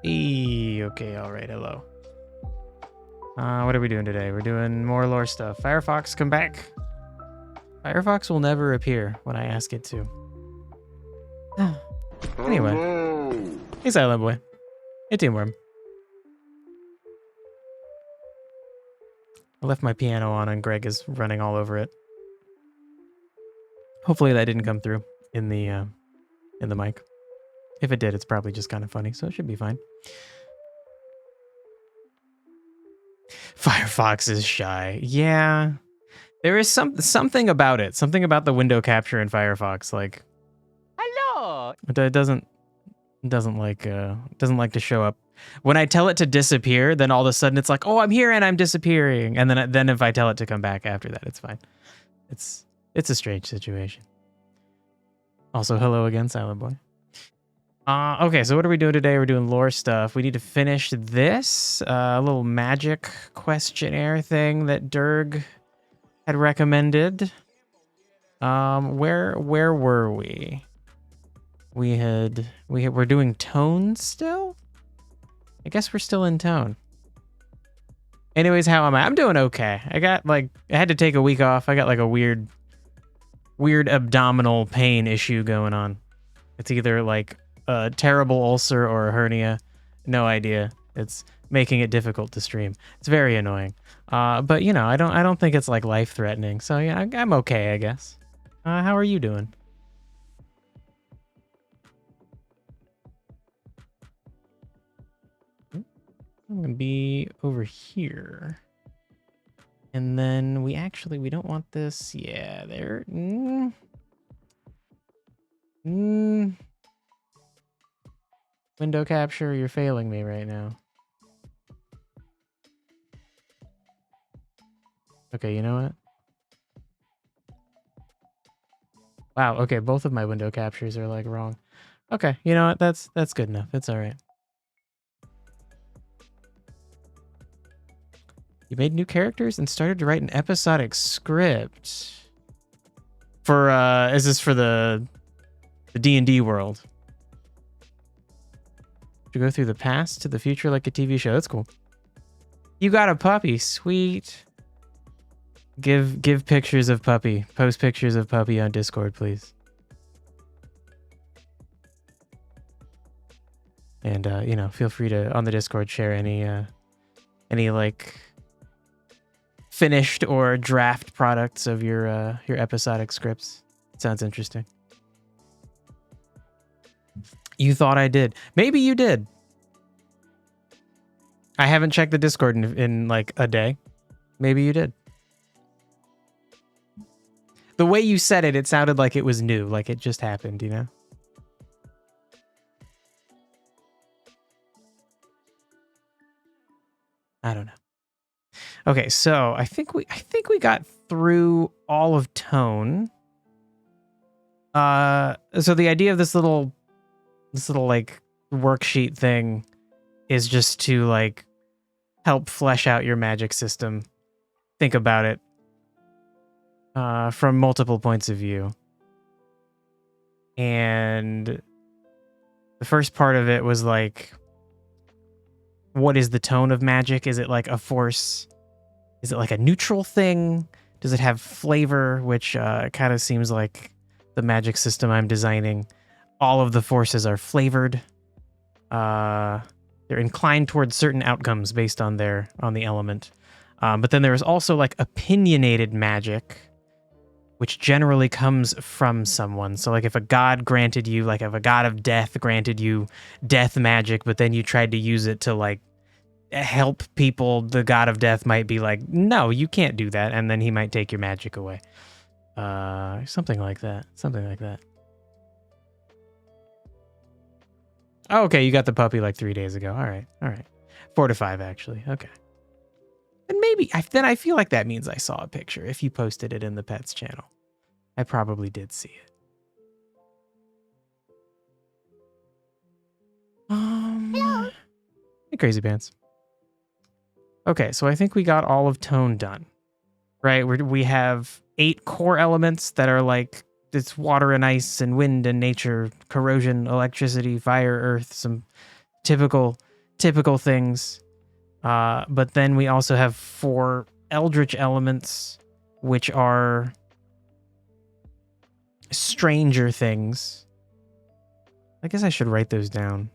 Okay, alright, hello. What are we doing today? We're doing more lore stuff. Firefox, come back. Firefox will never appear when I ask it to. Anyway. Hey, Silent Boy. Hey, Teamworm. I left my piano on and Greg is running all over it. Hopefully that didn't come through in the mic. If it did, it's probably just kind of funny, so it should be fine. Firefox is shy. Yeah. There is something about it. Something about the window capture in Firefox, like, hello. It doesn't like to show up. When I tell it to disappear, then all of a sudden it's like, oh, I'm here and I'm disappearing. And then if I tell it to come back after that, it's fine. It's a strange situation. Also, hello again, Silent Boy. Okay, so what are we doing today? We're doing lore stuff. We need to finish this little magic questionnaire thing that Durg had recommended. Where were we? We're doing tone still? I guess we're still in tone. Anyways, how am I? I'm doing okay. I had to take a week off. I got like a weird abdominal pain issue going on. It's either like a terrible ulcer or a hernia. No idea. It's making it difficult to stream. It's very annoying. But you know, I don't think it's like life threatening. So yeah, I'm okay, I guess. How are you doing? I'm gonna be over here. And then we don't want this. Yeah, there. Window capture, you're failing me right now. Okay, you know what? Wow, okay, both of my window captures are like wrong. Okay, you know what? That's good enough. It's all right. You made new characters and started to write an episodic script. For is this for the D&D world? To go through the past to the future like a TV show. That's cool. You got a puppy, sweet. Give pictures of puppy. Post pictures of puppy on Discord, please. And you know, feel free to on the Discord share any like finished or draft products of your episodic scripts. Sounds interesting. You thought I did. Maybe you did. I haven't checked the Discord in like a day. Maybe you did. The way you said it, it sounded like it was new, like it just happened, you know? I don't know. Okay, so I think we got through all of tone. So the idea of this little like worksheet thing is just to like help flesh out your magic system. Think about it from multiple points of view. And the first part of it was like, what is the tone of magic? Is it like a force? Is it like a neutral thing? Does it have flavor? Which kind of seems like the magic system I'm designing. All of the forces are flavored. They're inclined towards certain outcomes based on the element. But then there's also like opinionated magic, which generally comes from someone. So like if a god granted you, like if a god of death granted you death magic, but then you tried to use it to like help people, the god of death might be like, no, you can't do that. And then he might take your magic away. Something like that. Something like that. Oh, okay, you got the puppy like 3 days ago. All right. 4 to 5, actually. Okay. And maybe, then I feel like that means I saw a picture. If you posted it in the pets channel, I probably did see it. Hey, Crazy Pants. Okay, so I think we got all of tone done, right? We have 8 core elements that are like it's water and ice and wind and nature, corrosion, electricity, fire, earth, some typical things. But then we also have 4 eldritch elements, which are stranger things. I guess I should write those down.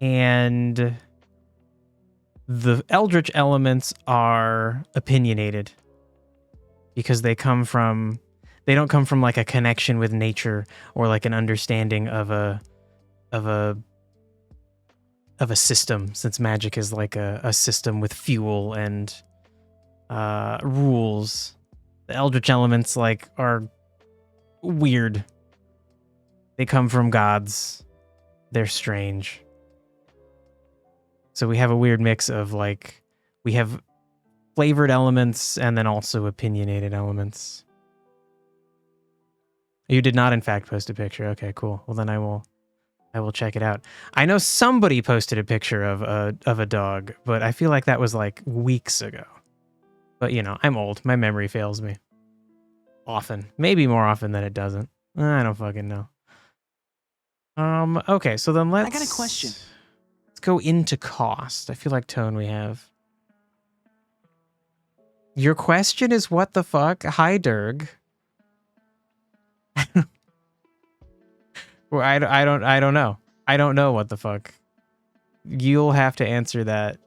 And the eldritch elements are opinionated because they don't come from like a connection with nature or like an understanding of a system, since magic is like a system with fuel and rules. The eldritch elements like are weird. They come from gods. They're strange. So we have a weird mix of like, we have flavored elements and then also opinionated elements. You did not in fact post a picture. Okay, cool. Well then I will check it out. I know somebody posted a picture of a dog, but I feel like that was like weeks ago. But you know, I'm old. My memory fails me. Often. Maybe more often than it doesn't. I don't fucking know. Okay, so then I got a question. Let's go into cost. I feel like tone we have. Your question is what the fuck? Hi, Durg. Well, I don't know. I don't know what the fuck. You'll have to answer that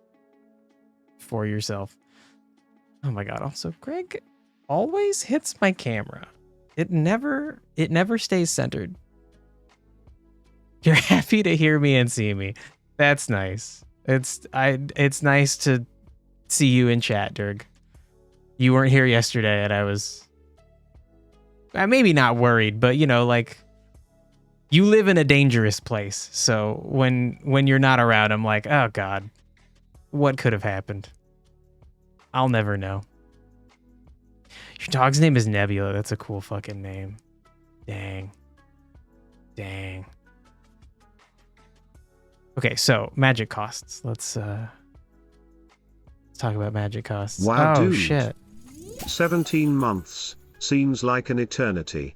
for yourself. Oh my god, also Greg always hits my camera. It never stays centered. You're happy to hear me and see me. That's nice. It's nice to see you in chat, Durg. You weren't here yesterday and I was maybe not worried, but you know, like, you live in a dangerous place. So when you're not around, I'm like, oh god, what could have happened? I'll never know. Your dog's name is Nebula. That's a cool fucking name. Dang. Okay, so magic costs. Let's talk about magic costs. Wow, oh dude. Shit. 17 months seems like an eternity.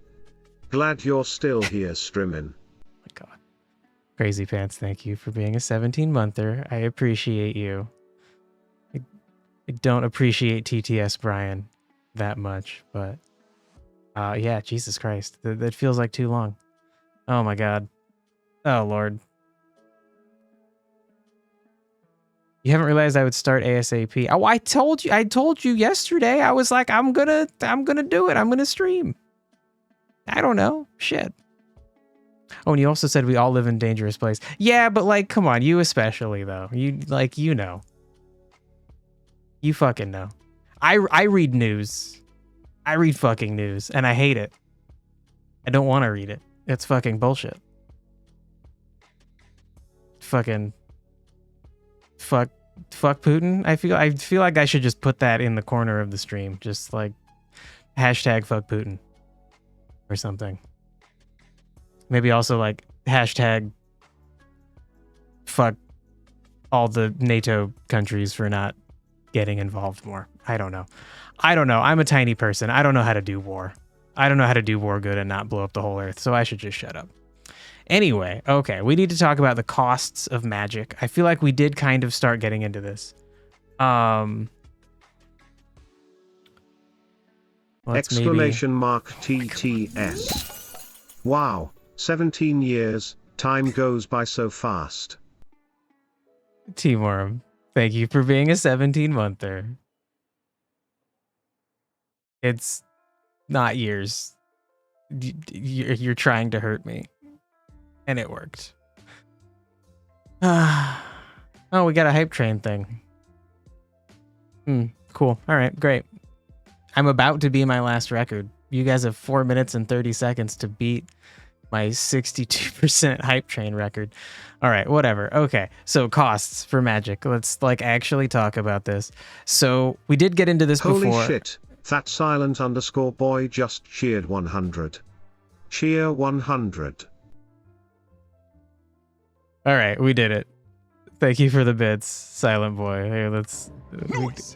Glad you're still here streaming. Oh my god. Crazy Pants, thank you for being a 17-monther. I appreciate you. I don't appreciate TTS Brian that much, but yeah, Jesus Christ. That feels like too long. Oh my god. Oh lord. You haven't realized I would start ASAP. Oh, I told you yesterday. I was like, I'm gonna do it. I'm gonna stream. I don't know. Shit. Oh, and you also said we all live in a dangerous place. Yeah, but like, come on, you especially though. You like, you know. You fucking know. I read news. I read fucking news, and I hate it. I don't want to read it. It's fucking bullshit. Fucking fuck Putin. I feel like I should just put that in the corner of the stream, just like hashtag fuck Putin or something. Maybe also like hashtag fuck all the NATO countries for not getting involved more. I don't know. I'm a tiny person. I don't know how to do war. I don't know how to do war good and not blow up the whole earth, so I should just shut up. Anyway, okay, we need to talk about the costs of magic. I feel like we did kind of start getting into this. Exclamation mark TTS. Wow, 17 years, time goes by so fast. T-Worm, thank you for being a 17-monther. It's not years. You're trying to hurt me. And it worked. Oh, we got a hype train thing. Cool. All right, great. I'm about to be my last record. You guys have 4 minutes and 30 seconds to beat my 62% hype train record. All right, whatever. Okay, so costs for magic. Let's like actually talk about this. So we did get into this Holy before. Shit, that silent underscore boy just cheered 100. Cheer 100. All right, we did it. Thank you for the bits, Silent Boy. Here, let's.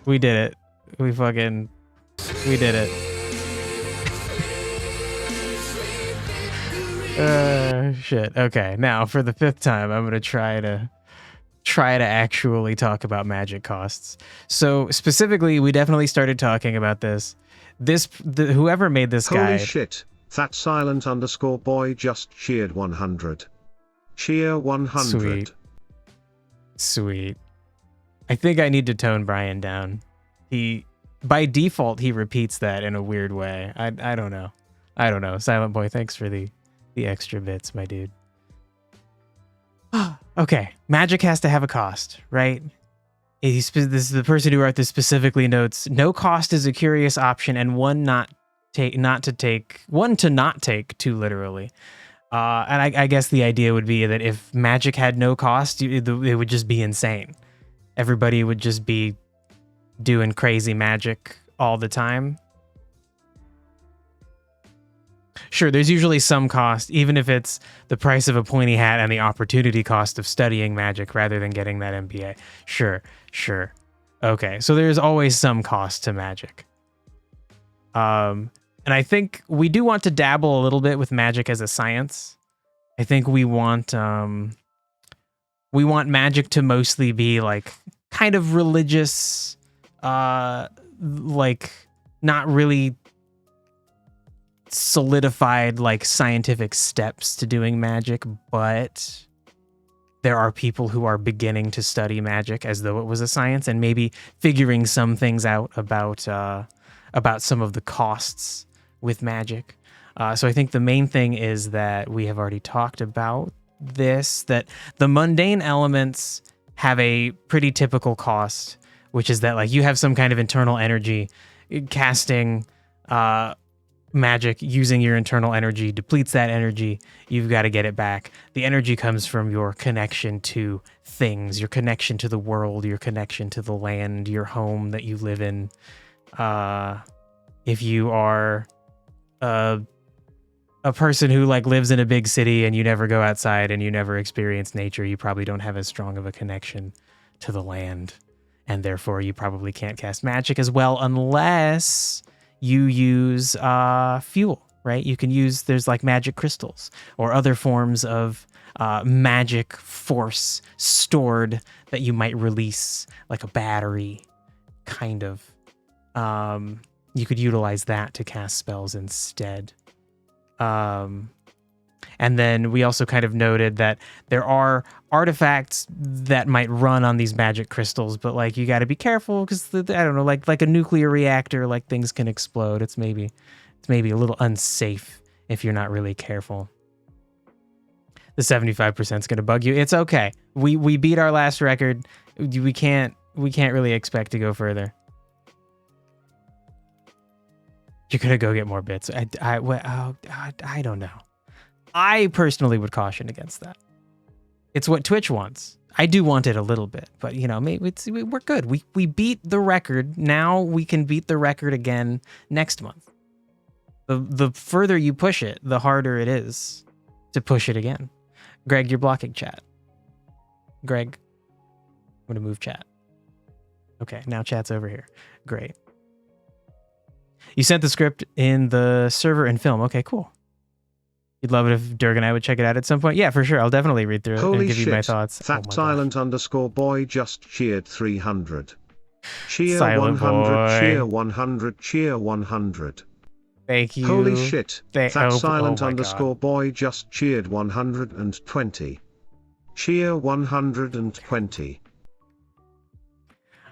We did it. We fucking We did it. Shit. Okay, now for the 5th time, I'm gonna try to actually talk about magic costs. So specifically, we definitely started talking about this. Whoever made this Holy guide. shit, that silent_boy just cheered 100. Cheer 100. Sweet. I think I need to tone Brian down. By default, he repeats that in a weird way. I don't know. Silent Boy, thanks for the extra bits, my dude. Okay, magic has to have a cost, right? This is the person who wrote this specifically notes, no cost is a curious option and one to not take too literally. And I guess the idea would be that if magic had no cost, it would just be insane. Everybody would just be doing crazy magic all the time. Sure, there's usually some cost, even if it's the price of a pointy hat and the opportunity cost of studying magic rather than getting that MBA. Sure. Okay, so there's always some cost to magic. And I think we do want to dabble a little bit with magic as a science. I think we want magic to mostly be like kind of religious, like not really solidified like scientific steps to doing magic, but there are people who are beginning to study magic as though it was a science and maybe figuring some things out about some of the costs with magic. So I think the main thing is that we have already talked about this, that the mundane elements have a pretty typical cost, which is that like you have some kind of internal energy. Casting magic using your internal energy depletes that energy. You've got to get it back. The energy comes from your connection to things, your connection to the world, your connection to the land, your home that you live in. If you are a person who like lives in a big city and you never go outside and you never experience nature, you probably don't have as strong of a connection to the land, and therefore you probably can't cast magic as well unless you use fuel, right? You can use, there's like magic crystals or other forms of magic force stored that you might release, like a battery, kind of. You could utilize that to cast spells instead. And then we also kind of noted that there are artifacts that might run on these magic crystals, but like you got to be careful because I don't know, like a nuclear reactor, like things can explode. It's maybe a little unsafe if you're not really careful. The 75% is going to bug you. It's okay. We beat our last record. We can't really expect to go further. You're gonna go get more bits. I don't know. I personally would caution against that. It's what Twitch wants. I do want it a little bit, but you know, maybe we're good. We beat the record. Now we can beat the record again next month. The further you push it, the harder it is to push it again. Greg, you're blocking chat. Greg, I'm gonna move chat. Okay, now chat's over here. Great. You sent the script in the server and film. Okay, cool. You'd love it if Durg and I would check it out at some point. Yeah, for sure. I'll definitely read through it and give you my thoughts. That silent_boy just cheered 300. Cheer Silent 100, boy. cheer 100, cheer 100. Thank you. Holy shit, that silent_boy God. just cheered 120. Cheer 120.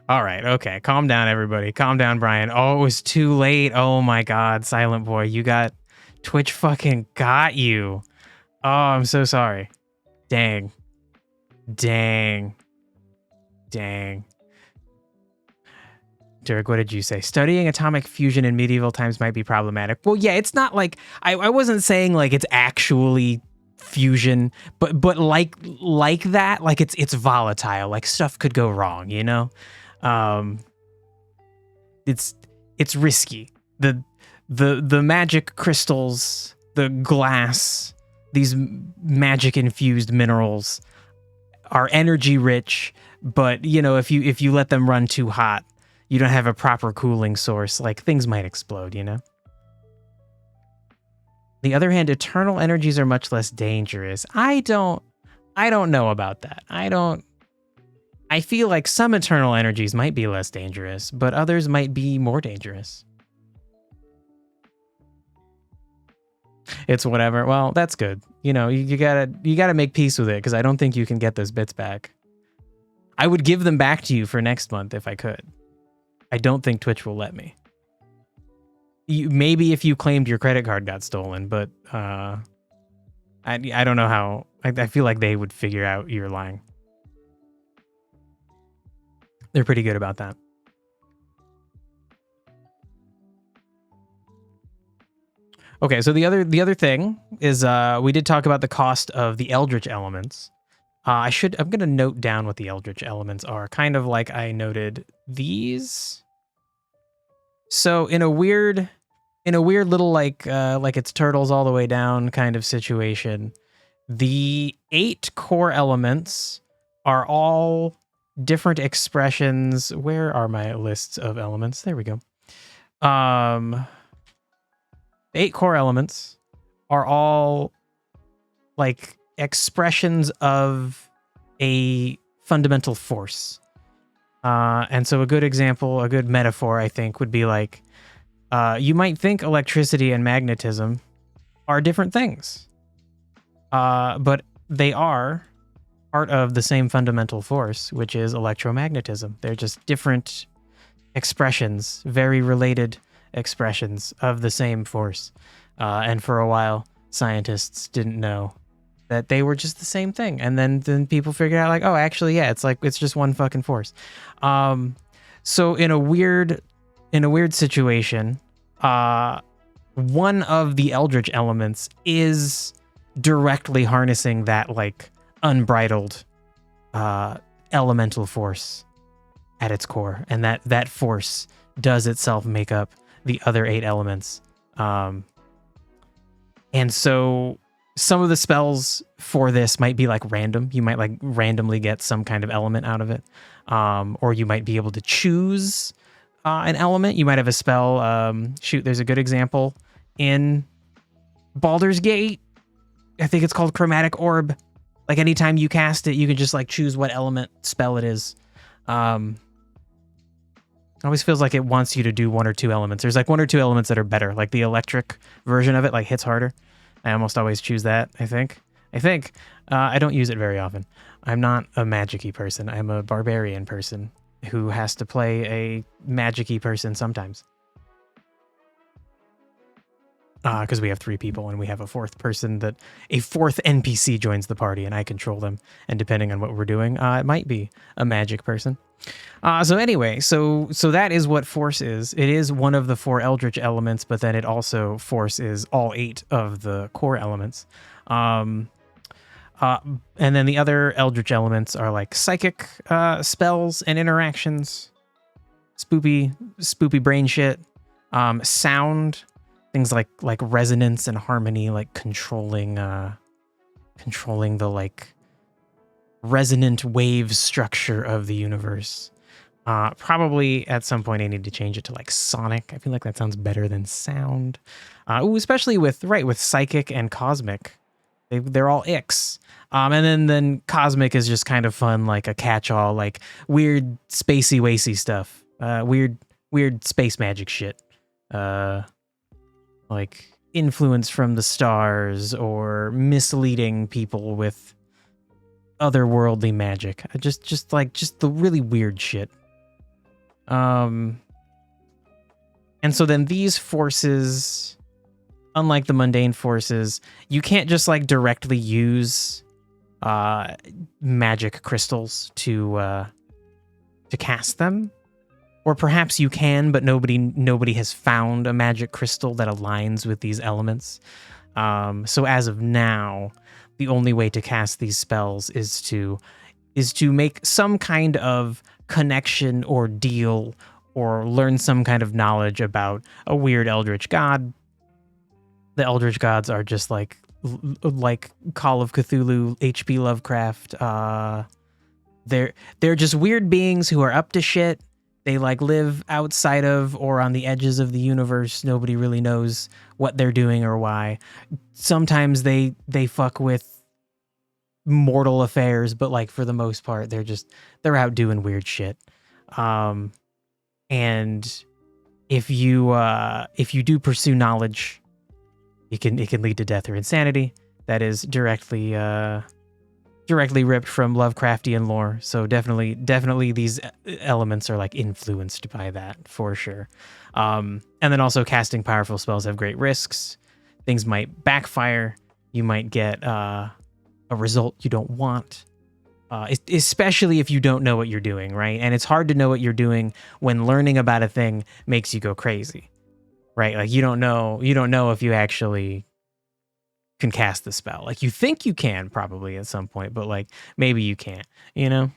All right, okay. Calm down, everybody. Calm down, Brian. Oh, it was too late. Oh my God, Silent Boy. Twitch fucking got you. Oh, I'm so sorry. Dang. Derek, what did you say? Studying atomic fusion in medieval times might be problematic. Well, yeah, it's not like I wasn't saying like it's actually fusion, but like that, like it's volatile. Like stuff could go wrong, you know? It's risky. The magic crystals, the glass, these magic infused minerals are energy rich, but you know, if you let them run too hot, you don't have a proper cooling source, like things might explode, you know? On the other hand, eternal energies are much less dangerous. I don't know about that. I feel like some eternal energies might be less dangerous, but others might be more dangerous. It's whatever. Well, that's good. You know, you gotta make peace with it, because I don't think you can get those bits back. I would give them back to you for next month if I could. I don't think Twitch will let me. Maybe if you claimed your credit card got stolen, but I don't know how. I feel like they would figure out you're lying. They're pretty good about that. Okay, so the other thing is we did talk about the cost of the Eldritch elements. I'm gonna note down what the Eldritch elements are, kind of like I noted these. So in a weird little like it's turtles all the way down kind of situation, the 8 core elements are all different expressions. Where are my lists of elements? There we go. 8 core elements are all like expressions of a fundamental force. And so a good example, a good metaphor, I think, would be like, you might think electricity and magnetism are different things, but they are part of the same fundamental force, which is electromagnetism. They're just different expressions, very related expressions of the same force. And for a while, scientists didn't know that they were just the same thing. And then people figured out like, oh, actually, yeah, it's just one fucking force. So in a weird situation, one of the Eldritch elements is directly harnessing that like unbridled elemental force at its core, and that force does itself make up the other 8 elements. And so some of the spells for this might be like random. You might like randomly get some kind of element out of it, or you might be able to choose an element. You might have a spell. There's a good example in Baldur's Gate. I think it's called Chromatic Orb. Like anytime you cast it, you can just like choose what element spell it is. It always feels like it wants you to do 1 or 2 elements. There's like 1 or 2 elements that are better. Like the electric version of it like hits harder. I almost always choose that, I think. I don't use it very often. I'm not a magic-y person. I'm a barbarian person who has to play a magic-y person sometimes. Because we have 3 people and we have a 4th person a 4th NPC joins the party and I control them. And depending on what we're doing, it might be a magic person. So anyway, so that is what force is. It is one of the 4 Eldritch elements, but then it also force is all 8 of the core elements. And then the other Eldritch elements are like psychic spells and interactions, spoopy brain shit, sound, things like resonance and harmony, like controlling the like resonant wave structure of the universe. Probably at some point I need to change it to like sonic. I feel like that sounds better than sound. Especially with psychic and cosmic. They're all icks. And then cosmic is just kind of fun, like a catch-all, like weird spacey wacy stuff. Weird space magic shit. Like influence from the stars or misleading people with otherworldly magic. Just the really weird shit. And so then these forces, unlike the mundane forces, you can't just like directly use magic crystals to cast them. Or perhaps you can, but nobody has found a magic crystal that aligns with these elements. So as of now, the only way to cast these spells is to make some kind of connection or deal or learn some kind of knowledge about a weird eldritch god. The eldritch gods are just like Call of Cthulhu, H.P. Lovecraft. They're just weird beings who are up to shit, they like live outside of or on the edges of the universe. Nobody really knows what they're doing or why. Sometimes they fuck with mortal affairs, but like for the most part, they're out doing weird shit. And if you do pursue knowledge, it can lead to death or insanity. That is directly ripped from Lovecraftian lore. So definitely these elements are like influenced by that for sure. And then also casting powerful spells have great risks. Things might backfire. You might get a result you don't want. Especially if you don't know what you're doing, right? And it's hard to know what you're doing when learning about a thing makes you go crazy, right? Like you don't know if you actually can cast the spell. Like you think you can probably at some point, but like maybe you can't, you know?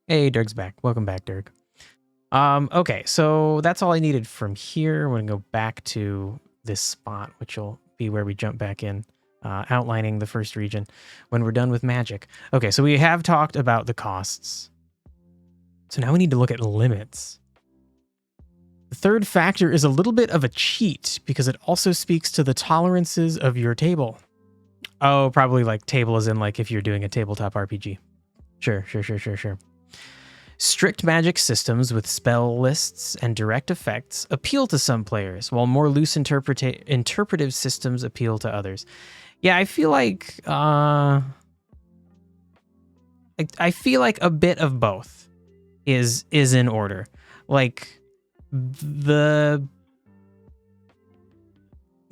Hey, Dirk's back. Welcome back, Dirk. Okay, so that's all I needed from here. We're gonna go back to this spot, which will be where we jump back in, outlining the first region when we're done with magic. Okay, so we have talked about the costs. So now we need to look at limits. The third factor is a little bit of a cheat because it also speaks to the tolerances of your table. Oh, probably like table as in like if you're doing a tabletop RPG. Sure. Strict magic systems with spell lists and direct effects appeal to some players, while more loose interpretive systems appeal to others. Yeah, I feel like a bit of both is in order. Like and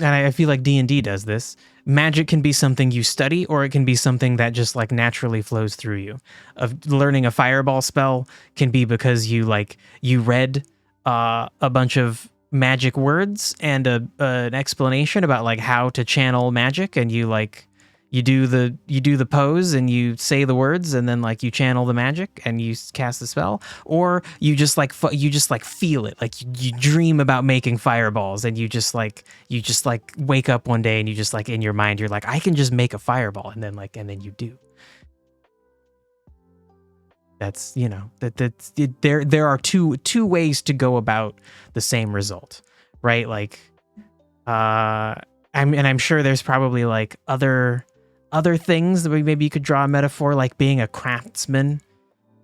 I feel like D&D does this. Magic can be something you study, or it can be something that just like naturally flows through you. Of learning a fireball spell can be because you read a bunch of magic words and an explanation about like how to channel magic, and you do the pose and you say the words, and then like you channel the magic and you cast the spell, or you just feel it, like you dream about making fireballs, and you just wake up one day and you just like in your mind you're like, I can just make a fireball, and then you do. That's, you know, that's there are two ways to go about the same result, right? Like I'm sure there's probably like other things that maybe you could draw a metaphor, like being a craftsman.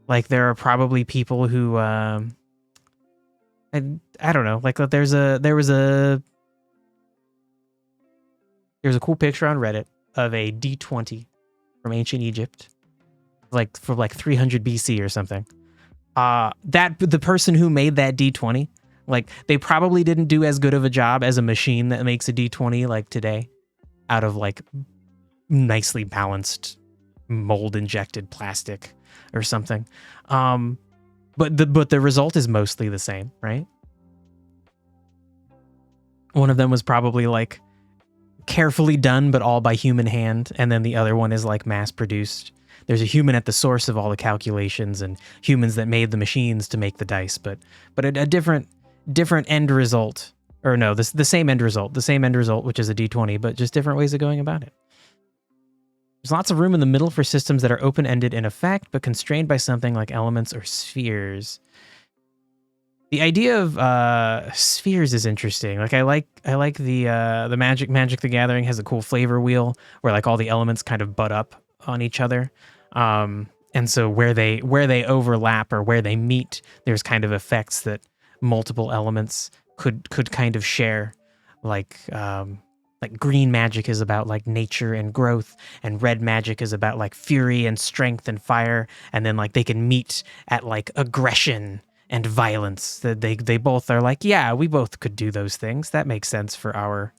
Like there are probably people who I don't know, like there was a cool picture on Reddit of a D20 from ancient Egypt, like for like 300 BC or something. That the person who made that D20, like they probably didn't do as good of a job as a machine that makes a D20 like today, out of like nicely balanced mold injected plastic or something. But the result is mostly the same, right? One of them was probably like carefully done, but all by human hand, and then the other one is like mass produced. There's a human at the source of all the calculations, and humans that made the machines to make the dice, but a different end result, or no, the same end result, which is a D20, but just different ways of going about it. There's lots of room in the middle for systems that are open-ended in effect, but constrained by something like elements or spheres. The idea of spheres is interesting. Like I like the Magic the Gathering has a cool flavor wheel where like all the elements kind of butt up on each other. And so where they overlap or where they meet, there's kind of effects that multiple elements could kind of share. Like green magic is about like nature and growth, and red magic is about like fury and strength and fire, and then like they can meet at like aggression and violence. That they both are like, yeah, we both could do those things. That makes sense for our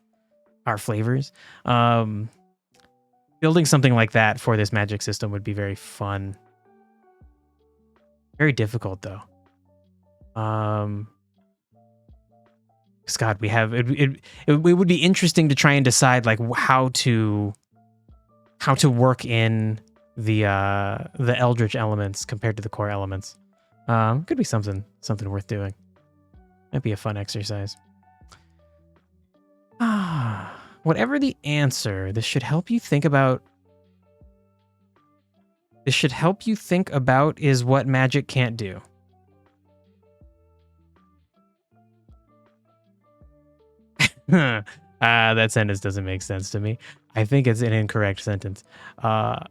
flavors. Building something like that for this magic system would be very fun. Very difficult though. God, we have it would be interesting to try and decide like how to work in the eldritch elements compared to the core elements. Could be something worth doing. Might be a fun exercise. Whatever the answer, this should help you think about is what magic can't do. That sentence doesn't make sense to me. I think it's an incorrect sentence. But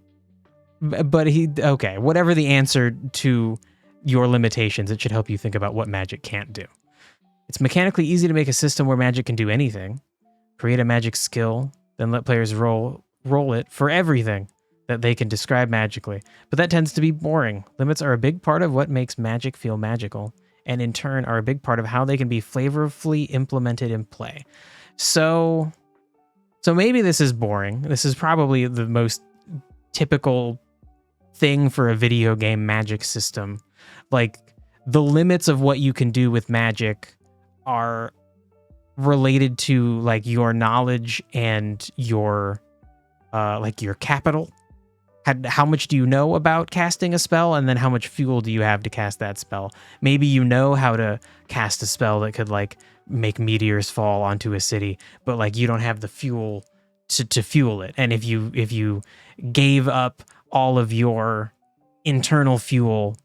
okay, whatever the answer to your limitations, it should help you think about what magic can't do. It's mechanically easy to make a system where magic can do anything. Create a magic skill, then let players roll it for everything that they can describe magically. But that tends to be boring. Limits are a big part of what makes magic feel magical, and in turn are a big part of how they can be flavorfully implemented in play. So maybe this is boring. This is probably the most typical thing for a video game magic system. Like, the limits of what you can do with magic are related to like your knowledge and your like your capital. How much do you know about casting a spell, and then how much fuel do you have to cast that spell? Maybe you know how to cast a spell that could like make meteors fall onto a city, but like you don't have the fuel to fuel it. And if you gave up all of your internal fuel,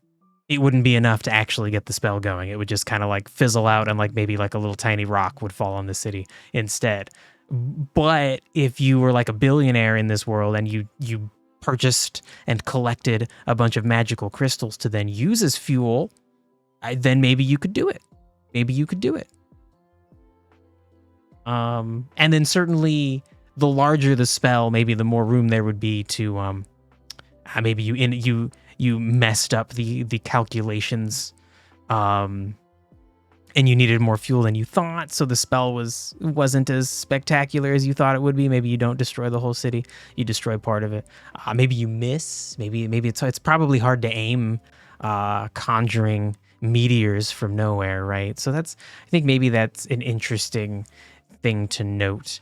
it wouldn't be enough to actually get the spell going. It would just kind of like fizzle out, and like maybe like a little tiny rock would fall on the city instead. But if you were like a billionaire in this world and you purchased and collected a bunch of magical crystals to then use as fuel, then maybe you could do it. Maybe you could do it. And then certainly the larger the spell, maybe the more room there would be to maybe you messed up the calculations, and you needed more fuel than you thought, so the spell wasn't as spectacular as you thought it would be. Maybe you don't destroy the whole city, you destroy part of it. Maybe you miss. Maybe it's probably hard to aim conjuring meteors from nowhere, right? So I think maybe that's an interesting thing to note.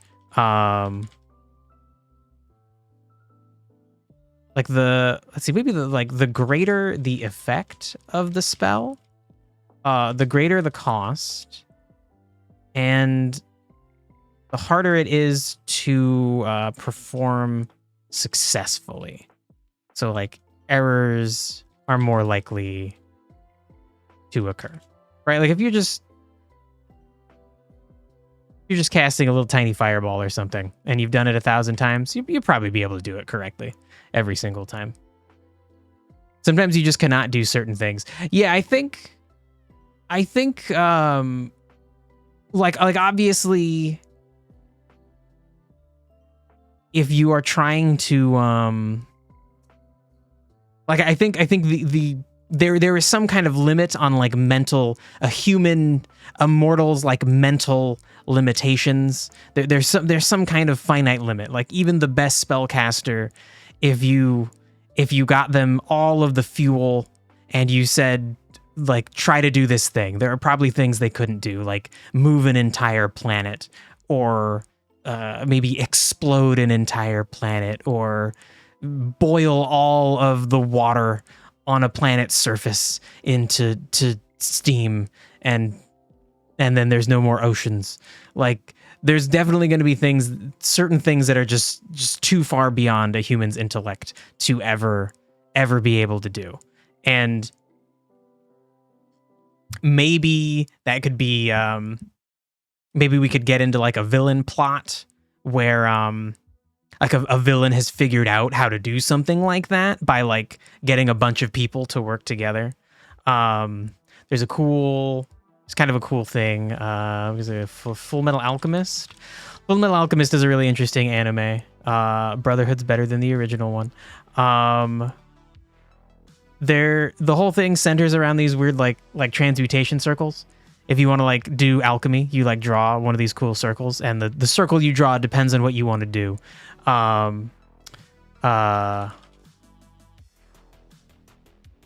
Like the greater the effect of the spell, the greater the cost, and the harder it is to perform successfully. So like errors are more likely to occur, right? Like if you're just casting a little tiny fireball or something, and you've done it 1,000 times, you'll probably be able to do it correctly every single time. Sometimes you just cannot do certain things. Yeah, I think like obviously if you are trying to like I think there is some kind of limit on like a mortal's like mental limitations. There's some kind of finite limit. Like even the best spellcaster, if you got them all of the fuel and you said like try to do this thing, there are probably things they couldn't do, like move an entire planet, or maybe explode an entire planet, or boil all of the water on a planet's surface into steam, and then there's no more oceans. Like there's definitely going to be certain things that are just too far beyond a human's intellect to ever be able to do. And maybe that could be maybe we could get into like a villain plot where like a villain has figured out how to do something like that by like getting a bunch of people to work together. It's kind of a cool thing. Was it Full Metal Alchemist? Full Metal Alchemist is a really interesting anime. Brotherhood's better than the original one. The whole thing centers around these weird like transmutation circles. If you want to like do alchemy, you like draw one of these cool circles, and the circle you draw depends on what you want to do. And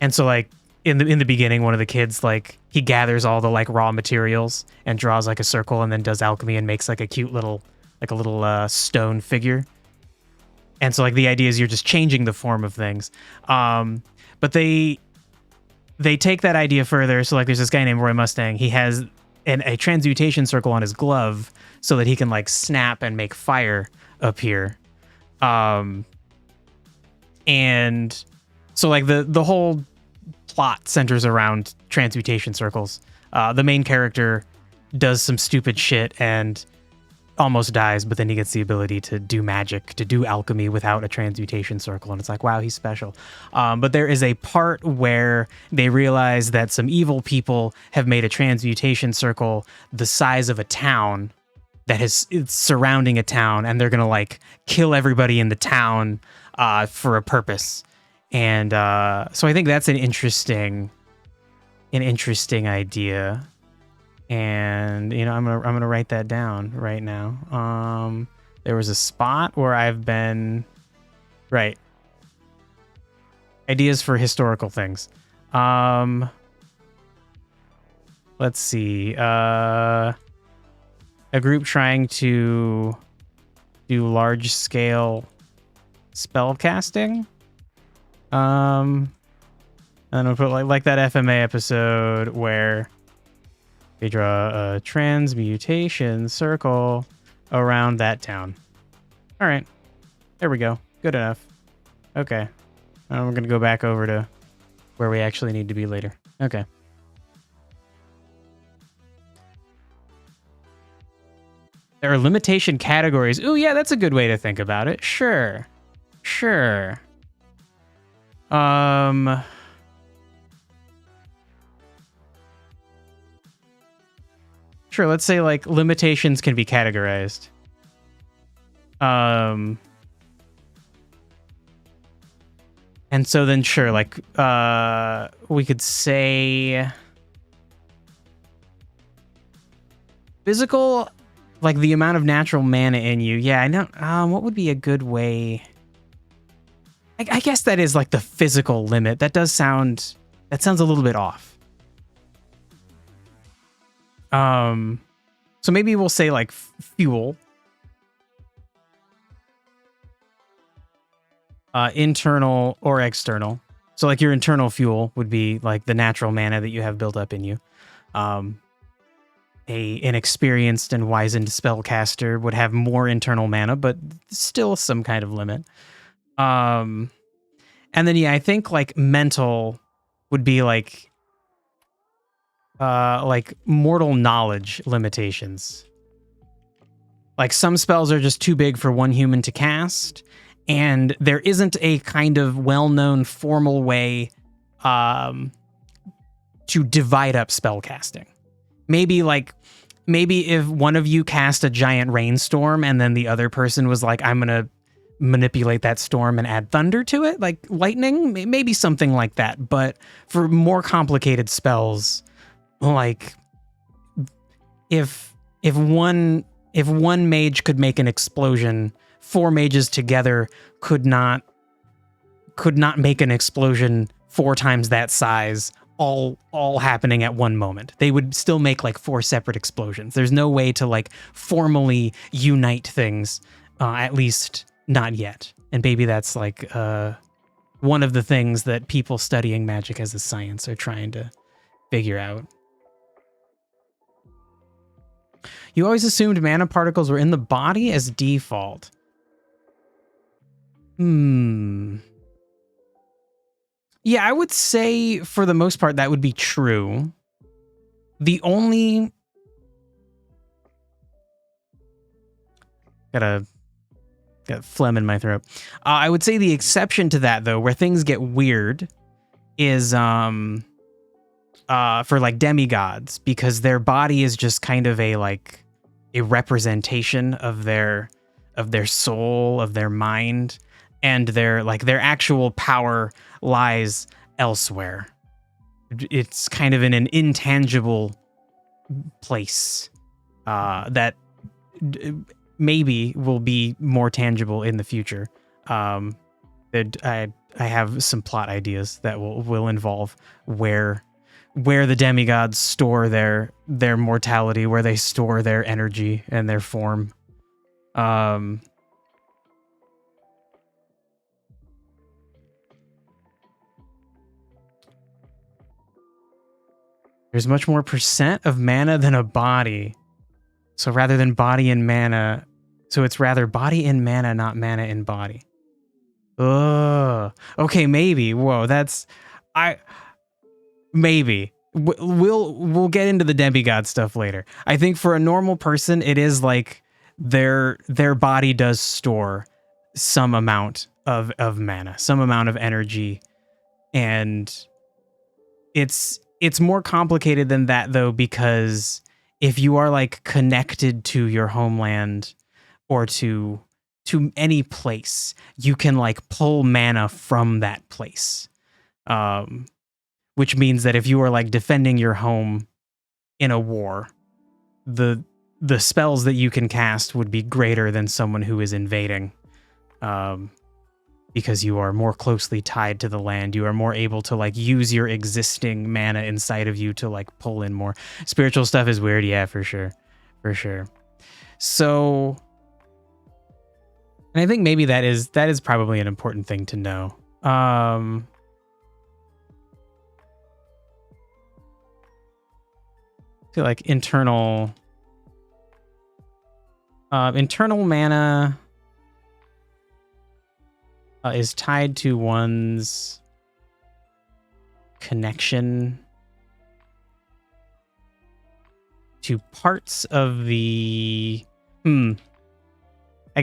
so like in the beginning, one of the kids, like he gathers all the like raw materials and draws like a circle, and then does alchemy and makes like a cute little stone figure. And so like the idea is you're just changing the form of things. But they take that idea further. So like there's this guy named Roy Mustang. He has a transmutation circle on his glove so that he can like snap and make fire appear. And so like the whole plot centers around transmutation circles. The main character does some stupid shit and almost dies, but then he gets the ability to do magic, to do alchemy without a transmutation circle, and it's like, wow, he's special. But there is a part where they realize that some evil people have made a transmutation circle the size of a town that is surrounding a town, and they're gonna like kill everybody in the town for a purpose. And so I think that's an interesting idea. And I'm gonna write that down right now. There was a spot where I've been right. Ideas for historical things. Let's see. A group trying to do large scale spell casting. And I'll put like that FMA episode where they draw a transmutation circle around that town. All right. There we go. Good enough. Okay. Now we're going to go back over to where we actually need to be later. Okay. There are limitation categories. Ooh, yeah, that's a good way to think about it. Sure. Sure. Sure, let's say like limitations can be categorized. And so then sure, like we could say physical, like the amount of natural mana in you. Yeah, I know. What would be a good way? I guess that is like the physical limit. That sounds a little bit off. So maybe we'll say like fuel. Internal or external. So like your internal fuel would be like the natural mana that you have built up in you. An experienced and wizened spellcaster would have more internal mana, but still some kind of limit. And then yeah, I think like mental would be like mortal knowledge limitations. Like some spells are just too big for one human to cast, and there isn't a kind of well-known formal way to divide up spell casting. Maybe if one of you cast a giant rainstorm and then the other person was like, I'm gonna manipulate that storm and add thunder to it, like lightning, maybe something like that. But for more complicated spells, like if one mage could make an explosion, 4 mages together could not make an explosion 4 times that size, all happening at one moment. They would still make like 4 separate explosions. There's no way to like formally unite things, at least not yet. And maybe that's like one of the things that people studying magic as a science are trying to figure out. You always assumed mana particles were in the body as default. Yeah, I would say for the most part that would be true. The only... Got phlegm in my throat. I would say the exception to that, though, where things get weird, is for like demigods, because their body is just kind of a representation of their soul, of their mind, and their actual power lies elsewhere. It's kind of in an intangible place that maybe will be more tangible in the future. I have some plot ideas that will involve where the demigods store their mortality, where they store their energy and their form. There's much more percent of mana than a body. So rather than body and mana, so it's rather body in mana, not mana in body. Ugh. Okay, maybe. Whoa, maybe. We'll get into the demigod stuff later. I think for a normal person, it is like their body does store some amount of mana, some amount of energy, and it's more complicated than that though, because if you are like connected to your homeland or to any place, you can like pull mana from that place. Which means that if you are like defending your home in a war, the spells that you can cast would be greater than someone who is invading. Because you are more closely tied to the land. You are more able to like use your existing mana inside of you to like pull in more. Spiritual stuff is weird, yeah, for sure. For sure. So, and I think maybe that is probably an important thing to know. I feel like internal mana is tied to one's connection to parts of the I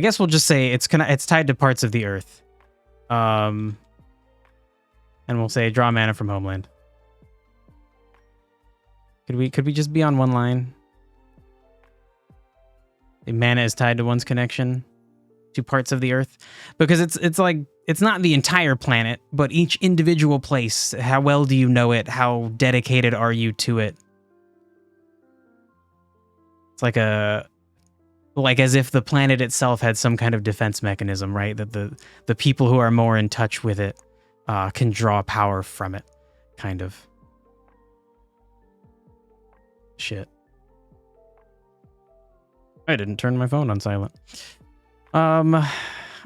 guess we'll just say it's tied to parts of the earth. And we'll say draw mana from homeland. Could we just be on one line? The mana is tied to one's connection to parts of the earth, because it's like it's not the entire planet, but each individual place. How well do you know it? How dedicated are you to it? It's like as if the planet itself had some kind of defense mechanism, right? That the people who are more in touch with it can draw power from it, kind of. Shit. I didn't turn my phone on silent.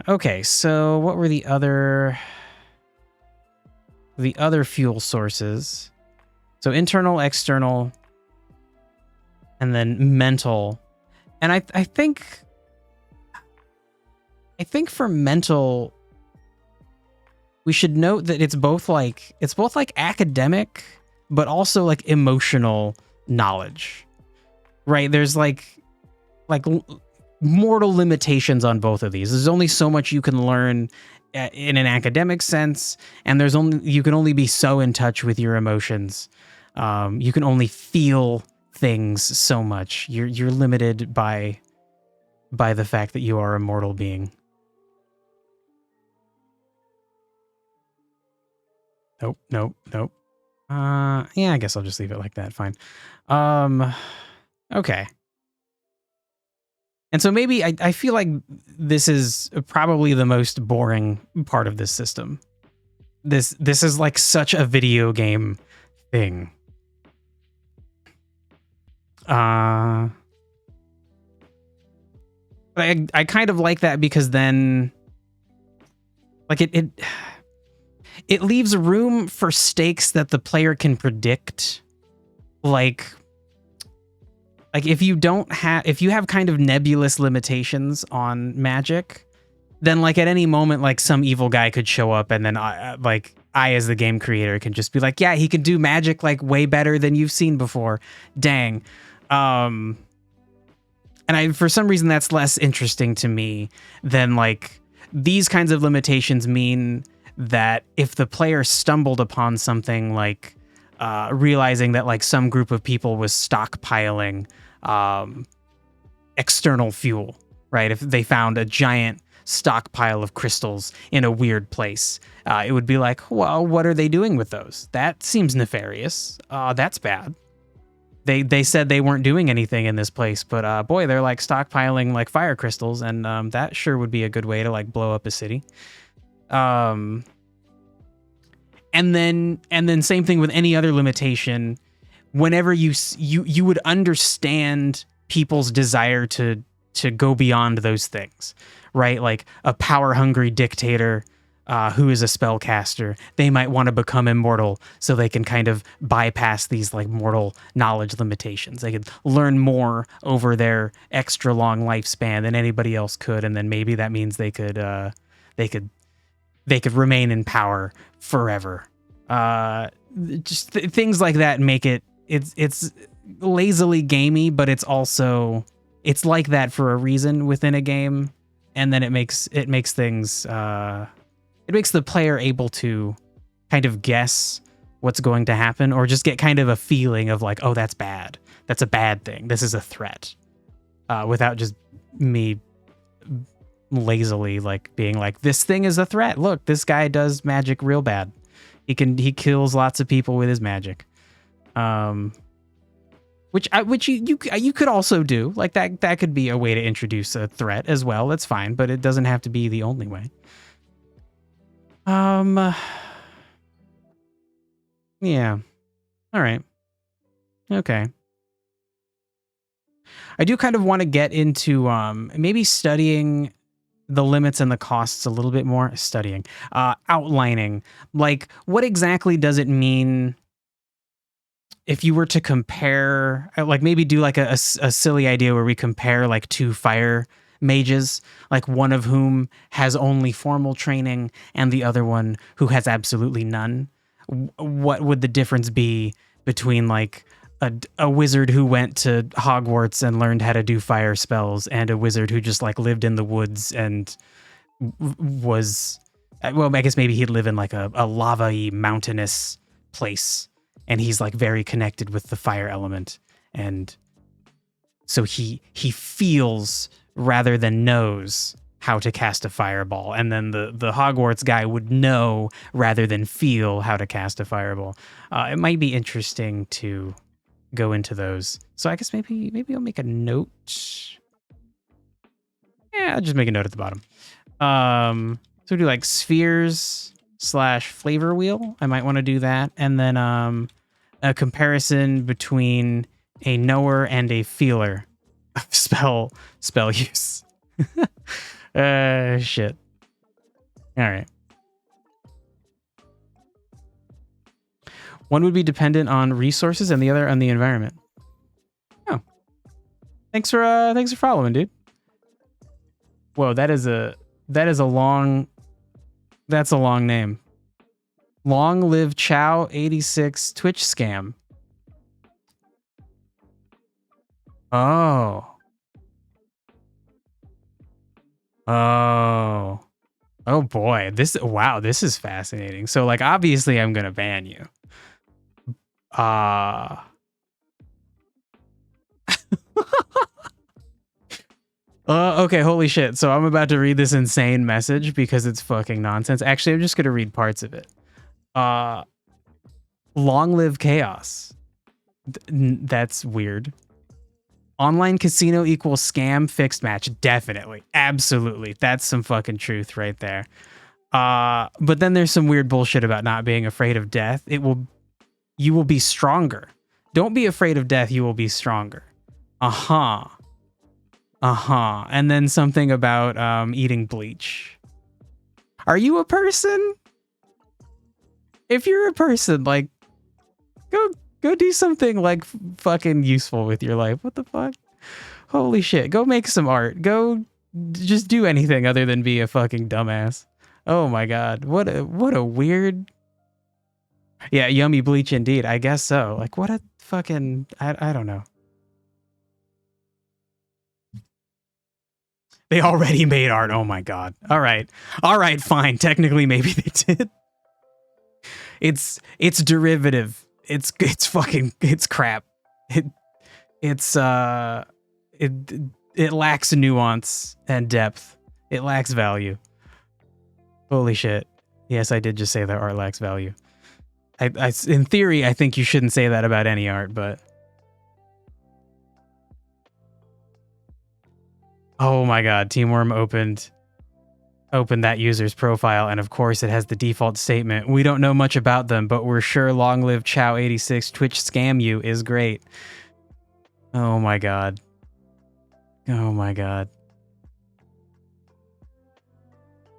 Okay, so what were the other fuel sources? So internal, external, and then mental. And I think for mental, we should note that it's both like academic, but also like emotional knowledge, right? There's like mortal limitations on both of these. There's only so much you can learn in an academic sense, and you can only be so in touch with your emotions. You can only feel things so much. You're limited by the fact that you are a mortal being. Nope. Yeah, I guess I'll just leave it like that. Fine. Okay. And so maybe I feel like this is probably the most boring part of this system. This is like such a video game thing. But I kind of like that, because then like it leaves room for stakes that the player can predict. Like if you have kind of nebulous limitations on magic, then like at any moment, like some evil guy could show up, and then I as the game creator can just be like, yeah, he can do magic like way better than you've seen before. Dang. And for some reason that's less interesting to me than like these kinds of limitations mean that if the player stumbled upon something like realizing that like some group of people was stockpiling external fuel, right? If they found a giant stockpile of crystals in a weird place, it would be like, well, what are they doing with those? That seems nefarious. That's bad. They said they weren't doing anything in this place, but boy, they're like stockpiling like fire crystals, and that sure would be a good way to like blow up a city. And then same thing with any other limitation. Whenever you would understand people's desire to go beyond those things, right? Like a power hungry dictator who is a spellcaster, they might want to become immortal so they can kind of bypass these like mortal knowledge limitations. They could learn more over their extra long lifespan than anybody else could, and then maybe that means they could remain in power forever. Things like that make it's lazily gamey, but it's also it's like that for a reason within a game, and then it makes things it makes the player able to kind of guess what's going to happen, or just get kind of a feeling of like, oh, that's bad. That's a bad thing. This is a threat. Without just me lazily like being like, this thing is a threat. Look, this guy does magic real bad. He kills lots of people with his magic. Which you could also do. Like that could be a way to introduce a threat as well. That's fine, but it doesn't have to be the only way. Yeah. All right. Okay. I do kind of want to get into maybe studying the limits and the costs a little bit more. Studying, outlining, like what exactly does it mean if you were to compare, like maybe do like a silly idea where we compare like two fire mages, like one of whom has only formal training and the other one who has absolutely none. What would the difference be between like a wizard who went to Hogwarts and learned how to do fire spells and a wizard who just like lived in the woods and was, well, I guess maybe he'd live in like a lava-y mountainous place, and he's like very connected with the fire element, and so he feels rather than knows how to cast a fireball, and then the Hogwarts guy would know rather than feel how to cast a fireball. It might be interesting to go into those. So I guess maybe I'll make a note. Yeah, I'll just make a note at the bottom. So do like spheres / flavor wheel. I might want to do that, and then a comparison between a knower and a feeler of spell use. Shit. All right. One would be dependent on resources and the other on the environment. Oh. Thanks for following, dude. Whoa, that's a long name. Long live Chow 86 Twitch scam. Oh. Oh boy. This is fascinating. So like obviously I'm gonna ban you. Okay, holy shit. So I'm about to read this insane message because it's fucking nonsense. Actually, I'm just gonna read parts of it. Long live chaos. That's weird. Online casino equals scam fixed match. Definitely. Absolutely. That's some fucking truth right there. But then there's some weird bullshit about not being afraid of death. You will be stronger. Don't be afraid of death. You will be stronger. And then something about eating bleach. Are you a person? If you're a person, like, go do something like fucking useful with your life. What the fuck? Holy shit. Go make some art. Go just do anything other than be a fucking dumbass. Oh my god. What a weird. Yeah, yummy bleach indeed. I guess so. Like what a fucking I don't know. They already made art. Oh my god. All right, fine. Technically maybe they did. It's derivative. It's crap. It lacks nuance and depth. It lacks value. Holy shit. Yes, I did just say that art lacks value. I in theory, I think you shouldn't say that about any art, but oh my god, Teamworm opened that user's profile, and of course it has the default statement. We don't know much about them, but we're sure long live Chow86 Twitch scam you is great. Oh my god. Oh my god.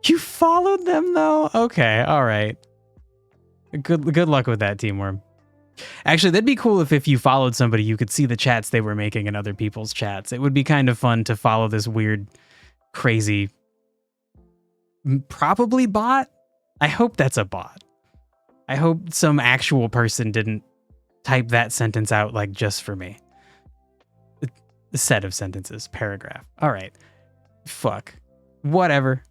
You followed them though? Okay, all right. Good luck with that, Teamworm. Actually, that'd be cool if you followed somebody, you could see the chats they were making in other people's chats. It would be kind of fun to follow this weird, crazy, probably bot. I hope that's a bot. I hope some actual person didn't type that sentence out like just for me. set of sentences, paragraph. All right. Fuck. Whatever.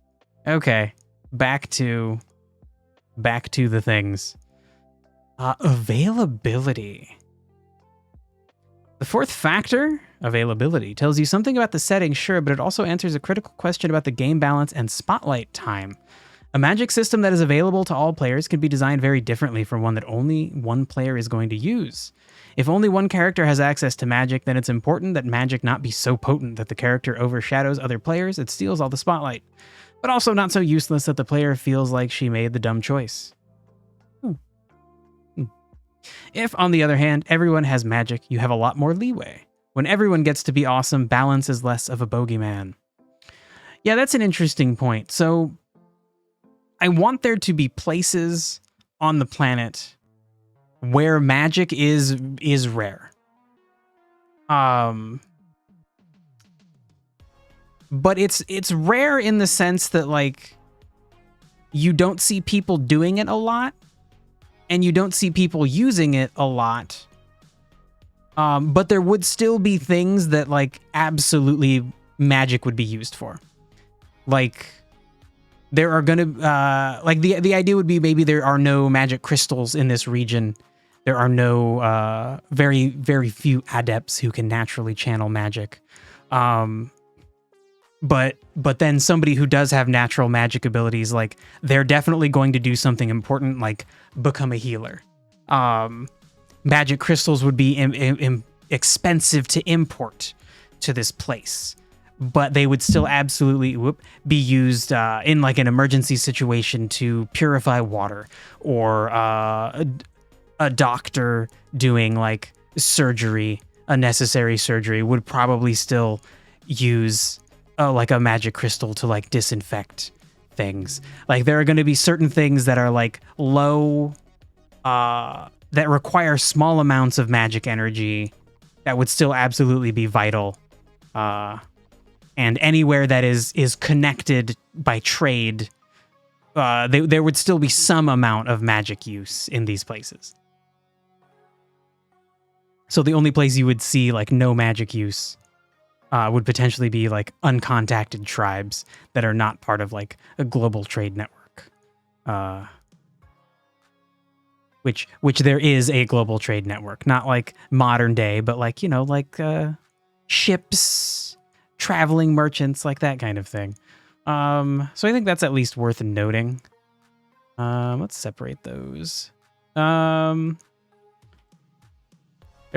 Okay. Back to the things. Availability. The fourth factor, availability, tells you something about the setting, sure, but it also answers a critical question about the game balance and spotlight time. A magic system that is available to all players can be designed very differently from one that only one player is going to use. If only one character has access to magic, then it's important that magic not be so potent that the character overshadows other players, it steals all the spotlight, but also not so useless that the player feels like she made the dumb choice. If, on the other hand, everyone has magic, you have a lot more leeway. When everyone gets to be awesome, balance is less of a bogeyman. Yeah, that's an interesting point. So, I want there to be places on the planet where magic is rare. But it's rare in the sense that, like, you don't see people doing it a lot, and you don't see people using it a lot. But there would still be things that, like, absolutely magic would be used for. Like, there are gonna, like, the idea would be maybe there are no magic crystals in this region. There are no, very, very few adepts who can naturally channel magic. But then somebody who does have natural magic abilities, like, they're definitely going to do something important, like become a healer. Magic crystals would be expensive to import to this place, but they would still absolutely be used in, like, an emergency situation to purify water, or a doctor doing, like, surgery, a necessary surgery, would probably still use like a magic crystal to, like, disinfect things. Like, there are going to be certain things that are, like, low, that require small amounts of magic energy that would still absolutely be vital. And anywhere that is connected by trade, there would still be some amount of magic use in these places. So the only place you would see, like, no magic use would potentially be, like, uncontacted tribes that are not part of, like, a global trade network. Which there is a global trade network, not like modern day, but, like, you know, like ships, traveling merchants, like that kind of thing. So I think that's at least worth noting. Let's separate those. There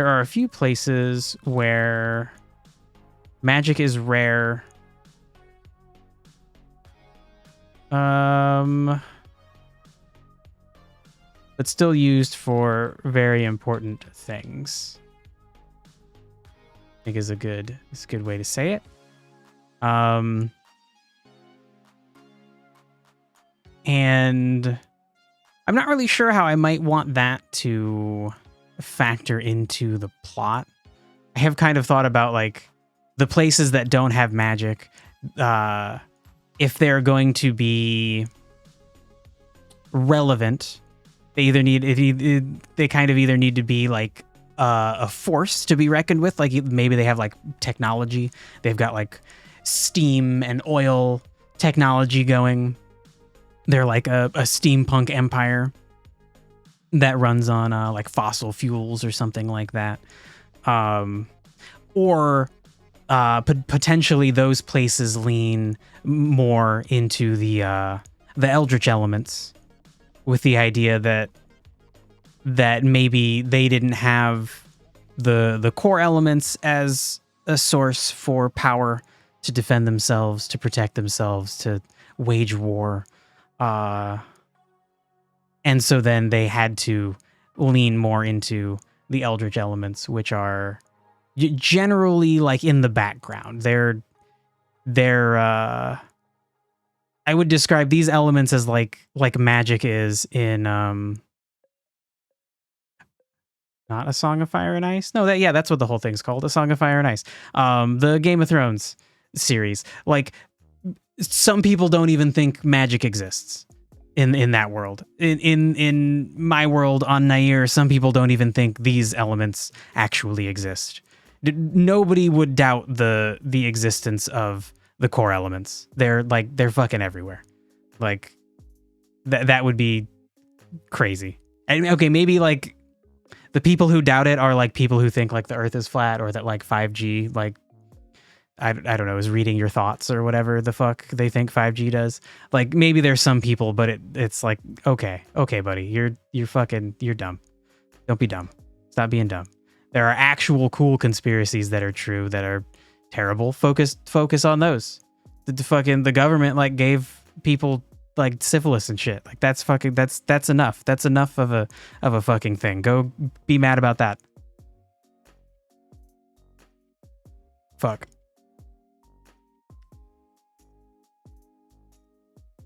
are a few places where magic is rare. But still used for very important things, I think is a good way to say it. And I'm not really sure how I might want that to factor into the plot. I have kind of thought about, like, the places that don't have magic, if they're going to be relevant, they kind of either need to be, like, a force to be reckoned with. Like, maybe they have, like, technology. They've got, like, steam and oil technology going. They're like a steampunk empire that runs on like fossil fuels or something like that. Or potentially those places lean more into the eldritch elements, with the idea that maybe they didn't have the core elements as a source for power to defend themselves, to protect themselves, to wage war. And so then they had to lean more into the eldritch elements, which are generally, like, in the background. They're I would describe these elements as like magic is in not A Song of Fire and Ice. No, that's what the whole thing's called, A Song of Fire and Ice. The Game of Thrones series. Like, some people don't even think magic exists in that world. In my world on Nair, some people don't even think these elements actually exist. Nobody would doubt the existence of the core elements. They're fucking everywhere. Like that would be crazy. And okay, maybe like the people who doubt it are like people who think like the Earth is flat, or that like 5G, like I don't know, is reading your thoughts or whatever the fuck they think 5G does. Like maybe there's some people, but it's like okay, buddy, you're dumb. Don't be dumb. Stop being dumb. There are actual cool conspiracies that are true that are terrible. Focus on those. The government like gave people like syphilis and shit. Like that's enough. That's enough of a fucking thing. Go be mad about that. Fuck.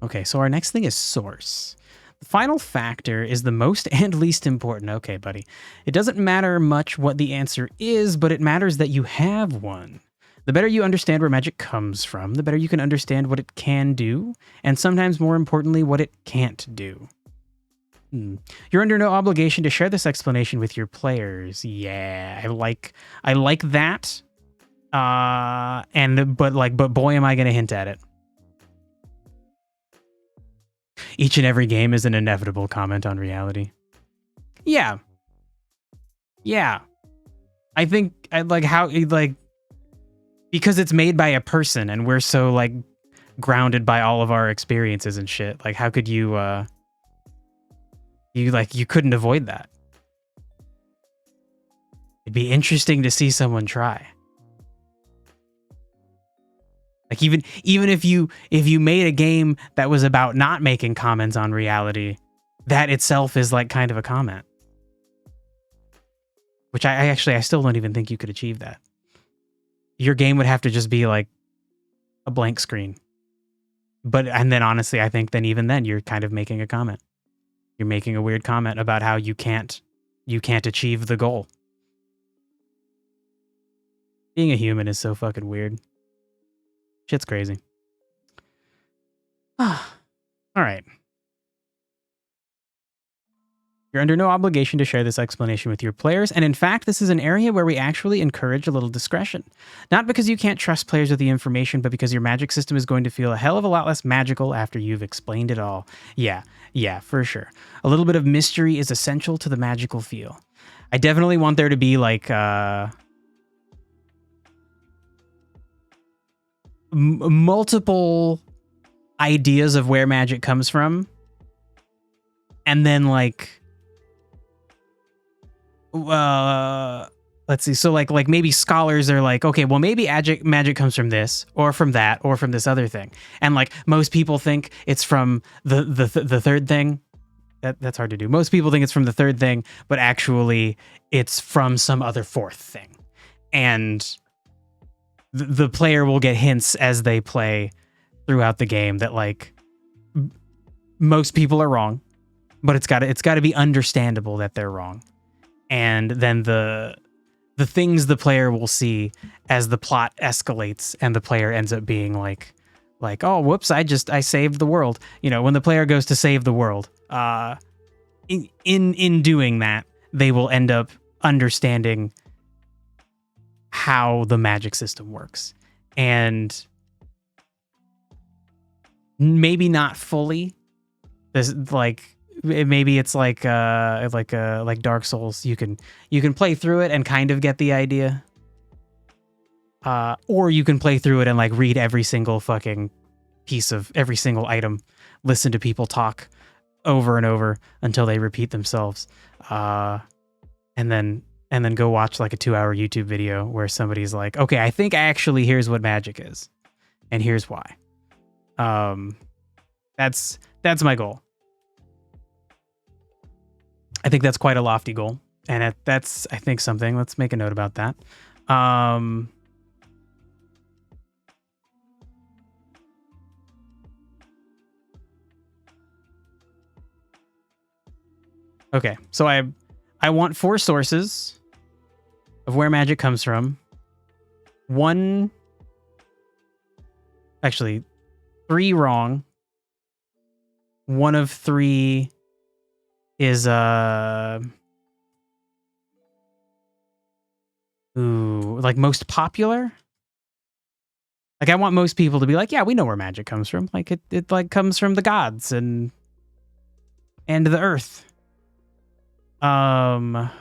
Okay, so our next thing is source. The final factor is the most and least important. Okay, buddy. It doesn't matter much what the answer is, but it matters that you have one. The better you understand where magic comes from, the better you can understand what it can do, and sometimes more importantly, what it can't do. You're under no obligation to share this explanation with your players. Yeah, I like that. But boy, am I gonna hint at it. Each and every game is an inevitable comment on reality. Yeah. I think I like how like because it's made by a person and we're so like grounded by all of our experiences and shit. Like how could you you couldn't avoid that. It'd be interesting to see someone try. Like even if you made a game that was about not making comments on reality, that itself is like kind of a comment. Which I still don't even think you could achieve that. Your game would have to just be like a blank screen. And then honestly, I think even then you're kind of making a comment. You're making a weird comment about how you can't achieve the goal. Being a human is so fucking weird. Shit's crazy. All right. You're under no obligation to share this explanation with your players, and in fact, this is an area where we actually encourage a little discretion. Not because you can't trust players with the information, but because your magic system is going to feel a hell of a lot less magical after you've explained it all. Yeah, for sure. A little bit of mystery is essential to the magical feel. I definitely want there to be like multiple ideas of where magic comes from, and then like let's see, so like maybe scholars are like, okay, well maybe magic comes from this or from that or from this other thing, and like most people think it's from the third thing. That's hard to do. Most people think it's from the third thing, but actually it's from some other fourth thing, and the player will get hints as they play throughout the game that like most people are wrong, but it's got to be understandable that they're wrong. And then the things the player will see as the plot escalates and the player ends up being like, oh, whoops, I saved the world. You know, when the player goes to save the world, in doing that, they will end up understanding how the magic system works, and maybe not fully. There's like maybe it's like Dark Souls. You can play through it and kind of get the idea, or you can play through it and like read every single fucking piece of every single item, listen to people talk over and over until they repeat themselves, and then go watch like a 2-hour YouTube video where somebody's like, okay, I think actually here's what magic is, and here's why. That's my goal. I think that's quite a lofty goal, and that's I think something. Let's make a note about that. Okay, so I want 4 sources of where magic comes from. 3 wrong. 1 of 3 is Ooh, like most popular? Like I want most people to be like, yeah, we know where magic comes from. Like it like comes from the gods and the earth. And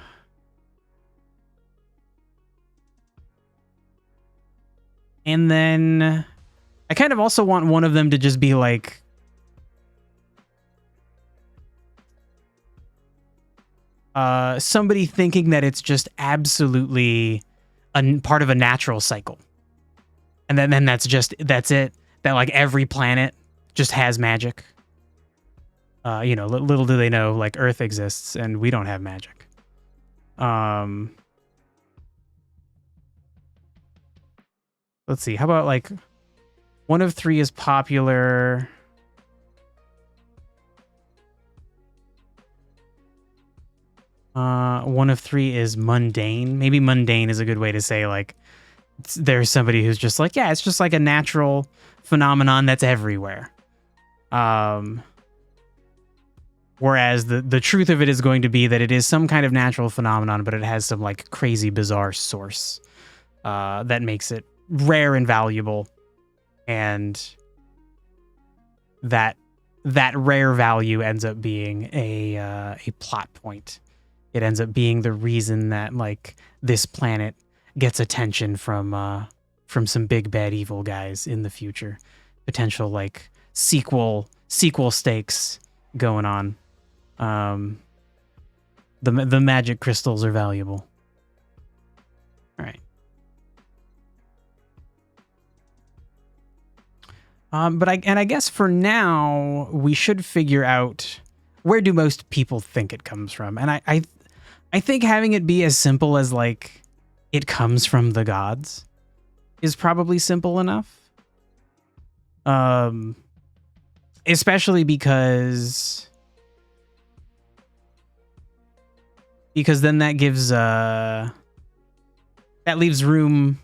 then I kind of also want one of them to just be like, somebody thinking that it's just absolutely a part of a natural cycle. And then that's it. That like every planet just has magic. Little do they know, like Earth exists and we don't have magic. Let's see. How about like 1 of 3 is popular. One of 3 is mundane. Maybe mundane is a good way to say like there's somebody who's just like, yeah, it's just like a natural phenomenon that's everywhere. Whereas the truth of it is going to be that it is some kind of natural phenomenon, but it has some like crazy bizarre source that makes it rare and valuable, and that rare value ends up being a plot point. It ends up being the reason that like this planet gets attention from some big bad evil guys in the future. Potential like sequel stakes going on. The magic crystals are valuable. All right. But I guess for now we should figure out where do most people think it comes from, and I think having it be as simple as like it comes from the gods is probably simple enough. Especially because then that gives that leaves room.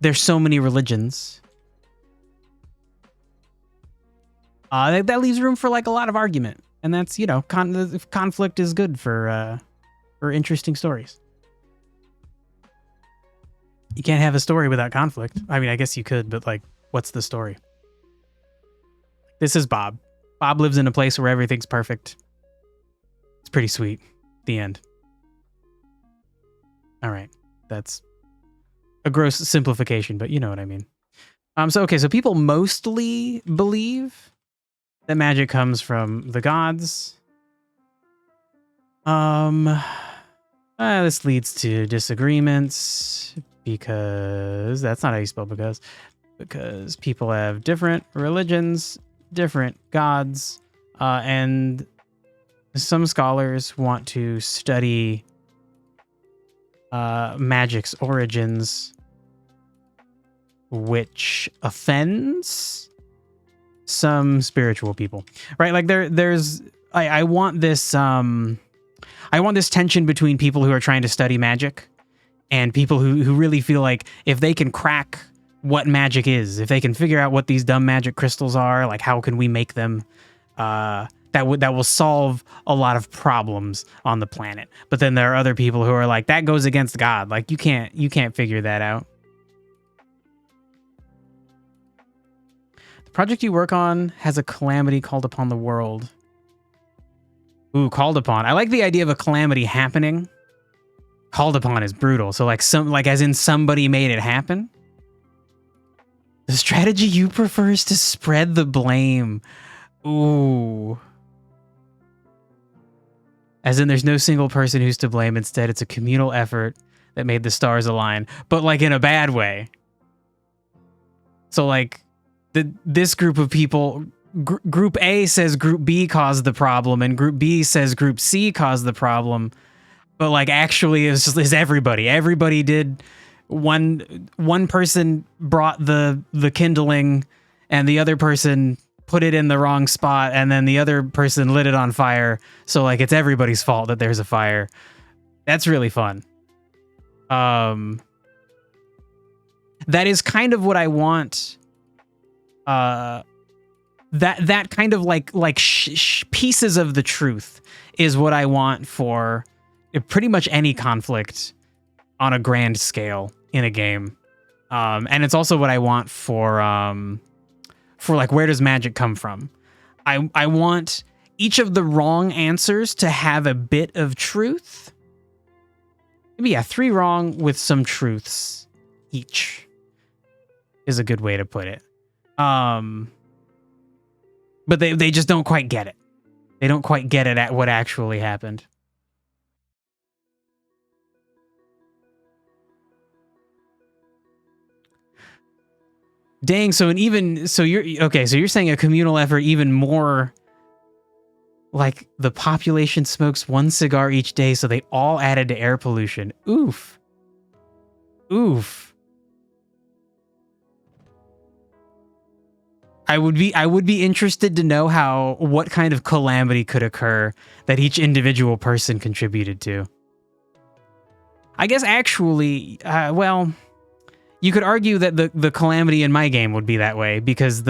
There's so many religions. That leaves room for like a lot of argument, and that's conflict is good for interesting stories. You can't have a story without conflict. I mean, I guess you could, but like, what's the story? This is Bob. Bob lives in a place where everything's perfect. It's pretty sweet. The end. All right. That's a gross simplification, but you know what I mean. So people mostly believe that magic comes from the gods. This leads to disagreements because that's not how you spell because people have different religions, different gods, and some scholars want to study magic's origins, which offends some spiritual people, right? Like I want this tension between people who are trying to study magic and people who really feel like if they can crack what magic is, if they can figure out what these dumb magic crystals are, like how can we make them, that will solve a lot of problems on the planet. But then there are other people who are like, that goes against God. Like you can't figure that out. The project you work on has a calamity called upon the world. Ooh, called upon. I like the idea of a calamity happening. Called upon is brutal. So like as in somebody made it happen. The strategy you prefer is to spread the blame. Ooh. As in there's no single person who's to blame. Instead, it's a communal effort that made the stars align. But like in a bad way. So like this group of people, Group A says Group B caused the problem, and Group B says Group C caused the problem. But like actually is everybody. Everybody did. One person brought the kindling, and the other person put it in the wrong spot, and then the other person lit it on fire. So like it's everybody's fault that there's a fire. That's really fun. That is kind of what I want. That kind of like pieces of the truth is what I want for pretty much any conflict on a grand scale in a game. And it's also what I want for like, where does magic come from? I want each of the wrong answers to have a bit of truth. Maybe, yeah, 3 wrong with some truths each is a good way to put it. But they just don't quite get it. They don't quite get it at what actually happened. Dang, so you're saying a communal effort even more like the population smokes 1 cigar each day, so they all added to air pollution. Oof. I would be interested to know what kind of calamity could occur that each individual person contributed to. I guess actually, well, you could argue that the calamity in my game would be that way, because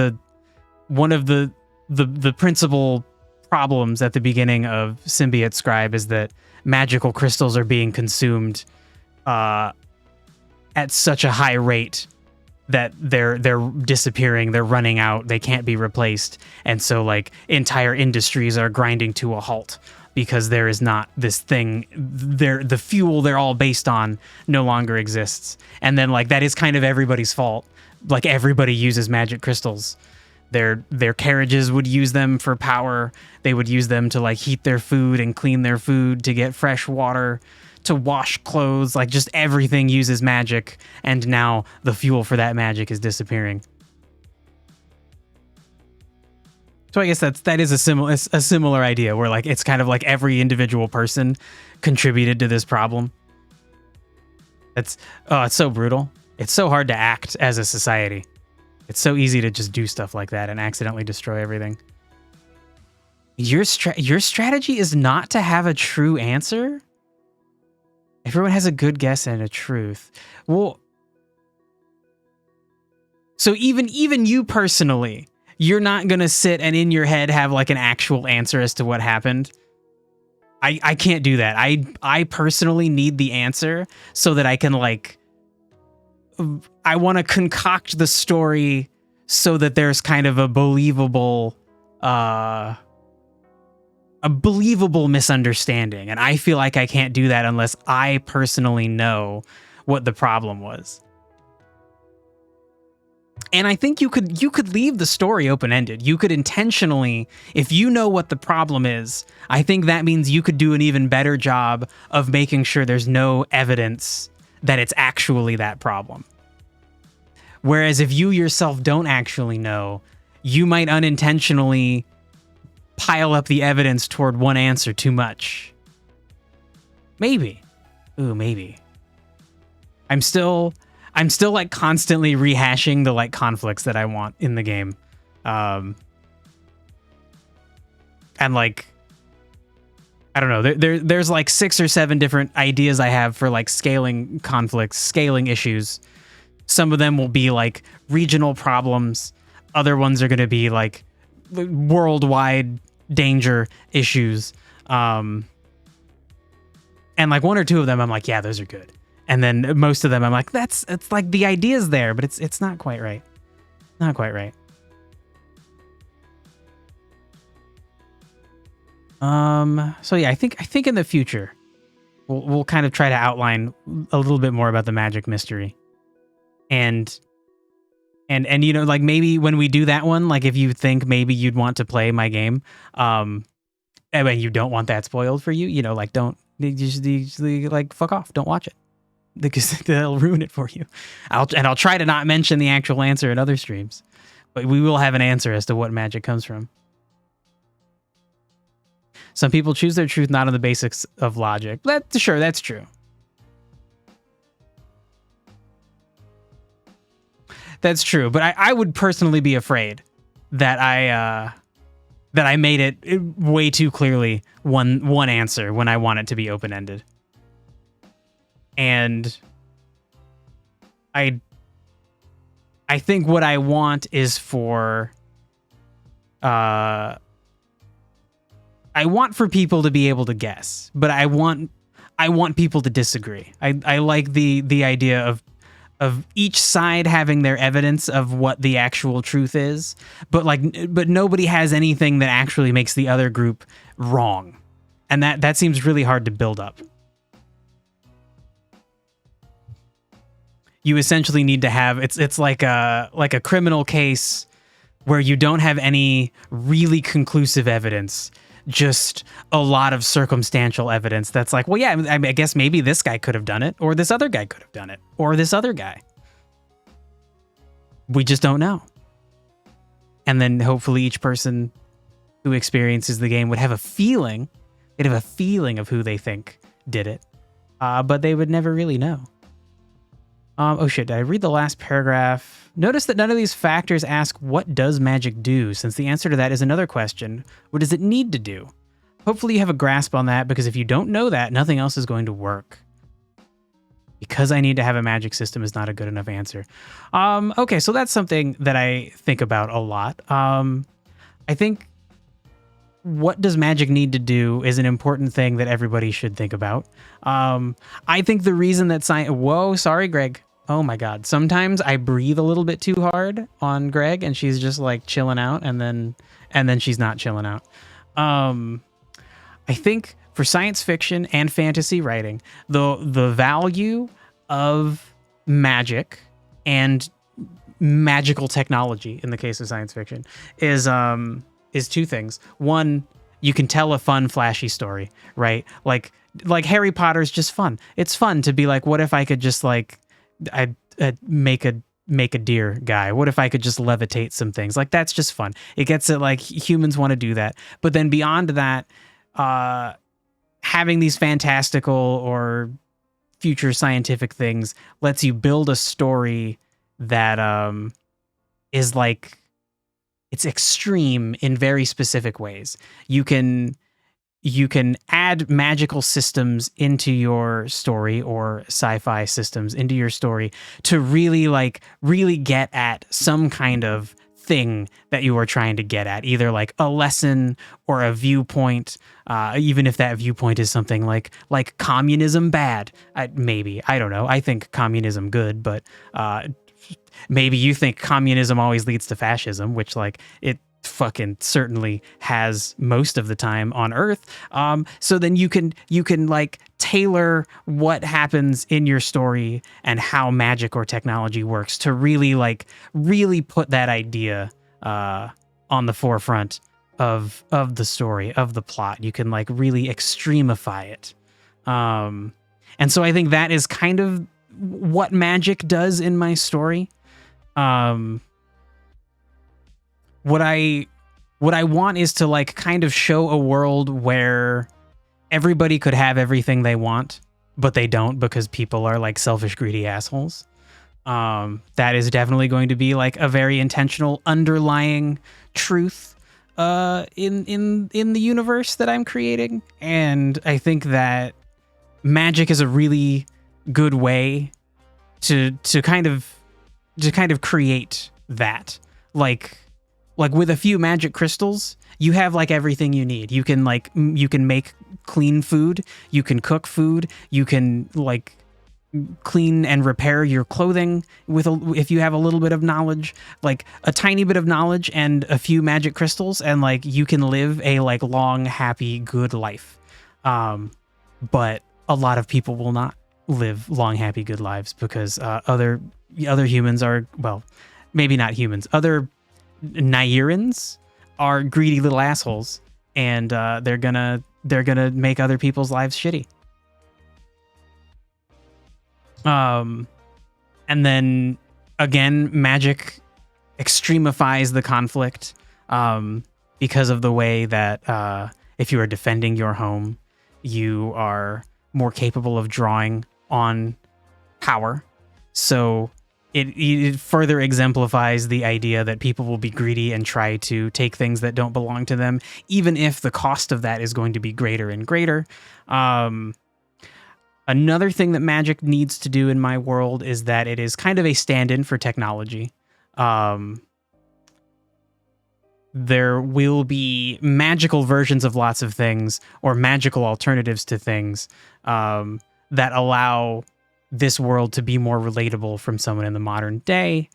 one of the principal problems at the beginning of Symbiote Scribe is that magical crystals are being consumed at such a high rate that they're disappearing, they're running out, they can't be replaced, and so like entire industries are grinding to a halt because there is not this thing, the fuel they're all based on no longer exists. And then like that is kind of everybody's fault. Like everybody uses magic crystals. Their carriages would use them for power. They would use them to like heat their food and clean their food, to get fresh water, to wash clothes. Like just everything uses magic, and now the fuel for that magic is disappearing. So I guess that is a similar idea, where like it's kind of like every individual person contributed to this problem. It's so brutal. It's so hard to act as a society. It's so easy to just do stuff like that and accidentally destroy everything. Your strategy is not to have a true answer? Everyone has a good guess and a truth. Well, so even you personally, you're not going to sit and in your head have like an actual answer as to what happened? I can't do that. I personally need the answer so that I can like... I want to concoct the story so that there's kind of a believable misunderstanding. And I feel like I can't do that unless I personally know what the problem was. And I think you could leave the story open-ended. You could intentionally, if you know what the problem is, I think that means you could do an even better job of making sure there's no evidence that it's actually that problem. Whereas if you yourself don't actually know, you might unintentionally pile up the evidence toward one answer too much. Maybe. Ooh, maybe. I'm still like constantly rehashing the like conflicts that I want in the game. And like, I don't know, there's like 6 or 7 different ideas I have for like scaling conflicts, scaling issues. Some of them will be like regional problems. Other ones are going to be like worldwide danger issues. And like 1 or 2 of them, I'm like, yeah, those are good. And then most of them, I'm like, it's like the idea's there, but it's not quite right. Not quite right. So yeah, I think in the future, we'll kind of try to outline a little bit more about the magic mystery. And you know, like maybe when we do that one, like if you think maybe you'd want to play my game, and you don't want that spoiled for you, you know, like don't just like fuck off, don't watch it, because they'll ruin it for you. I'll try to not mention the actual answer in other streams, but we will have an answer as to what magic comes from. Some people choose their truth not on the basics of logic. Sure, that's true. That's true, but I would personally be afraid that I made it way too clearly one answer when I want it to be open-ended. And I think what I want is for I want for people to be able to guess, but I want I want people to disagree. I like the idea of each side having their evidence of what the actual truth is, but nobody has anything that actually makes the other group wrong. And that seems really hard to build up. You essentially need to have it's like a criminal case where you don't have any really conclusive evidence, just a lot of circumstantial evidence that's like, well, yeah, I guess maybe this guy could have done it, or this other guy could have done it, or this other guy. We just don't know. And then hopefully each person who experiences the game would have a feeling. They'd have a feeling of who they think did it, but they would never really know. Oh shit, did I read the last paragraph? Notice that none of these factors ask what does magic do, since the answer to that is another question. What does it need to do? Hopefully you have a grasp on that, because if you don't know that, nothing else is going to work. Because I need to have a magic system is not a good enough answer. Okay, so that's something that I think about a lot. I think what does magic need to do is an important thing that everybody should think about. I think the reason that science... Whoa, sorry, Greg. Oh my God. Sometimes I breathe a little bit too hard on Greg and she's just like chilling out and then she's not chilling out. I think for science fiction and fantasy writing, the value of magic and magical technology in the case of science fiction is two things. One, you can tell a fun, flashy story, right? Like Harry Potter's just fun. It's fun to be like, what if I could just like, I'd make a deer guy? What if I could just levitate some things? Like, that's just fun. It gets it, like, humans want to do that. But then beyond that, having these fantastical or future scientific things lets you build a story that is like, it's extreme in very specific ways. You can add magical systems into your story, or sci-fi systems into your story, to really get at some kind of thing that you are trying to get at, either like a lesson or a viewpoint, even if that viewpoint is something like communism bad. Maybe, I don't know. I think communism good, but maybe you think communism always leads to fascism, which like it fucking certainly has most of the time on Earth. So then you can like tailor what happens in your story and how magic or technology works to really put that idea on the forefront of the story, of the plot. You can like really extremify it. And so I think that is kind of what magic does in my story. What I want is to like kind of show a world where everybody could have everything they want, but they don't, because people are like selfish, greedy assholes. That is definitely going to be like a very intentional underlying truth in the universe that I'm creating. And I think that magic is a really good way to kind of create that. Like with a few magic crystals, you have like everything you need. You can make clean food, you can cook food, you can like clean and repair your clothing if you have a little bit of knowledge, like a tiny bit of knowledge and a few magic crystals, and like you can live a like long, happy, good life. But a lot of people will not live long, happy, good lives because other humans are, well, maybe not humans, other Nairans are greedy little assholes, and they're gonna make other people's lives shitty. And then again, magic extremifies the conflict because of the way that if you are defending your home, you are more capable of drawing on power. So it further exemplifies the idea that people will be greedy and try to take things that don't belong to them, even if the cost of that is going to be greater and greater. Another thing that magic needs to do in my world is that it is kind of a stand-in for technology. there will be magical versions of lots of things or magical alternatives to things that allow this world to be more relatable from someone in the modern day.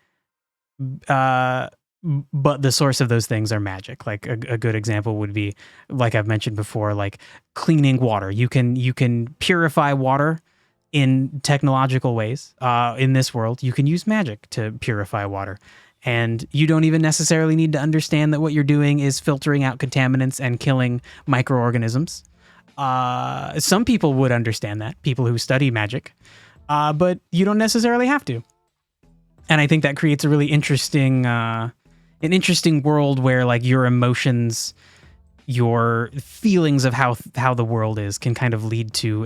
But the source of those things are magic. Like a good example would be, like I've mentioned before, like cleaning water. You can purify water in technological ways. In this world, you can use magic to purify water. And you don't even necessarily need to understand that what you're doing is filtering out contaminants and killing microorganisms. Some people would understand that, people who study magic, but you don't necessarily have to. And I think that creates a really interesting, an interesting world where like your emotions, your feelings of how the world is can kind of lead to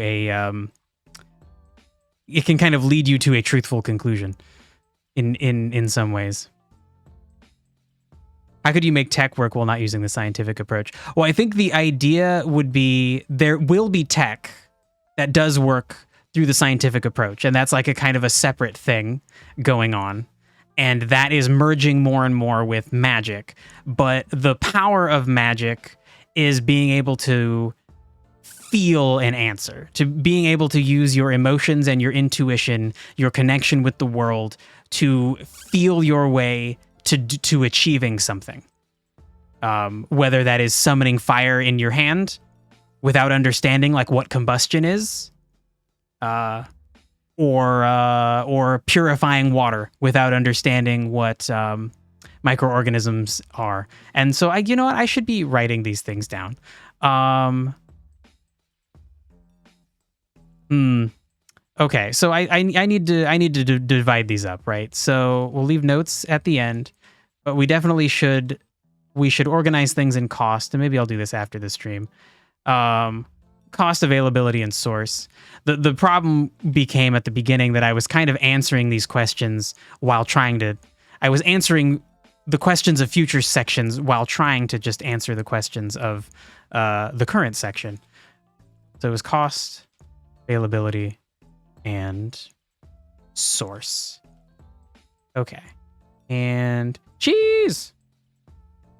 it can kind of lead you to a truthful conclusion in some ways. How could you make tech work while not using the scientific approach? Well, I think the idea would be there will be tech that does work through the scientific approach, and that's like a kind of a separate thing going on. And that is merging more and more with magic. But the power of magic is being able to feel an answer, to being able to use your emotions and your intuition, your connection with the world to feel your way to achieving something. Whether that is summoning fire in your hand without understanding like what combustion is, or purifying water without understanding what microorganisms are. And so you know what? I should be writing these things down. Okay, so I need to divide these up, right? So we'll leave notes at the end, but we definitely should organize things in cost, and maybe I'll do this after the stream. Cost, availability, and source. The problem became at the beginning that I was kind of answering these questions while I was answering the questions of future sections while trying to just answer the questions of the current section. So it was cost, availability, and source. Okay. And cheese!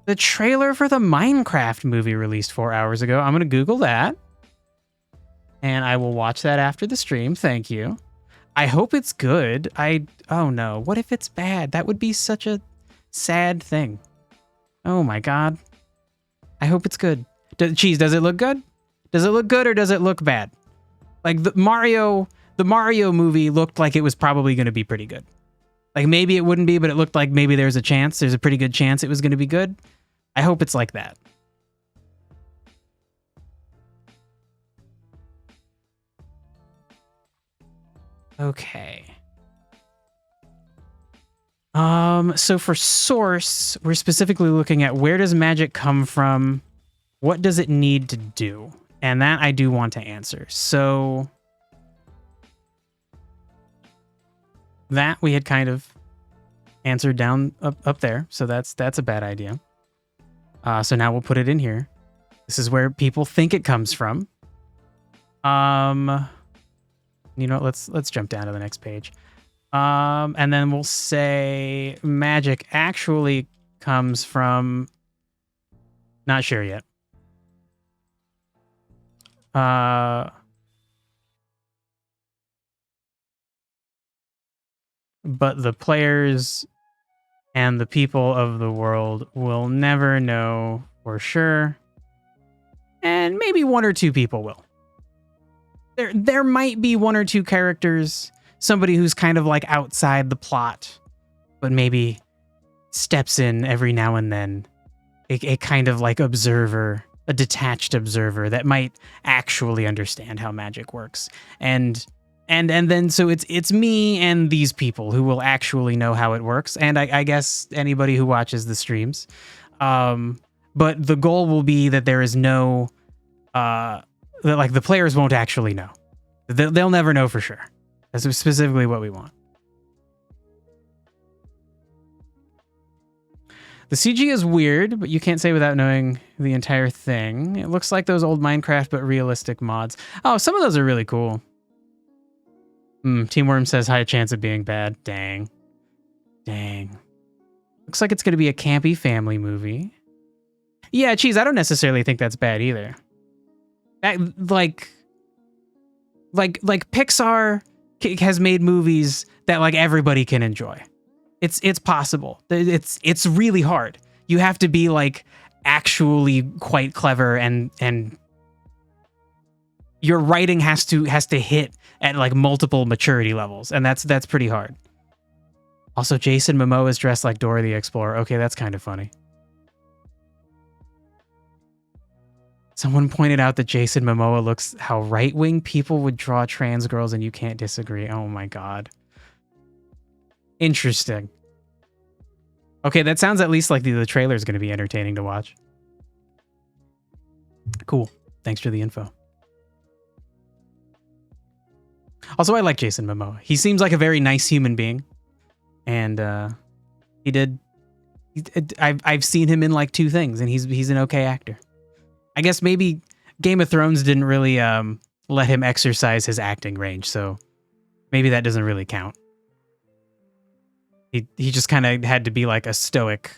The trailer for the Minecraft movie released 4 hours ago. I'm going to Google that. And I will watch that after the stream. Thank you. I hope it's good. Oh no. What if it's bad? That would be such a sad thing. Oh my God. I hope it's good. Cheese, does it look good? Does it look good or does it look bad? Like the Mario movie looked like it was probably going to be pretty good. Like maybe it wouldn't be, but it looked like maybe there's a pretty good chance it was going to be good. I hope it's like that. Okay. So for source, we're specifically looking at where does magic come from? What does it need to do? And that I do want to answer. So that we had kind of answered down up there. So that's a bad idea. So now we'll put it in here. This is where people think it comes from. You know, let's jump down to the next page. And then we'll say magic actually comes from, not sure yet. But the players and the people of the world will never know for sure. And maybe one or two people will. There might be one or two characters, somebody who's kind of like outside the plot, but maybe steps in every now and then. A kind of like observer, a detached observer that might actually understand how magic works. And then so it's me and these people who will actually know how it works, and I guess anybody who watches the streams. But the goal will be that there is no that like the players won't actually know. They'll never know for sure. That's specifically what we want. The CG is weird, but you can't say without knowing the entire thing. It looks like those old Minecraft but realistic mods. Oh, some of those are really cool. Team Worm says high chance of being bad. Dang. Looks like it's going to be a campy family movie. Yeah, Cheese, I don't necessarily think that's bad either. That, like Pixar has made movies that like everybody can enjoy. It's possible. It's really hard. You have to be like actually quite clever, and your writing has to hit at like multiple maturity levels, and that's pretty hard. Also, Jason Momoa is dressed like Dora the Explorer. Okay, that's kind of funny. Someone pointed out that Jason Momoa looks how right-wing people would draw trans girls, and you can't disagree. Oh my god. Interesting. Okay, that sounds at least like the trailer is going to be entertaining to watch. Cool. Thanks for the info. Also, I like Jason Momoa. He seems like a very nice human being. And I've seen him in like 2 things, and he's an okay actor. I guess maybe Game of Thrones didn't really let him exercise his acting range, so maybe that doesn't really count. He just kind of had to be like a stoic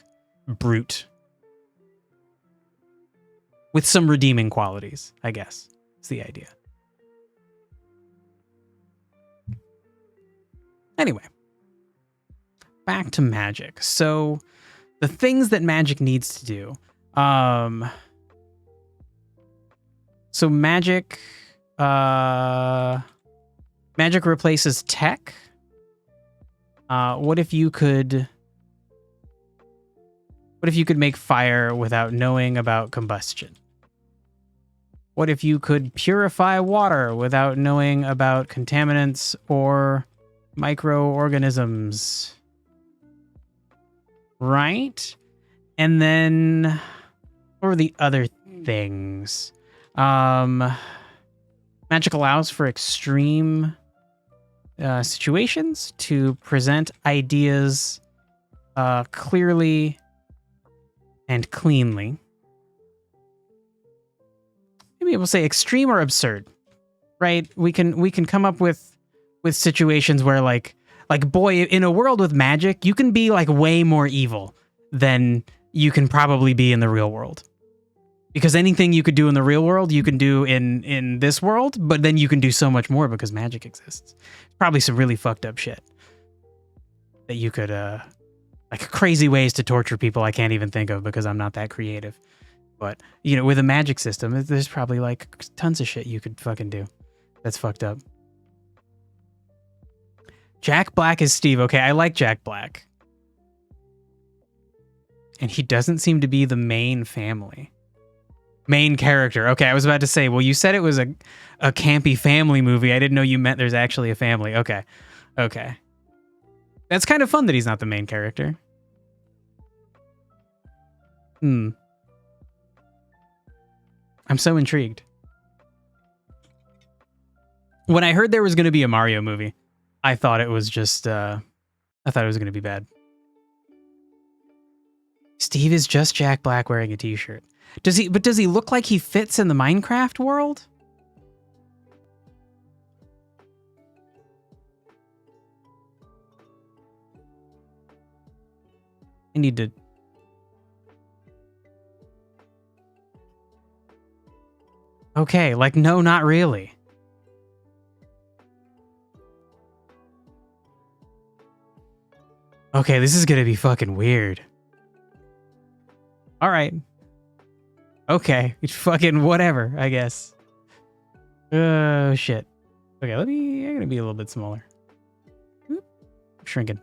brute with some redeeming qualities, I guess. It's the idea. Anyway, back to magic. So the things that magic needs to do. So magic replaces tech. What if you could make fire without knowing about combustion? What if you could purify water without knowing about contaminants or microorganisms? Right? And then what are the other things? Magic allows for extreme situations to present ideas clearly and cleanly. Maybe we'll say extreme or absurd, right? We can come up with situations where like boy, in a world with magic, you can be like way more evil than you can probably be in the real world. Because anything you could do in the real world, you can do in this world, but then you can do so much more because magic exists. Probably some really fucked up shit that you could, like crazy ways to torture people I can't even think of because I'm not that creative. But, you know, with a magic system, there's probably like tons of shit you could fucking do. That's fucked up. Jack Black is Steve. Okay, I like Jack Black. And he doesn't seem to be the main character. Okay, I was about to say, well, you said it was a campy family movie. I didn't know you meant there's actually a family. Okay. That's kind of fun that he's not the main character. I'm so intrigued. When I heard there was going to be a Mario movie, I thought it was just, I thought it was going to be bad. Steve is just Jack Black wearing a t-shirt. Does he look like he fits in the Minecraft world? I need to... Okay, like, no, not really. Okay, this is gonna be fucking weird. Alright. Okay, it's fucking whatever, I guess. Oh, shit. Okay, I'm gonna be a little bit smaller. Oop, shrinking.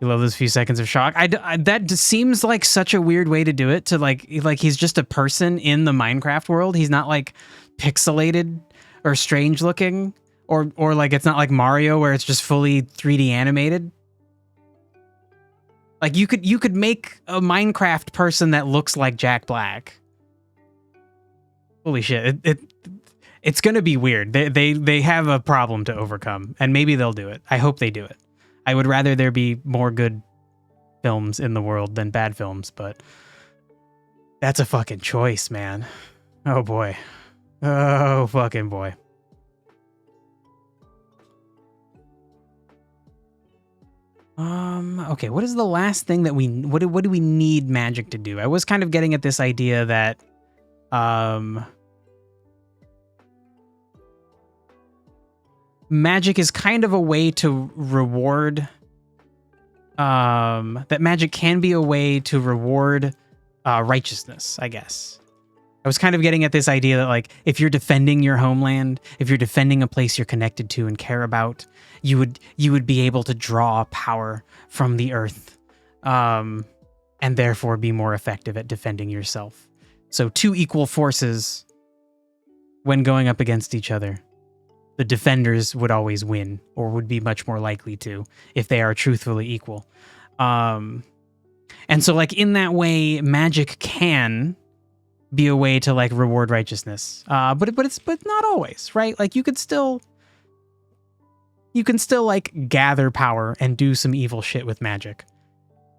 You love those few seconds of shock. That seems like such a weird way to do it. To like he's just a person in the Minecraft world. He's not like pixelated or strange looking, or like it's not like Mario where it's just fully 3D animated. Like you could make a Minecraft person that looks like Jack Black. Holy shit! It's gonna be weird. They have a problem to overcome, and maybe they'll do it. I hope they do it. I would rather there be more good films in the world than bad films, but that's a fucking choice, man. Oh boy. Oh fucking boy. Okay, what is the last thing that what do we need magic to do? I was kind of getting at this idea that magic is kind of a way to reward that magic can be a way to reward righteousness, I guess. I was kind of getting at this idea that, like, if you're defending your homeland, if you're defending a place you're connected to and care about, you would be able to draw power from the earth, and therefore be more effective at defending yourself. So two equal forces, when going up against each other, the defenders would always win, or would be much more likely to, if they are truthfully equal. And so, like, in that way, magic can be a way to, like, reward righteousness. But not always, right? Like, you can still like gather power and do some evil shit with magic.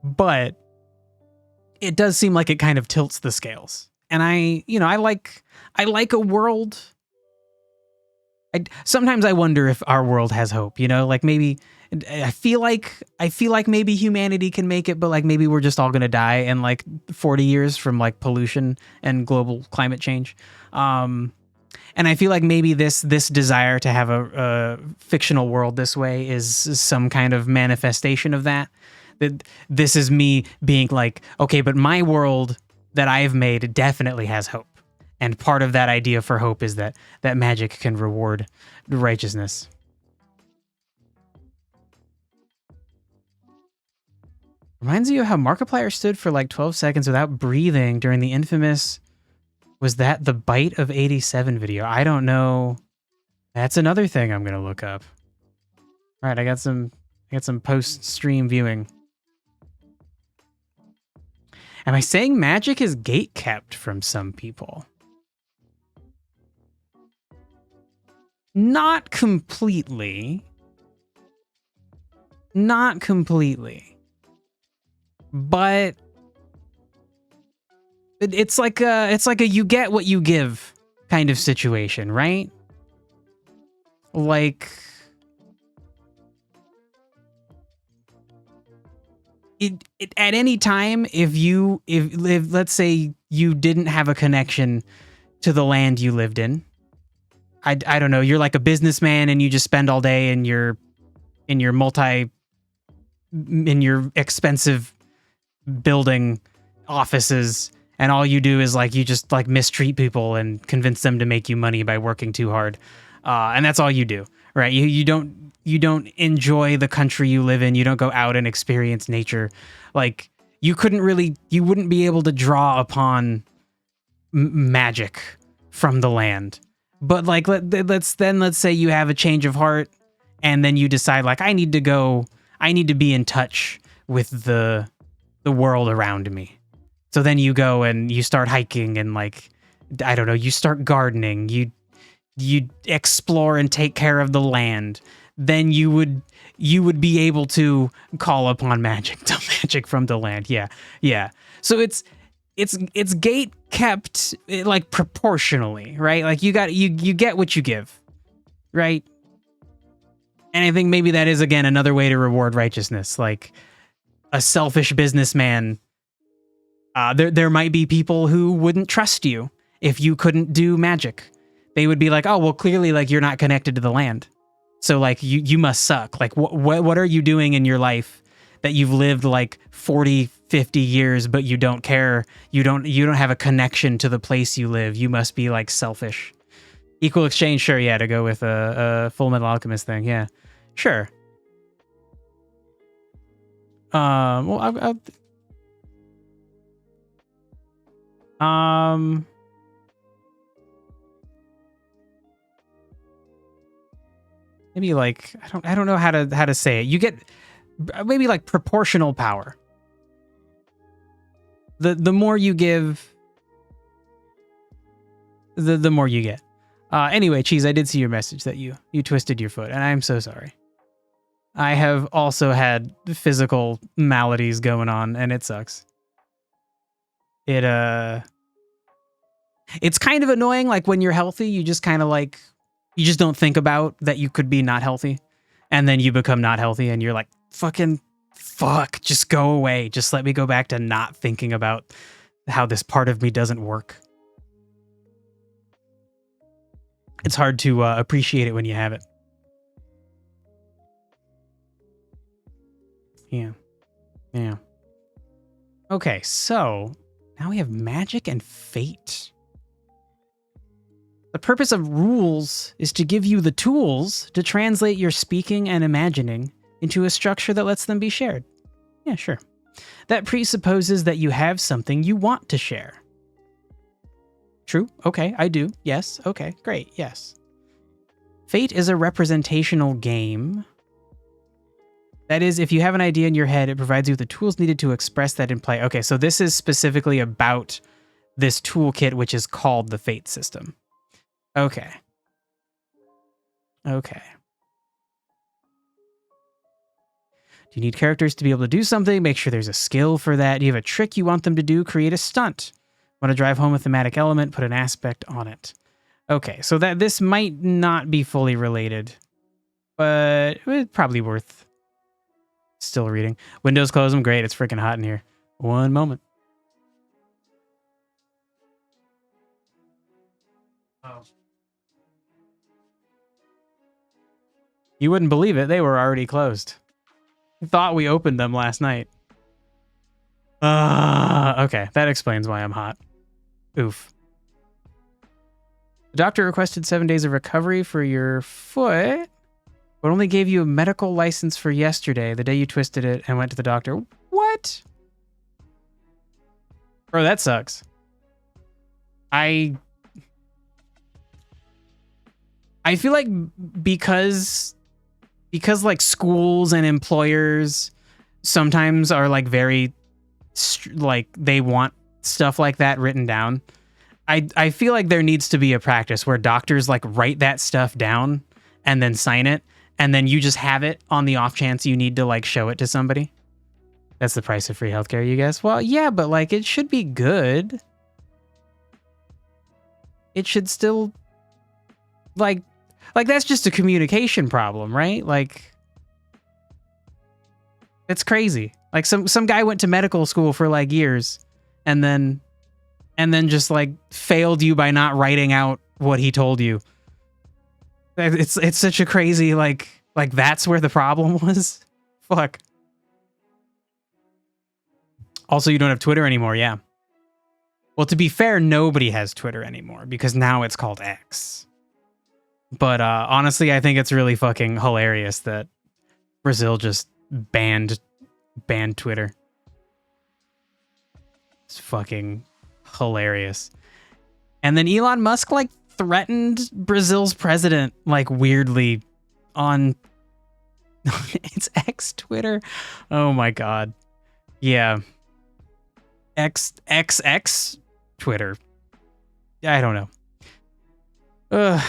But it does seem like it kind of tilts the scales. And I like a world. Sometimes I wonder if our world has hope, like maybe I feel like maybe humanity can make it, but like maybe we're just all going to die in like 40 years from like pollution and global climate change. And I feel like maybe this desire to have a fictional world this way is some kind of manifestation of that. That this is me being like, okay, but my world that I've made definitely has hope. And part of that idea for hope is that magic can reward righteousness. Reminds you of how Markiplier stood for like 12 seconds without breathing during the infamous "Was That the Bite of 87" video. I don't know. That's another thing I'm going to look up. All right, I got some post-stream viewing. Am I saying magic is gate-kept from some people? Not completely. Not completely. But it's like a you get what you give kind of situation, right? Like it at any time, if let's say you didn't have a connection to the land you lived in, I don't know, you're like a businessman and you just spend all day in your expensive building offices, and all you do is like you just like mistreat people and convince them to make you money by working too hard, and that's all you do, right? You don't enjoy the country you live in. You don't go out and experience nature. Like you wouldn't be able to draw upon magic from the land. But like let's say you have a change of heart, and then you decide like I need to be in touch with the world around me. So then you go and you start hiking and like, I don't know, you start gardening, you explore and take care of the land. Then you would be able to call upon magic from the land. Yeah. So it's gate kept like proportionally, right? Like you get what you give, right? And I think maybe that is again another way to reward righteousness. Like a selfish businessman, there might be people who wouldn't trust you if you couldn't do magic. They would be like, oh, well, clearly like you're not connected to the land. So like you must suck. Like what are you doing in your life that you've lived like 40, 50 years, but you don't care. You don't have a connection to the place you live. You must be like selfish. Equal exchange, sure, yeah, to go with a Full Metal Alchemist thing, yeah, sure. Well, maybe like I don't know how to say it. You get maybe like proportional power. The more you give, the more you get. Anyway, Cheese, I did see your message that you twisted your foot, and I'm so sorry. I have also had physical maladies going on, and it sucks. It's kind of annoying, like when you're healthy, you just kind of like, you just don't think about that you could be not healthy, and then you become not healthy, and you're like, fucking, Fuck, just go away. Just let me go back to not thinking about how this part of me doesn't work. It's hard to appreciate it when you have it. Yeah. Okay, so now we have magic and fate. The purpose of rules is to give you the tools to translate your speaking and imagining into a structure that lets them be shared. Yeah, sure. That presupposes that you have something you want to share. True? Okay, I do. Yes. Okay, great. Yes. Fate is a representational game. That is, if you have an idea in your head, it provides you with the tools needed to express that in play. Okay, so this is specifically about this toolkit, which is called the Fate system. Okay. Do you need characters to be able to do something? Make sure there's a skill for that. Do you have a trick you want them to do? Create a stunt. Want to drive home a thematic element? Put an aspect on it. Okay, so that this might not be fully related, but it's probably worth still reading. Windows close them. Great, it's freaking hot in here. One moment. Oh. You wouldn't believe it. They were already closed. I thought we opened them last night. Okay, that explains why I'm hot. Oof. The doctor requested 7 days of recovery for your foot, but only gave you a medical license for yesterday, the day you twisted it and went to the doctor. What? Bro, that sucks. I feel like because like schools and employers sometimes are like very like they want stuff like that written down. I feel like there needs to be a practice where doctors like write that stuff down and then sign it, and then you just have it on the off chance you need to like show it to somebody. That's the price of free healthcare, you guys. Well, yeah, but like it should be good. It should still like that's just a communication problem, right? Like it's crazy. Like some guy went to medical school for like years and then just like failed you by not writing out what he told you. It's such a crazy like that's where the problem was. Fuck. Also, you don't have Twitter anymore, yeah. Well, to be fair, nobody has Twitter anymore because now it's called X. But honestly, I think it's really fucking hilarious that Brazil just banned Twitter. It's fucking hilarious. And then Elon Musk like threatened Brazil's president like weirdly on it's X Twitter. Oh my god. Yeah. XX Twitter. I don't know.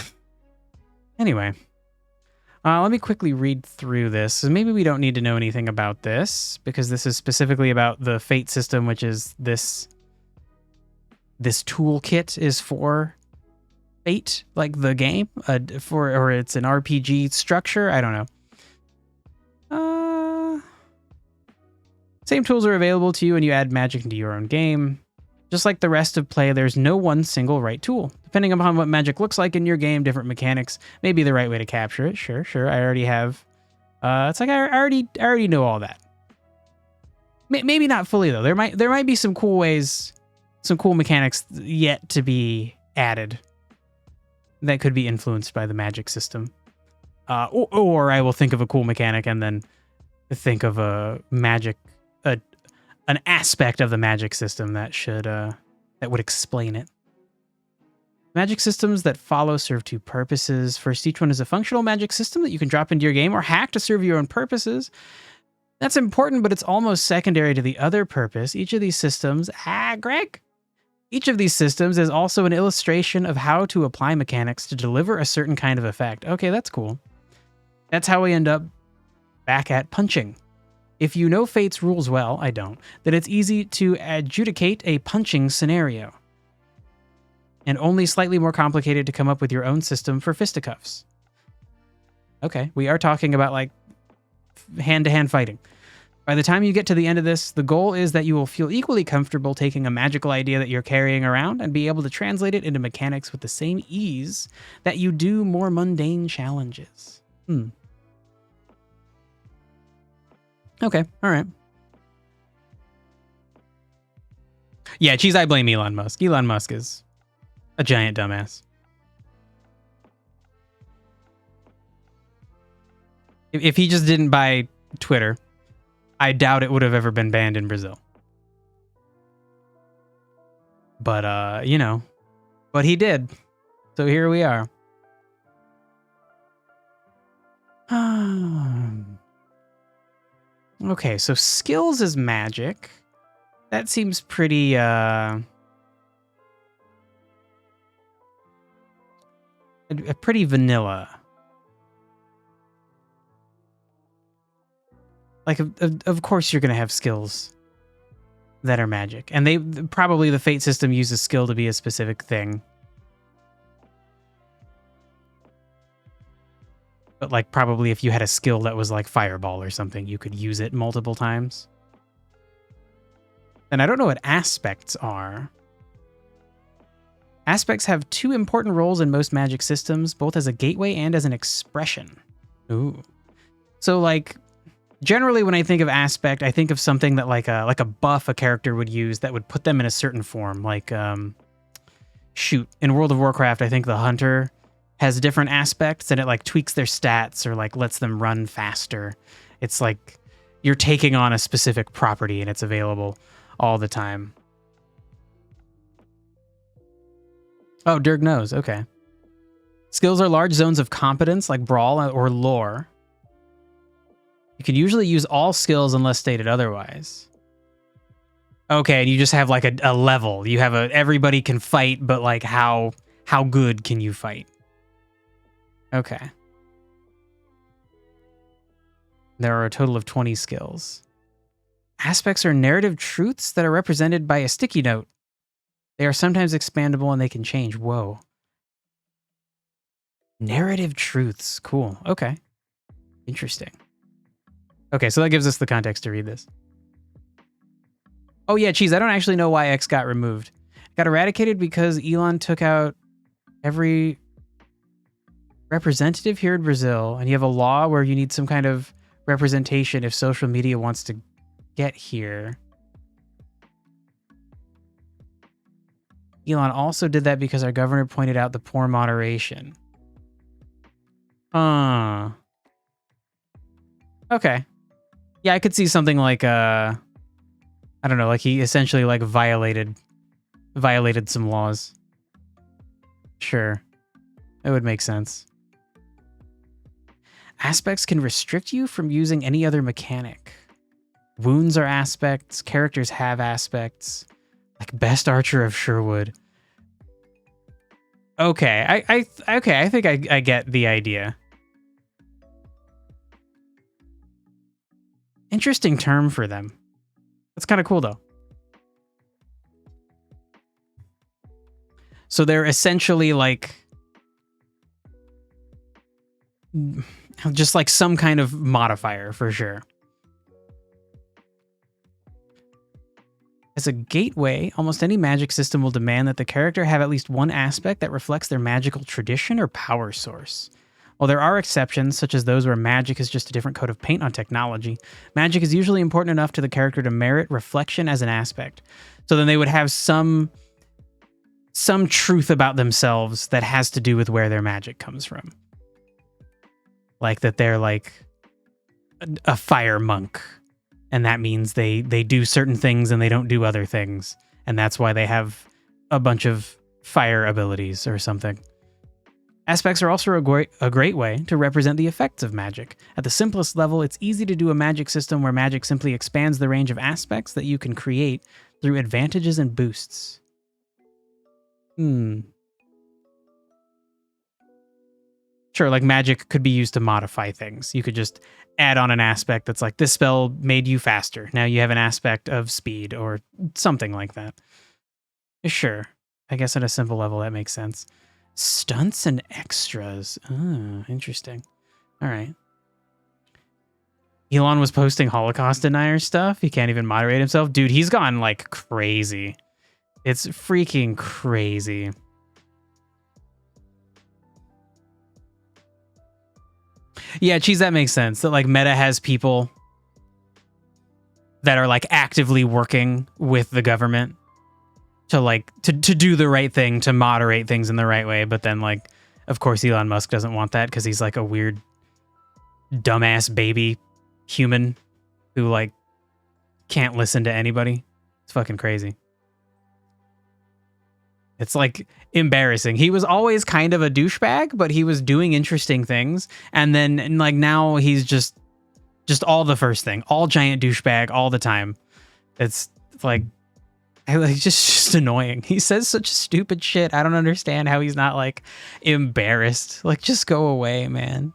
Anyway. Let me quickly read through this. Maybe we don't need to know anything about this because this is specifically about the Fate system, which is this toolkit is for Fate, like the game, or it's an RPG structure. I don't know. Same tools are available to you when you add magic into your own game. Just like the rest of play, there's no one single right tool. Depending upon what magic looks like in your game, different mechanics may be the right way to capture it. Sure. I already have. It's like I already know all that. Maybe not fully though. There might be some cool ways, some cool mechanics yet to be added that could be influenced by the magic system. Or I will think of a cool mechanic and then think of a magic. An aspect of the magic system that would explain it. Magic systems that follow serve two purposes. First, each one is a functional magic system that you can drop into your game or hack to serve your own purposes. That's important, but it's almost secondary to the other purpose. Each of these systems, each of these systems is also an illustration of how to apply mechanics to deliver a certain kind of effect. Okay, that's cool. That's how we end up back at punching. If you know Fate's rules well, I don't, then it's easy to adjudicate a punching scenario. And only slightly more complicated to come up with your own system for fisticuffs. Okay, we are talking about like hand-to-hand fighting. By the time you get to the end of this, the goal is that you will feel equally comfortable taking a magical idea that you're carrying around and be able to translate it into mechanics with the same ease that you do more mundane challenges. Okay, all right. Yeah, Cheese, I blame Elon Musk. Elon Musk is a giant dumbass. If he just didn't buy Twitter, I doubt it would have ever been banned in Brazil. But, you know, but he did. So here we are. Okay, so skills is magic. That seems pretty, pretty vanilla. Like, of course you're going to have skills that are magic. And probably the fate system uses skill to be a specific thing. But like probably if you had a skill that was like fireball or something, you could use it multiple times. And I don't know what aspects are. Aspects have two important roles in most magic systems, both as a gateway and as an expression. Ooh. So like generally when I think of aspect, I think of something that like a buff a character would use that would put them in a certain form. Like shoot, in World of Warcraft, I think the hunter has different aspects and it like tweaks their stats or like lets them run faster. It's like you're taking on a specific property and it's available all the time. Oh, Dirk knows. Okay. Skills are large zones of competence like brawl or lore. You can usually use all skills unless stated otherwise. Okay, and you just have like a level. You have everybody can fight, but like how good can you fight? Okay. There are a total of 20 skills. Aspects are narrative truths that are represented by a sticky note. They are sometimes expandable and they can change. Whoa. Narrative truths. Cool. Okay. Interesting. Okay, so that gives us the context to read this. Oh yeah, Cheese, I don't actually know why X got removed. It got eradicated because Elon took out every representative here in Brazil, and you have a law where you need some kind of representation if social media wants to get here. Elon also did that because our governor pointed out the poor moderation. Okay. Yeah, I could see something like I don't know, like he essentially like violated some laws. Sure. That would make sense. Aspects can restrict you from using any other mechanic. Wounds are aspects, characters have aspects. Like best archer of Sherwood. Okay, I think I get the idea. Interesting term for them. That's kind of cool though. So they're essentially like just like some kind of modifier for sure. As a gateway, almost any magic system will demand that the character have at least one aspect that reflects their magical tradition or power source. While there are exceptions, such as those where magic is just a different coat of paint on technology, magic is usually important enough to the character to merit reflection as an aspect. So then they would have some truth about themselves that has to do with where their magic comes from. Like that they're like a fire monk. And that means they do certain things and they don't do other things. And that's why they have a bunch of fire abilities or something. Aspects are also a great way to represent the effects of magic. At the simplest level, it's easy to do a magic system where magic simply expands the range of aspects that you can create through advantages and boosts. Sure, like magic could be used to modify things. You could just add on an aspect that's like, this spell made you faster. Now you have an aspect of speed or something like that. Sure. I guess at a simple level, that makes sense. Stunts and extras. Oh, interesting. All right. Elon was posting Holocaust denier stuff. He can't even moderate himself. Dude, he's gone like crazy. It's freaking crazy. Yeah, Cheese, that makes sense. That like Meta has people that are like actively working with the government to like to do the right thing, to moderate things in the right way. But then like, of course, Elon Musk doesn't want that because he's like a weird dumbass baby human who like can't listen to anybody. It's fucking crazy. It's like embarrassing. He was always kind of a douchebag, but he was doing interesting things. And then like now he's just all the first thing, all giant douchebag all the time. It's like just annoying. He says such stupid shit. I don't understand how he's not like embarrassed. Like just go away, man.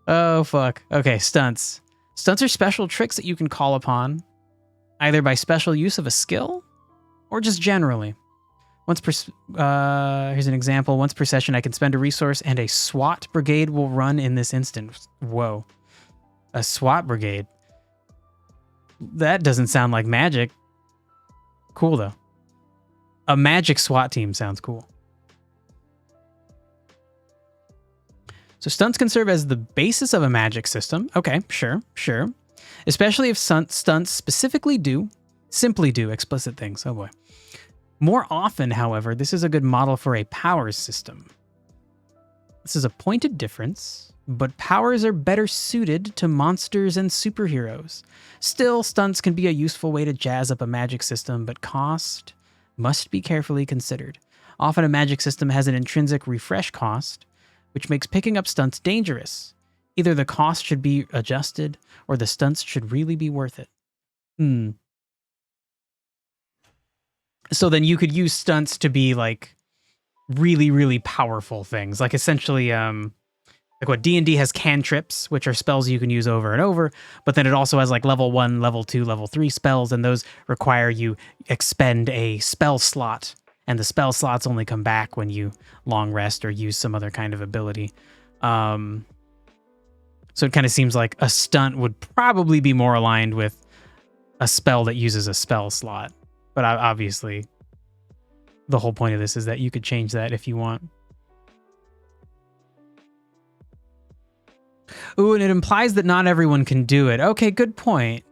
Oh fuck. Okay, stunts. Stunts are special tricks that you can call upon, either by special use of a skill or just generally. Here's an example. Once per session, I can spend a resource and a SWAT brigade will run in this instance. Whoa. A SWAT brigade. That doesn't sound like magic. Cool, though. A magic SWAT team sounds cool. So stunts can serve as the basis of a magic system. Okay, sure. Especially if stunts simply do explicit things. Oh boy. More often, however, this is a good model for a powers system. This is a pointed difference, but powers are better suited to monsters and superheroes. Still, stunts can be a useful way to jazz up a magic system, but cost must be carefully considered. Often a magic system has an intrinsic refresh cost, which makes picking up stunts dangerous. Either the cost should be adjusted, or the stunts should really be worth it. So then you could use stunts to be like really, really powerful things. Like essentially, like what D&D has cantrips, which are spells you can use over and over, but then it also has like level 1, level 2, level 3 spells, and those require you expend a spell slot, and the spell slots only come back when you long rest or use some other kind of ability. So it kind of seems like a stunt would probably be more aligned with a spell that uses a spell slot. But obviously, the whole point of this is that you could change that if you want. Ooh, and it implies that not everyone can do it. Okay, good point.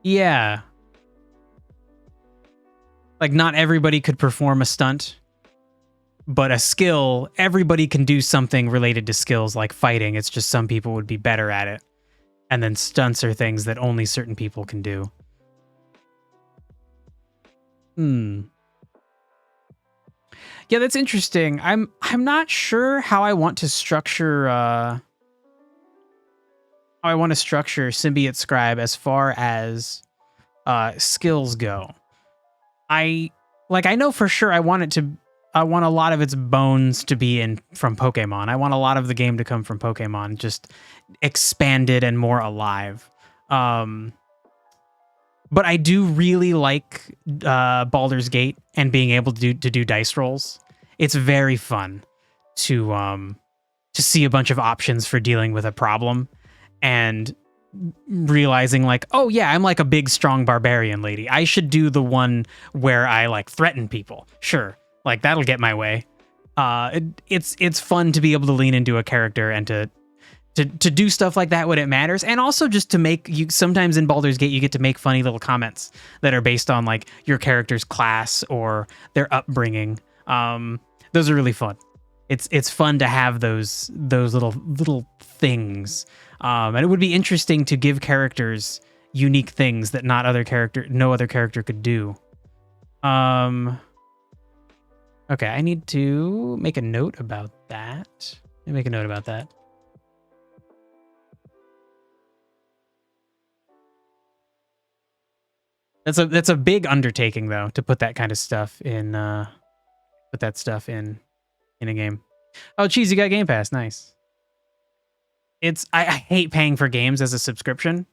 Yeah. Like, not everybody could perform a stunt, but a skill, everybody can do something related to skills like fighting. It's just some people would be better at it. And then stunts are things that only certain people can do. Yeah, that's interesting. I'm not sure how I want to structure Symbiote Scribe as far as skills go. I know for sure I want a lot of its bones to be from Pokemon. I want a lot of the game to come from Pokemon, just expanded and more alive. But I do really like Baldur's Gate and being able to do dice rolls. It's very fun to see a bunch of options for dealing with a problem and realizing like, oh yeah, I'm like a big, strong barbarian lady. I should do the one where I like threaten people. Sure, like that'll get my way. It's fun to be able to lean into a character and to do stuff like that when it matters, and also just to make you, sometimes in Baldur's Gate you get to make funny little comments that are based on like your character's class or their upbringing. Those are really fun. It's fun to have those little things, and it would be interesting to give characters unique things that no other character could do. Okay, I need to make a note about that. Let me make a note about that. That's a big undertaking though, to put that kind of stuff in a game. Oh, geez, you got Game Pass. Nice. I hate paying for games as a subscription.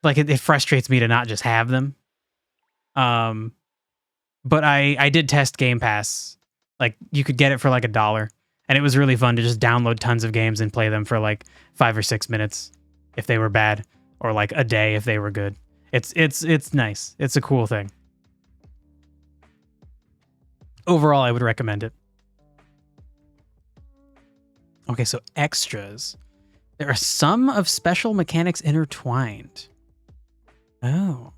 Like it frustrates me to not just have them. But I did test Game Pass. Like you could get it for like $1. And it was really fun to just download tons of games and play them for like 5 or 6 minutes if they were bad, or like a day if they were good. It's nice. It's a cool thing. Overall, I would recommend it. Okay, so extras. There are some of special mechanics intertwined. Oh.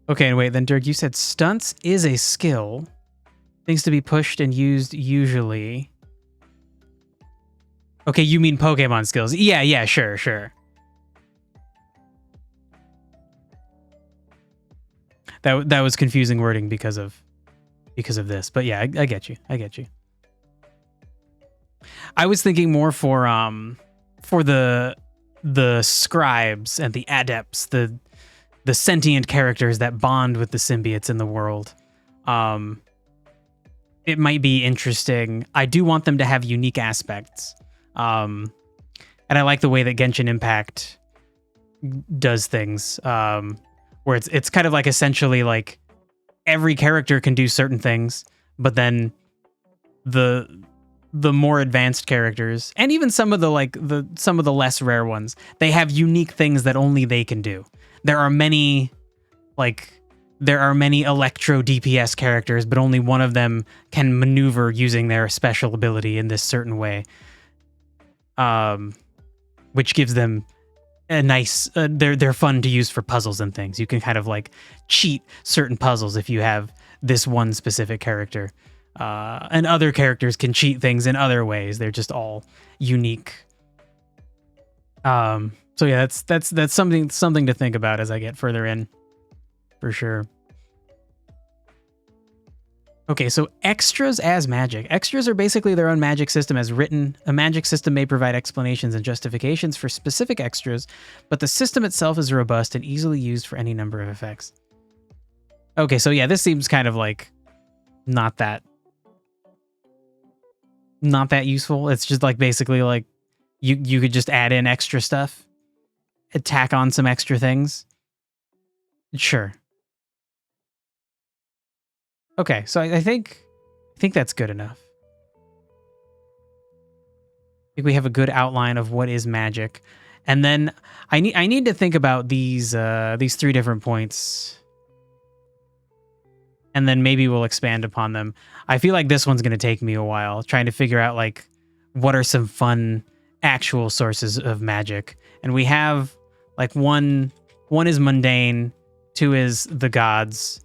Okay, and wait, then Dirk, you said stunts is a skill. Things to be pushed and used usually. Okay, you mean Pokemon skills. Yeah, sure. That was confusing wording because of this. But yeah, I get you. I was thinking more for the scribes and the adepts, the sentient characters that bond with the symbiotes in the world. It might be interesting. I do want them to have unique aspects. And I like the way that Genshin Impact does things, where it's kind of like essentially like every character can do certain things, but then the more advanced characters, and even some of the less rare ones, they have unique things that only they can do. There are many electro DPS characters, but only one of them can maneuver using their special ability in this certain way, which gives them a nice. They're fun to use for puzzles and things. You can kind of like cheat certain puzzles if you have this one specific character, and other characters can cheat things in other ways. They're just all unique. So yeah, that's something to think about as I get further in, for sure. Okay, so extras as magic. Extras are basically their own magic system as written. A magic system may provide explanations and justifications for specific extras, but the system itself is robust and easily used for any number of effects. Okay, so yeah, this seems kind of like not that useful. It's just like basically like you could just add in extra stuff, tack on some extra things. Sure. Okay, so I think that's good enough. I think we have a good outline of what is magic, and then I need to think about these 3 different points, and then maybe we'll expand upon them. I feel like this one's going to take me a while, trying to figure out like what are some fun actual sources of magic. And we have like one is mundane, 2 is the gods,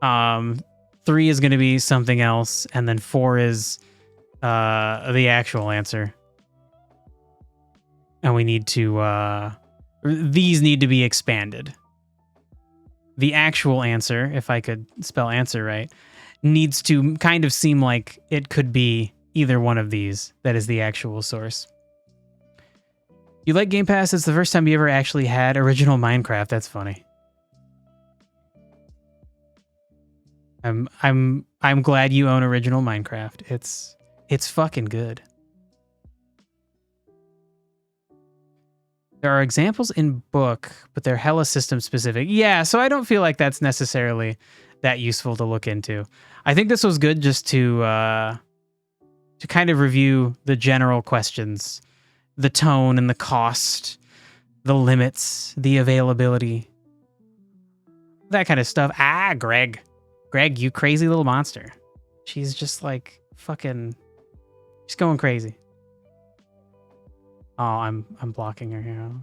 3 is going to be something else, and then 4 is the actual answer. And we need to these need to be expanded. The actual answer, if I could spell answer right, needs to kind of seem like it could be either one of these. That is the actual source. You like Game Pass? It's the first time you ever actually had original Minecraft. That's funny. I'm glad you own original Minecraft. It's fucking good. There are examples in book, but they're hella system specific. Yeah, so I don't feel like that's necessarily that useful to look into. I think this was good just to kind of review the general questions, the tone and the cost, the limits, the availability, that kind of stuff. Greg, you crazy little monster. She's just like fucking, she's going crazy. Oh, I'm blocking her here. I'll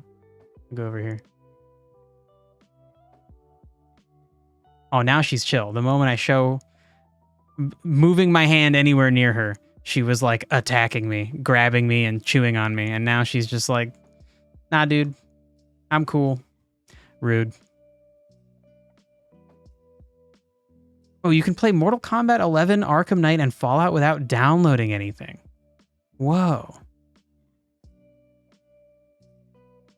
go over here. Oh, now she's chill. The moment I show moving my hand anywhere near her, she was like attacking me, grabbing me and chewing on me. And now she's just like, nah, dude, I'm cool. Rude. Oh, you can play Mortal Kombat 11, Arkham Knight, and Fallout without downloading anything. Whoa.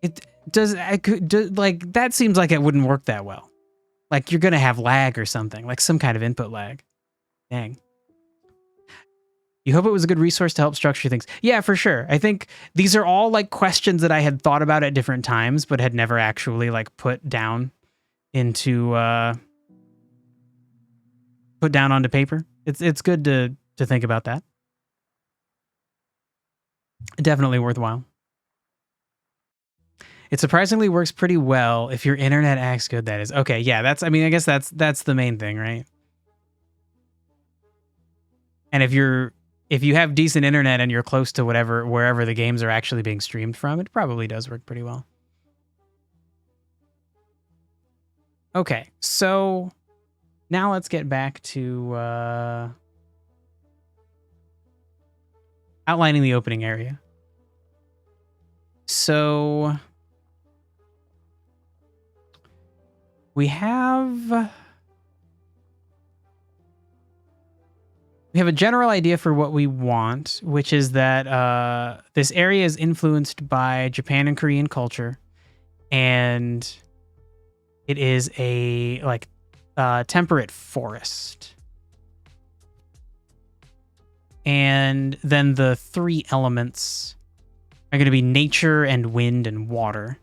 It does, like, that seems like it wouldn't work that well. Like, you're going to have lag or something, like some kind of input lag. Dang. You hope it was a good resource to help structure things. Yeah, for sure. I think these are all like questions that I had thought about at different times, but had never actually like put down into put down onto paper. It's good to think about that. Definitely worthwhile. It surprisingly works pretty well if your internet acts good, that is. Okay, yeah, I guess that's the main thing, right? And if you have decent internet and you're close to wherever the games are actually being streamed from, it probably does work pretty well. Okay, so now let's get back to outlining the opening area. So we have a general idea for what we want, which is that this area is influenced by Japan and Korean culture, and it is a temperate forest. And then the three elements are going to be nature and wind and water.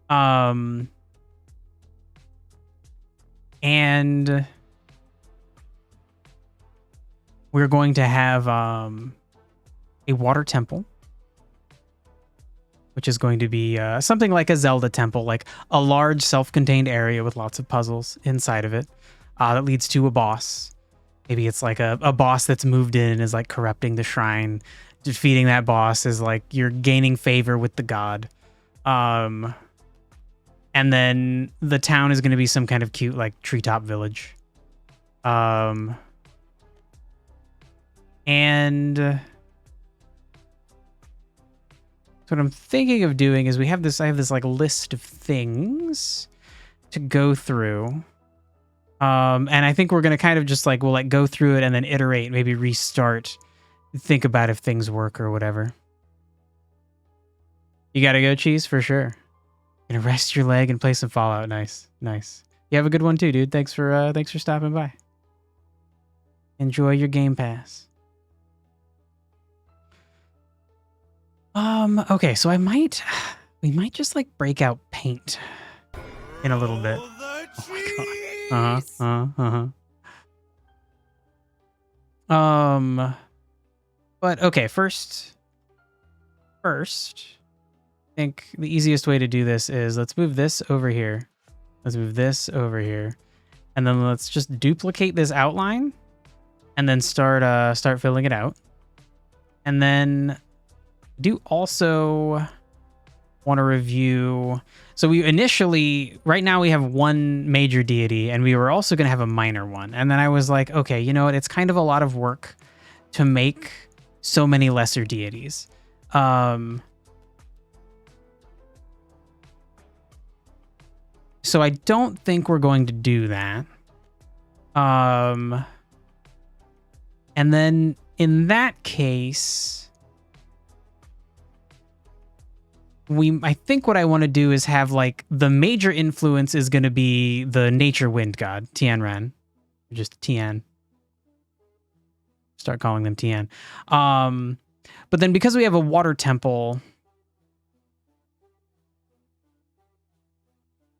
And we're going to have a water temple, which is going to be something like a Zelda temple, like a large self-contained area with lots of puzzles inside of it that leads to a boss. Maybe it's like a boss that's moved in and is like corrupting the shrine. Defeating that boss is like you're gaining favor with the god. And then the town is going to be some kind of cute like treetop village. And so what I'm thinking of doing is I have this like list of things to go through. And I think we're going to kind of just like, we'll like go through it and then iterate, maybe restart, think about if things work or whatever. You got to go, Cheese, for sure. Gonna rest your leg and play some Fallout. Nice. Nice. You have a good one too, dude. Thanks for stopping by. Enjoy your Game Pass. Okay, so we might just like break out paint in a little bit. Oh my god. But okay, first, I think the easiest way to do this is let's move this over here. Let's move this over here. And then let's just duplicate this outline and then start filling it out. And then do also want to review. So we initially, right now we have one major deity and we were also going to have a minor one. And then I was like, okay, you know what? It's kind of a lot of work to make so many lesser deities. So I don't think we're going to do that. And then in that case, I think what I want to do is have like the major influence is going to be the nature wind god, Tianran. Just Tian. Start calling them Tian. But then because we have a water temple,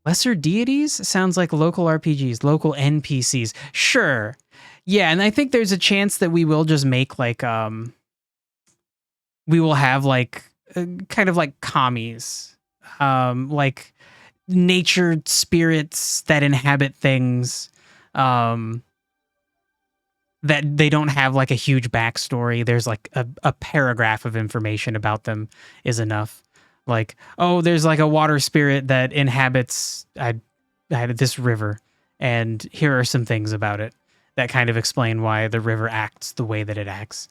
lesser deities sounds like local RPGs, local NPCs. Sure. Yeah, and I think there's a chance that we will just make like we will have like kind of like commies, like nature spirits that inhabit things, that they don't have like a huge backstory. There's like a paragraph of information about them is enough. Like, oh, there's like a water spirit that inhabits this river, and here are some things about it that kind of explain why the river acts the way that it acts.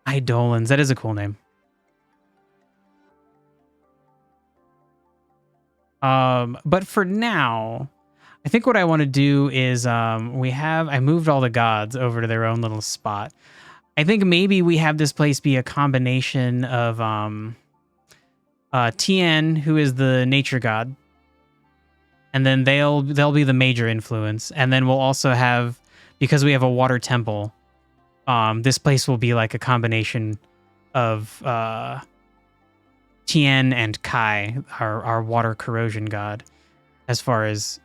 Eidolons, that is a cool name. But for now, I think what I want to do is I moved all the gods over to their own little spot. I think maybe we have this place be a combination of Tien, who is the nature god, and then they'll be the major influence, and then we'll also have, because we have a water temple, this place will be like a combination of Tien and Kai, our water corrosion god, as far as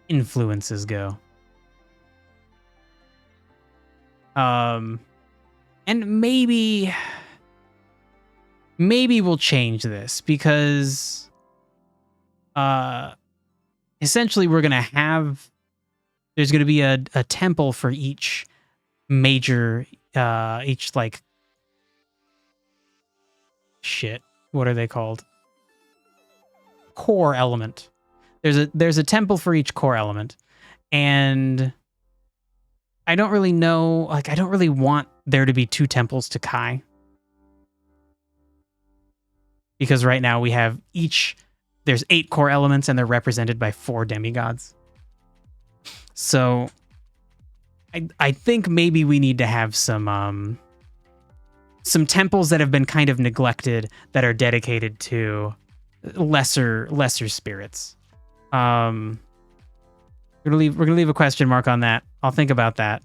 influences go. And maybe we'll change this because essentially we're gonna have, there's gonna be a temple for each major each like shit, what are they called? Core element. There's a temple for each core element, and I don't really know, like I don't really want there to be 2 temples to Kai. Because right now we have there's 8 core elements and they're represented by 4 demigods. So I think maybe we need to have some temples that have been kind of neglected that are dedicated to lesser spirits. We're gonna leave a question mark on that. I'll think about that.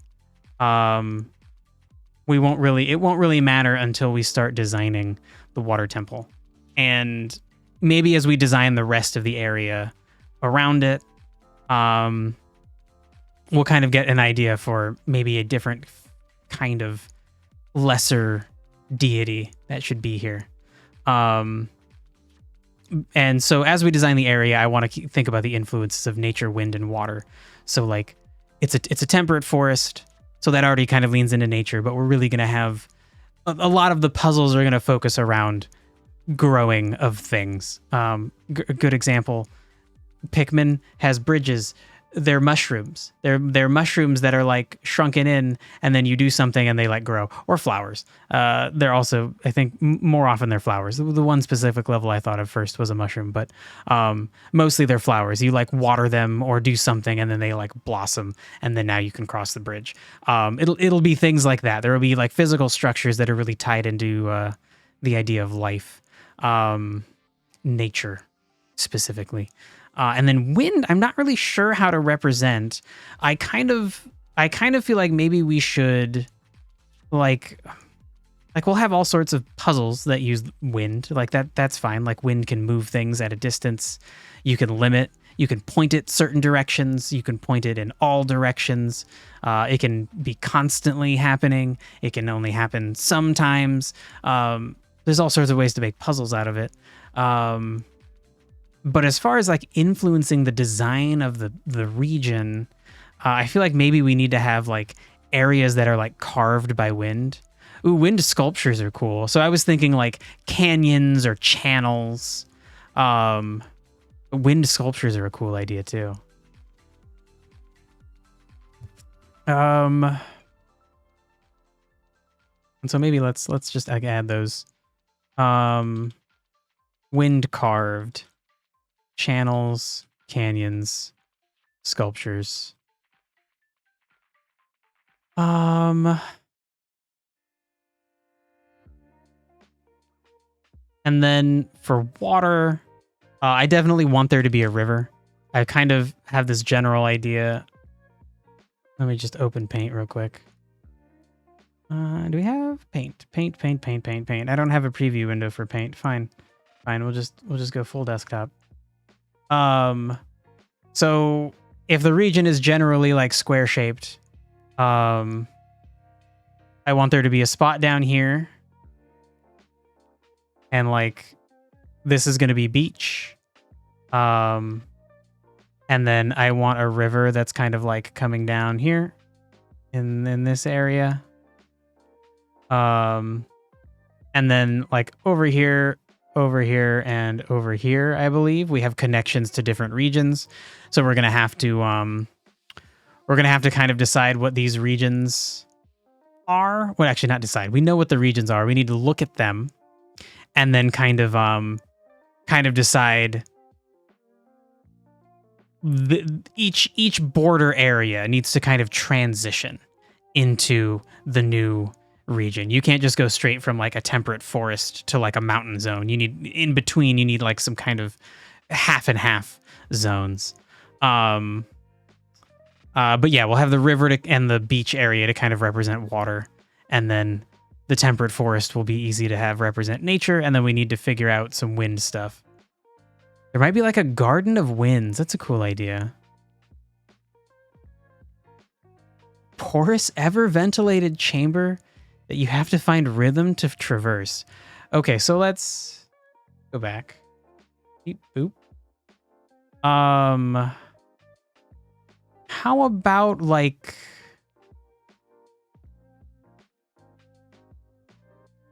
It won't really matter until we start designing the water temple. And maybe as we design the rest of the area around it, we'll kind of get an idea for maybe a different kind of lesser deity that should be here. And so as we design the area, I want to think about the influences of nature, wind, and water. So like it's a temperate forest, so that already kind of leans into nature, but we're really going to have a lot of the puzzles are going to focus around growing of things. Good example, Pikmin has bridges. They're mushrooms. They're mushrooms that are like shrunken in, and then you do something and they like grow. Or flowers. They're also, I think, more often they're flowers. The one specific level I thought of first was a mushroom, but mostly they're flowers. You like water them or do something, and then they like blossom, and then now you can cross the bridge. It'll be things like that. There will be like physical structures that are really tied into the idea of life, nature specifically. And then wind, I'm not really sure how to represent. I kind of feel like maybe we should like we'll have all sorts of puzzles that use wind. Like that's fine. Like wind can move things at a distance. You can point it certain directions. You can point it in all directions. It can be constantly happening. It can only happen sometimes. There's all sorts of ways to make puzzles out of it. But as far as like influencing the design of the region, I feel like maybe we need to have like areas that are like carved by wind. Ooh, wind sculptures are cool. So I was thinking like canyons or channels. Wind sculptures are a cool idea too. And so maybe let's just like add those. Wind carved. Channels, canyons, sculptures. And then for water, I definitely want there to be a river. I kind of have this general idea. Let me just open Paint real quick. Do we have Paint? Paint. I don't have a preview window for Paint. Fine. We'll just go full desktop. So if the region is generally like square shaped, I want there to be a spot down here. And like, this is going to be beach. And then I want a river that's kind of like coming down here in this area. And then like over here, and over here, I believe we have connections to different regions. So we're gonna have to kind of decide what these regions are. Well, actually, not decide. We know what the regions are. We need to look at them, and then kind of decide. Each border area needs to kind of transition into the new region. You can't just go straight from like a temperate forest to like a mountain zone. You need in between, you need like some kind of half and half zones. But yeah, we'll have the river and the beach area to kind of represent water. And then the temperate forest will be easy to have represent nature, and then we need to figure out some wind stuff. There might be like a garden of winds. That's a cool idea. Porous, ever ventilated chamber that you have to find rhythm to traverse. Okay, so let's go back. Beep, boop. How about like,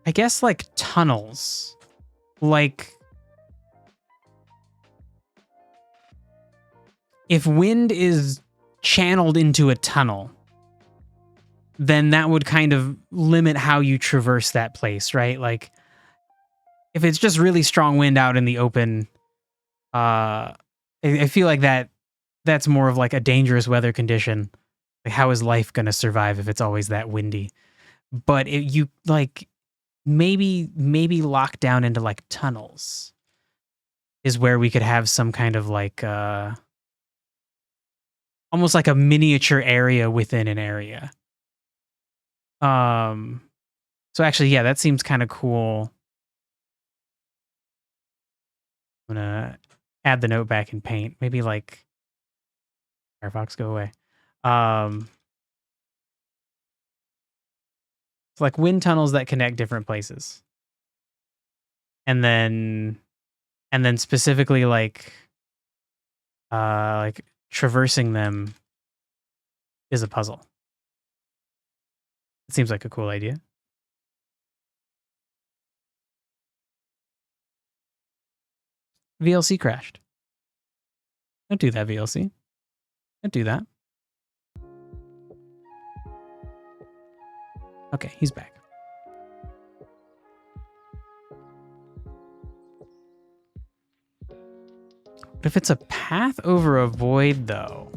I guess like tunnels, like if wind is channeled into a tunnel, then that would kind of limit how you traverse that place, right? Like if it's just really strong wind out in the open, I feel like that's more of like a dangerous weather condition. Like how is life going to survive if it's always that windy? But if you like maybe lock down into like tunnels is where we could have some kind of like almost like a miniature area within an area. So actually, yeah, that seems kind of cool. I'm gonna add the note back in Paint. Maybe like Firefox, go away. It's like wind tunnels that connect different places, and then specifically like traversing them is a puzzle. It seems like a cool idea. VLC crashed. Don't do that, VLC. Don't do that. Okay, he's back. But if it's a path over a void, though.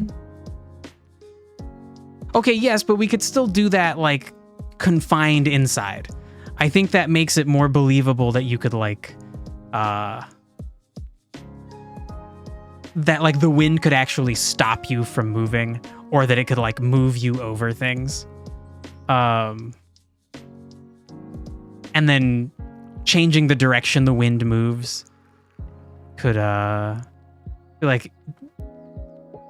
Okay, yes, but we could still do that, like, confined inside. I think that makes it more believable that you could, like, that, like, the wind could actually stop you from moving, or that it could, like, move you over things. And then changing the direction the wind moves could, be, like,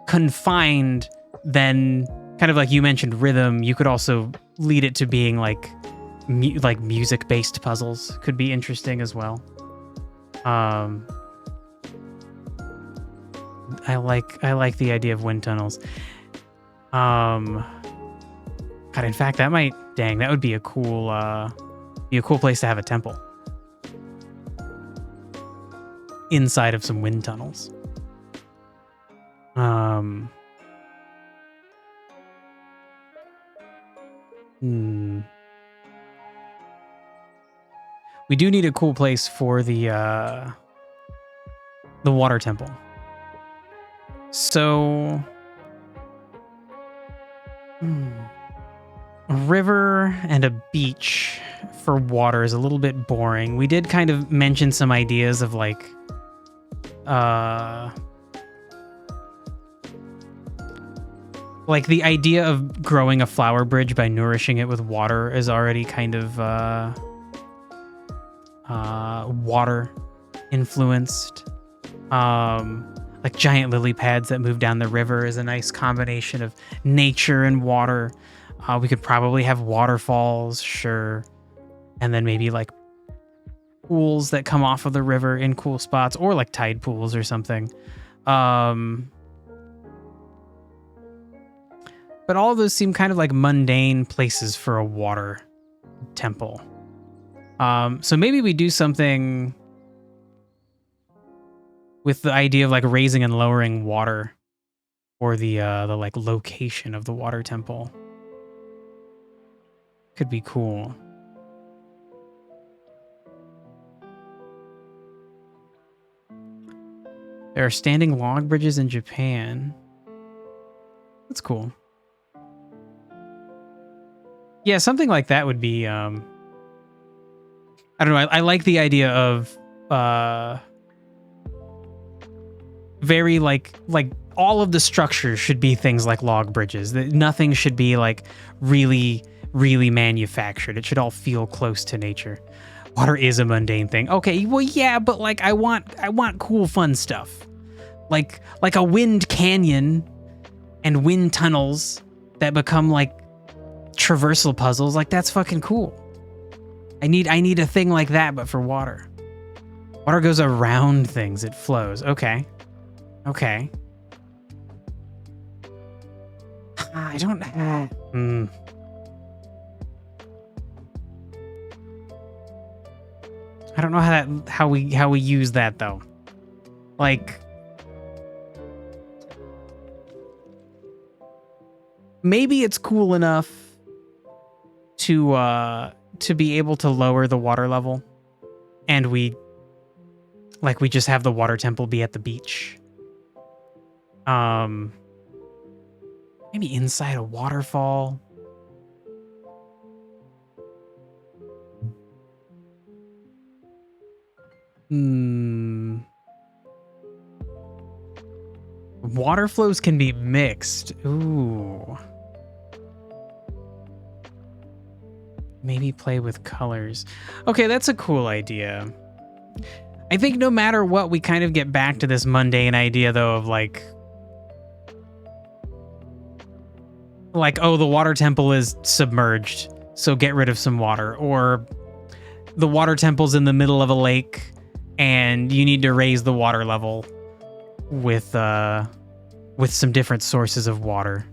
confined, then kind of like you mentioned rhythm, you could also lead it to being, like, music-based puzzles could be interesting as well. I like the idea of wind tunnels. God, in fact, that would be a cool place to have a temple. Inside of some wind tunnels. We do need a cool place for the water temple. So, a river and a beach for water is a little bit boring. We did kind of mention some ideas of like, like the idea of growing a flower bridge by nourishing it with water is already kind of water influenced. Like giant lily pads that move down the river is a nice combination of nature and water. We could probably have waterfalls, sure. And then maybe like pools that come off of the river in cool spots, or like tide pools or something. But all of those seem kind of like mundane places for a water temple. So maybe we do something with the idea of like raising and lowering water, or the like location of the water temple. Could be cool. There are standing log bridges in Japan. That's cool. Yeah, something like that would be, I don't know, I like the idea of, very like all of the structures should be things like log bridges. Nothing should be like really really manufactured. It should all feel close to nature. Water is a mundane thing. Okay, well, yeah, but like I want cool, fun stuff, like a wind canyon and wind tunnels that become like traversal puzzles. Like that's fucking cool. I need a thing like that, but for water. Water goes around things. It flows. Okay. Okay. I don't. I don't know how we use that though. Like maybe it's cool enough to be able to lower the water level, and we just have the water temple be at the beach. Maybe inside a waterfall. Water flows can be mixed. Ooh. Maybe play with colors. Okay, that's a cool idea. I think no matter what, we kind of get back to this mundane idea, though, of like, oh, the water temple is submerged, so get rid of some water. Or the water temple's in the middle of a lake, and you need to raise the water level with some different sources of water.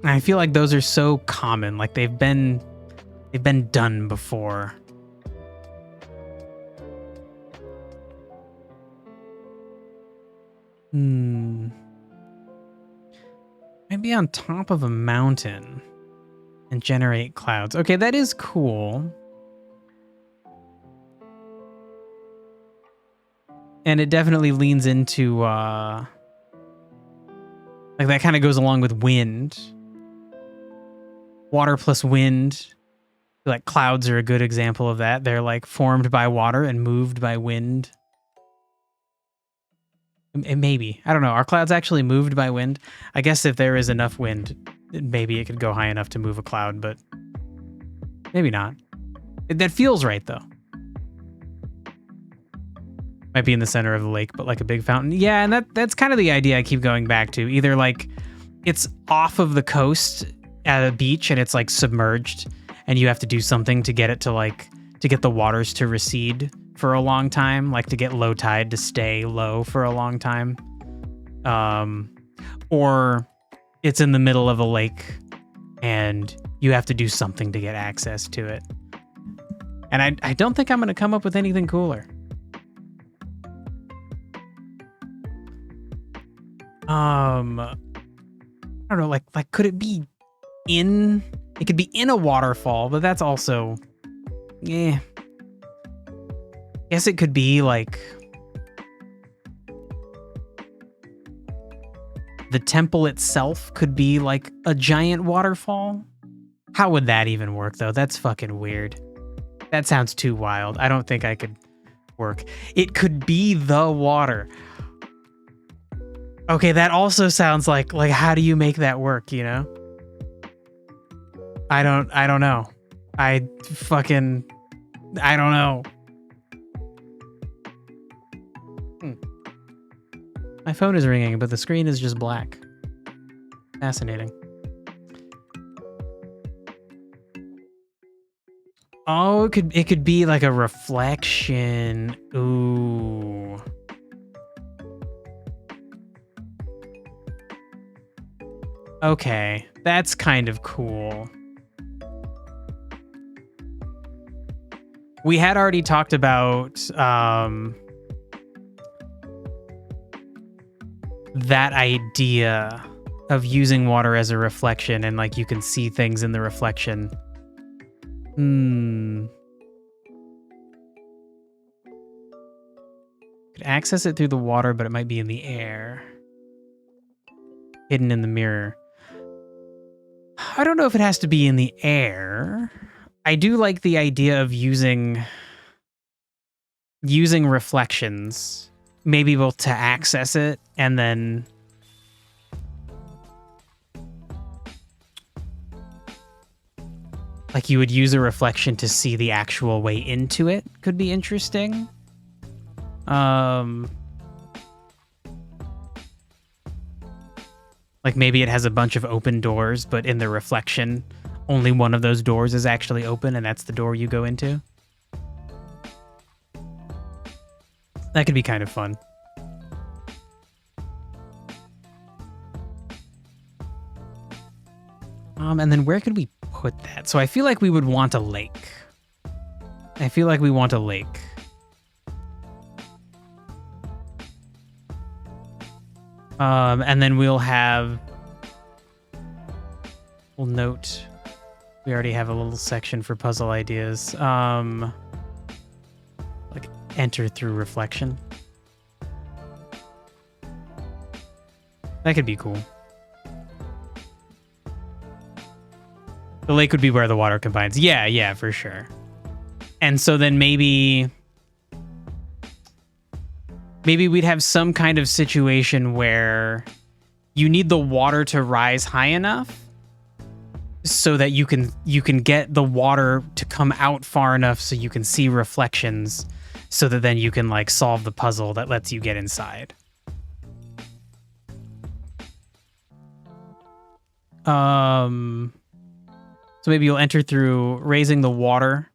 And I feel like those are so common, like they've been done before. Maybe on top of a mountain and generate clouds. Okay, that is cool. And it definitely leans into like that kind of goes along with wind. Water plus wind. Like clouds are a good example of that. They're like formed by water and moved by wind. And maybe. I don't know. Are clouds actually moved by wind? I guess if there is enough wind, maybe it could go high enough to move a cloud, but maybe not. That feels right, though. Might be in the center of the lake, but like a big fountain. Yeah, and that's kind of the idea I keep going back to. Either like it's off of the coast at a beach and it's like submerged, and you have to do something to get it to get the waters to recede for a long time, like to get low tide to stay low for a long time. Or it's in the middle of a lake and you have to do something to get access to it. And I don't think I'm going to come up with anything cooler. I don't know, like could it be it could be in a waterfall, but that's also, guess it could be like the temple itself could be like a giant waterfall. How would that even work though? That's fucking weird. That sounds too wild. I don't think I could work. It could be the water. Okay, that also sounds like how do you make that work, you know? I don't know. I don't know. My phone is ringing, but the screen is just black. Fascinating. Oh, it could be like a reflection. Ooh. Okay, that's kind of cool. We had already talked about that idea of using water as a reflection, and like you can see things in the reflection. Could access it through the water, but it might be in the air. Hidden in the mirror. I don't know if it has to be in the air. I do like the idea of using reflections, maybe able to access it and then like you would use a reflection to see the actual way into it could be interesting. Like maybe it has a bunch of open doors, but in the reflection, only one of those doors is actually open, and that's the door you go into. That could be kind of fun. And then where could we put that? So I feel like we would want a lake. I feel like we want a lake. And then we'll note, we already have a little section for puzzle ideas. Like enter through reflection. That could be cool. The lake would be where the water combines. Yeah, for sure. And so then maybe we'd have some kind of situation where you need the water to rise high enough so that you can get the water to come out far enough so you can see reflections, so that then you can like solve the puzzle that lets you get inside. So maybe you'll enter through raising the water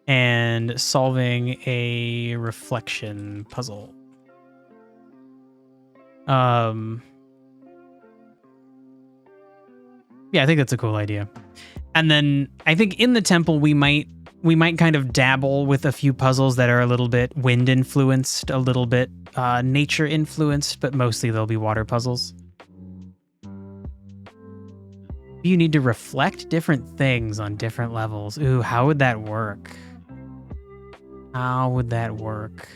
and solving a reflection puzzle. Yeah, I think that's a cool idea. And then I think in the temple we might kind of dabble with a few puzzles that are a little bit wind influenced, a little bit nature influenced, but mostly they'll be water puzzles. You need to reflect different things on different levels. Ooh, how would that work? How would that work?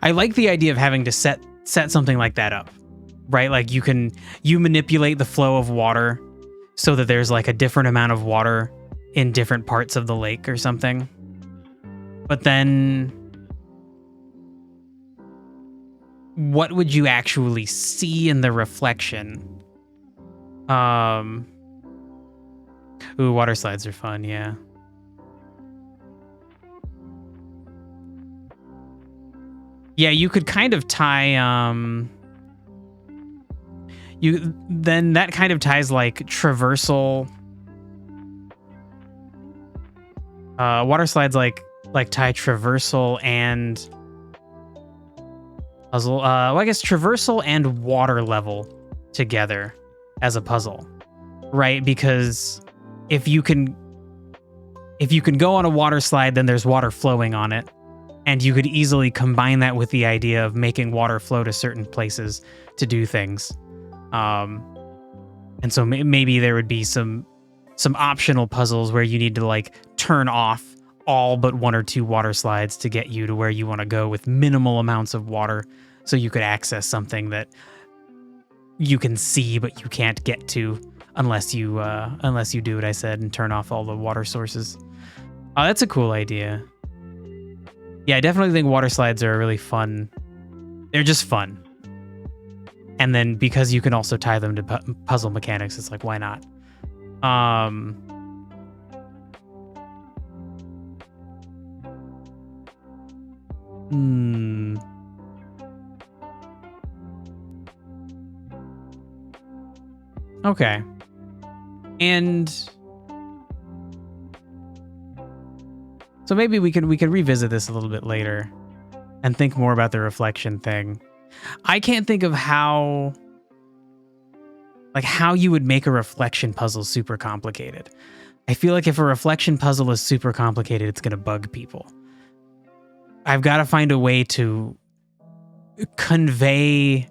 I like the idea of having to set something like that up, right? Like you manipulate the flow of water so that there's like a different amount of water in different parts of the lake or something. But then what would you actually see in the reflection? Ooh, water slides are fun, yeah. Yeah, you could kind of tie then that kind of ties like traversal. Water slides like tie traversal and puzzle. Well, I guess traversal and water level together as a puzzle, right? Because if you can go on a water slide, then there's water flowing on it, and you could easily combine that with the idea of making water flow to certain places to do things. And so maybe there would be some optional puzzles where you need to like turn off all but one or two water slides to get you to where you want to go with minimal amounts of water, so you could access something that you can see but you can't get to unless you do what I said and turn off all the water sources. Oh, that's a cool idea. Yeah, I definitely think water slides are really fun. They're just fun. And then because you can also tie them to puzzle mechanics, it's like, why not? Okay. And so maybe we could revisit this a little bit later and think more about the reflection thing. I can't think of how you would make a reflection puzzle super complicated. I feel like if a reflection puzzle is super complicated, it's going to bug people. I've got to find a way to convey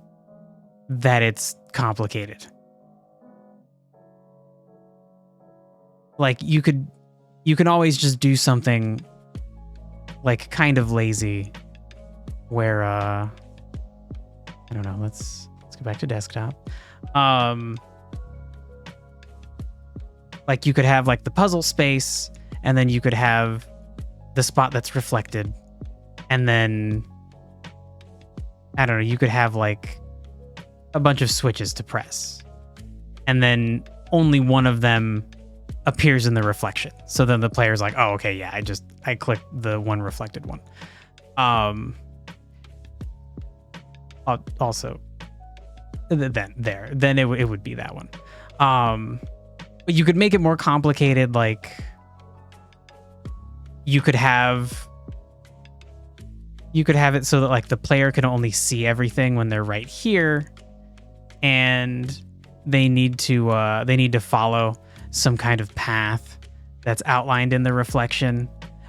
that it's complicated. Like you can always just do something like kind of lazy where I don't know, let's go back to desktop. Like you could have like the puzzle space, and then you could have the spot that's reflected, and then I don't know, you could have like a bunch of switches to press. And then only one of them appears in the reflection. So then the player's like, oh, okay, yeah, I clicked the one reflected one. Also, then it would be that one. But you could make it more complicated. Like you could have it so that like the player can only see everything when they're right here, and they need to follow some kind of path that's outlined in the reflection,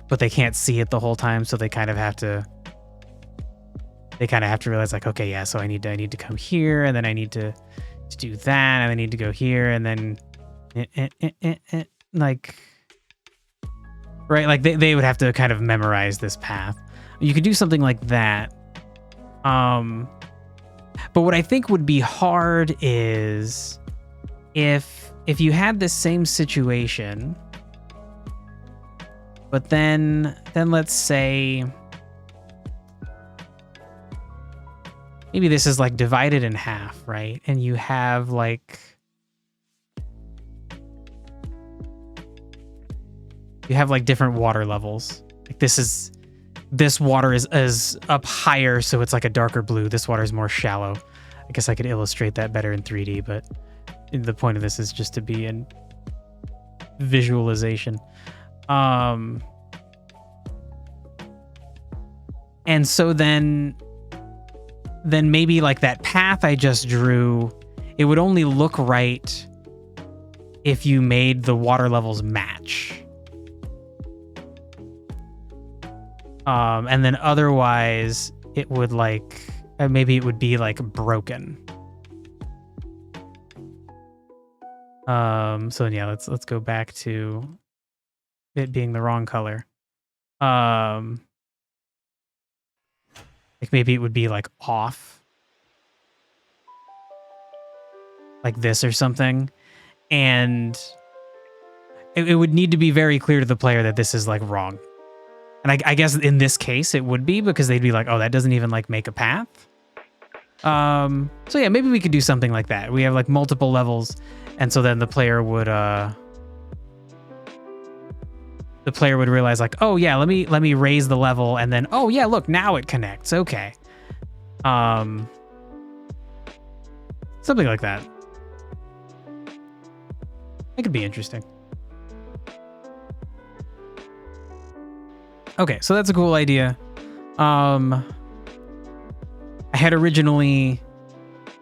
but they can't see it the whole time, so they kind of have to realize like, okay, yeah, so I need to come here, and then I need to do that, and I need to go here, and then like, right, like they would have to kind of memorize this path. You could do something like that. But what I think would be hard is if you had this same situation, but then let's say maybe this is like divided in half, right? And you have like different water levels. Like this water is up higher, so it's like a darker blue. This water is more shallow. I guess I could illustrate that better in 3D, but the point of this is just to be in visualization. And so then maybe like that path I just drew, it would only look right if you made the water levels match. And then otherwise it would like, maybe it would be like broken. So yeah, let's go back to it being the wrong color. Like maybe it would be like off, like this or something. And it would need to be very clear to the player that this is like wrong. And I guess in this case it would be, because they'd be like, oh, that doesn't even like make a path. So yeah, maybe we could do something like that. We have like multiple levels, and so then the player would realize like, oh yeah, let me raise the level, and then oh yeah, look, now it connects. Okay. Something like that. It could be interesting. Okay, so that's a cool idea. I had originally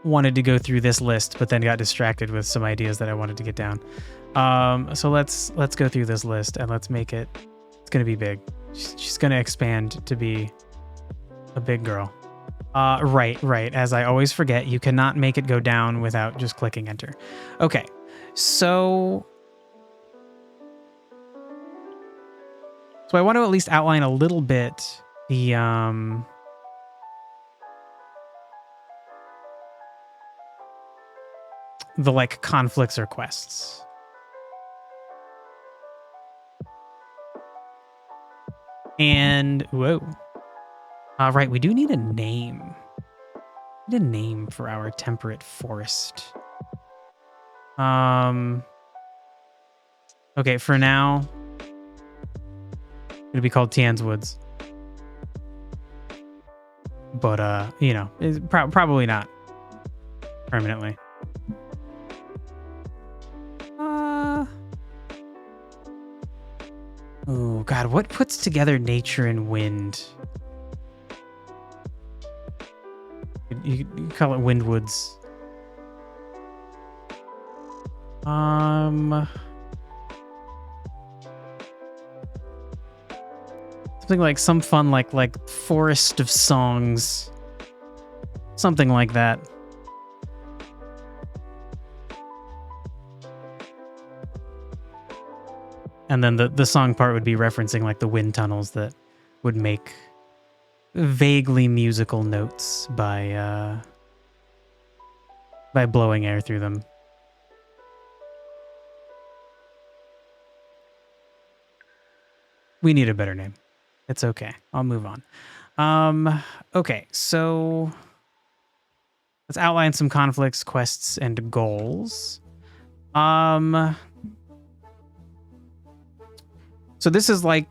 wanted to go through this list, but then got distracted with some ideas that I wanted to get down. So let's go through this list, and let's make it. It's gonna be big. She's gonna expand to be a big girl. Right. As I always forget, you cannot make it go down without just clicking enter. Okay, so I want to at least outline a little bit the like conflicts or quests. And whoa. Right, we do need a name. We need a name for our temperate forest. Okay, for now, it'll be called Tian's Woods. But you know, it's probably not permanently. Oh God, what puts together nature and wind? You call it Windwoods. Something like some fun like Forest of Songs. Something like that. And then the song part would be referencing like the wind tunnels that would make vaguely musical notes by blowing air through them. We need a better name. It's okay. I'll move on. Okay, so let's outline some conflicts, quests, and goals. So this is like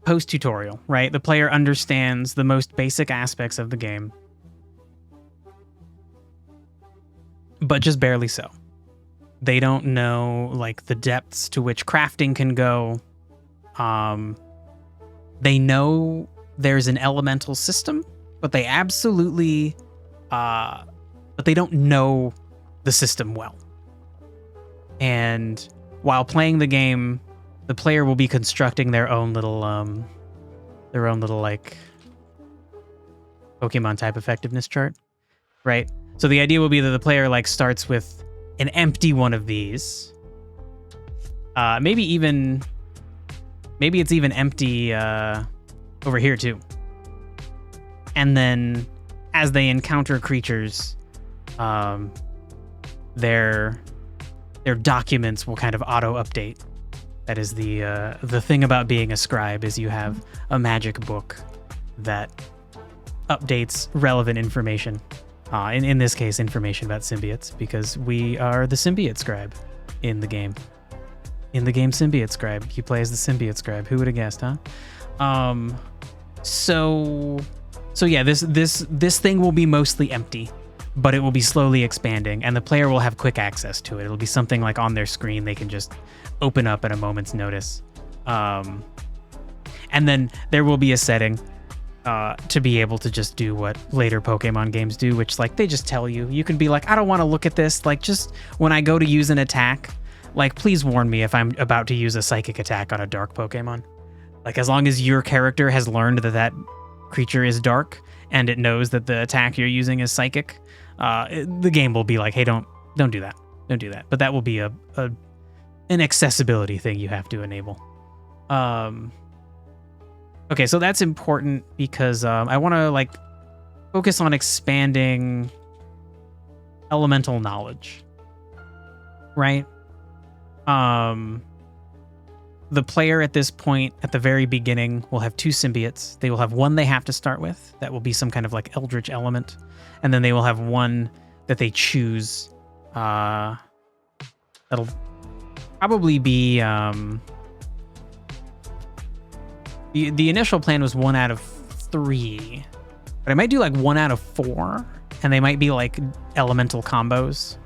post-tutorial, right? The player understands the most basic aspects of the game, but just barely so. They don't know like the depths to which crafting can go. They know there's an elemental system, but they absolutely, but they don't know the system well. And while playing the game, the player will be constructing their own little like Pokemon type effectiveness chart, right? So the idea will be that the player like starts with an empty one of these. Maybe it's even empty over here too. And then as they encounter creatures, their documents will kind of auto update. That is the thing about being a scribe, is you have a magic book that updates relevant information. In this case, information about symbiotes, because we are the symbiote scribe in the game. In the game Symbiote Scribe, you play as the Symbiote Scribe. Who would have guessed, huh? So yeah, this thing will be mostly empty, but it will be slowly expanding, and the player will have quick access to it. It'll be something like on their screen they can just open up at a moment's notice. And then there will be a setting to be able to just do what later Pokemon games do, which like they just tell you. You can be like, I don't want to look at this. Like, just when I go to use an attack, like, please warn me if I'm about to use a psychic attack on a dark Pokemon. Like, as long as your character has learned that that creature is dark and it knows that the attack you're using is psychic, the game will be like, hey, don't do that. Don't do that. But that will be an accessibility thing you have to enable. Okay, so that's important because I want to like focus on expanding elemental knowledge, right? The player at this point, at the very beginning, will have two symbiotes. They will have one they have to start with. That will be some kind of like eldritch element. And then they will have one that they choose. That'll probably be... The initial plan was 1 out of 3. But I might do like 1 out of 4. And they might be like elemental combos.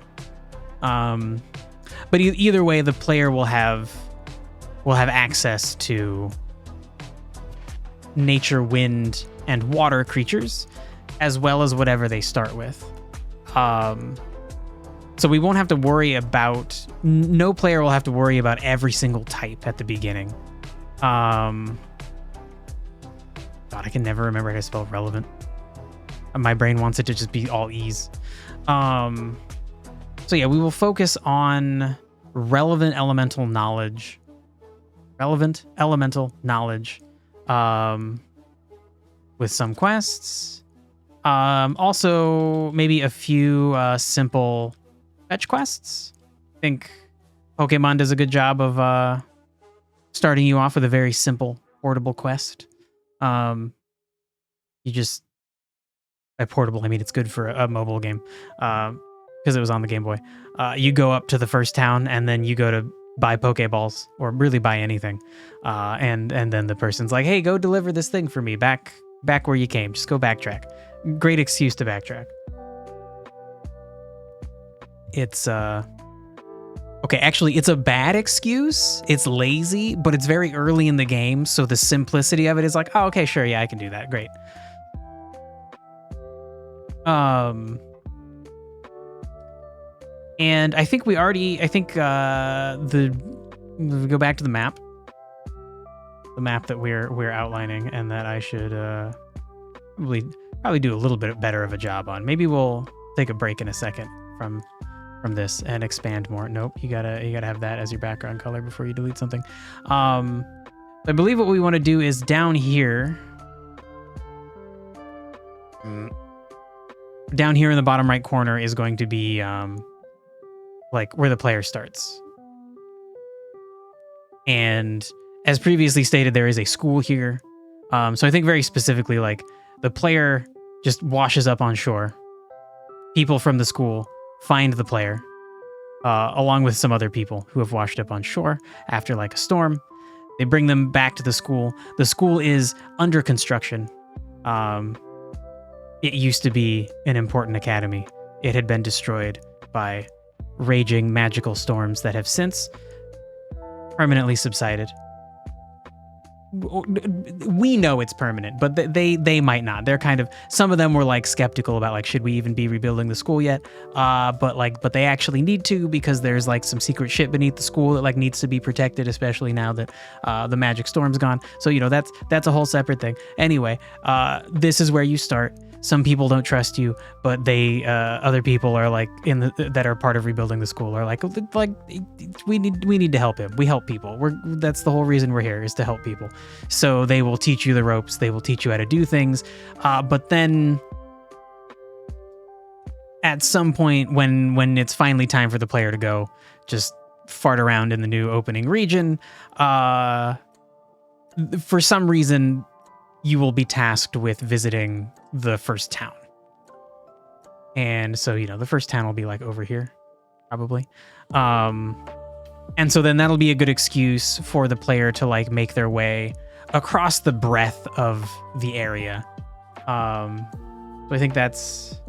But either way, the player will have access to nature, wind, and water creatures, as well as whatever they start with. So we won't have to worry about... No player will have to worry about every single type at the beginning. God, I can never remember how to spell relevant. My brain wants it to just be all E's. So yeah, we will focus on relevant elemental knowledge. Relevant elemental knowledge. With some quests. Also, maybe a few simple fetch quests. I think Pokemon does a good job of starting you off with a very simple, portable quest. You just... By portable, I mean it's good for a mobile game. Because it was on the Game Boy. You go up to the first town, and then you go to buy Pokeballs, or really buy anything. And then the person's like, hey, go deliver this thing for me back where you came. Just go backtrack. Great excuse to backtrack. It's okay, actually, it's a bad excuse. It's lazy, but it's very early in the game, so the simplicity of it is like, oh, okay, sure, yeah, I can do that. Great. And I think we go back to the map that we're outlining, and that I should probably do a little bit better of a job on. Maybe we'll take a break in a second from this and expand more. Nope, you gotta have that as your background color before you delete something. I believe what we want to do is down here. Down here in the bottom right corner is going to be like where the player starts. And as previously stated, there is a school here. So I think very specifically, like, the player just washes up on shore. people from the school find the player, along with some other people who have washed up on shore after like a storm. They bring them back to the school. The school is under construction. It used to be an important academy. It had been destroyed by raging magical storms that have since permanently subsided. We know it's permanent, but they might not. They're kind of, some of them were like skeptical about like, should we even be rebuilding the school yet? But they actually need to, because there's like some secret shit beneath the school that like needs to be protected, especially now that the magic storm's gone. So, you know, that's a whole separate thing. Anyway, this is where you start. Some people don't trust you, but other people are like that are part of rebuilding the school are like we need to help him. We help people. That's the whole reason we're here, is to help people. So they will teach you the ropes. They will teach you how to do things. But then at some point when it's finally time for the player to go just fart around in the new opening region, for some reason, you will be tasked with visiting the first town. And so, you know, the first town will be like over here, probably. And so then that'll be a good excuse for the player to like make their way across the breadth of the area. So I think that's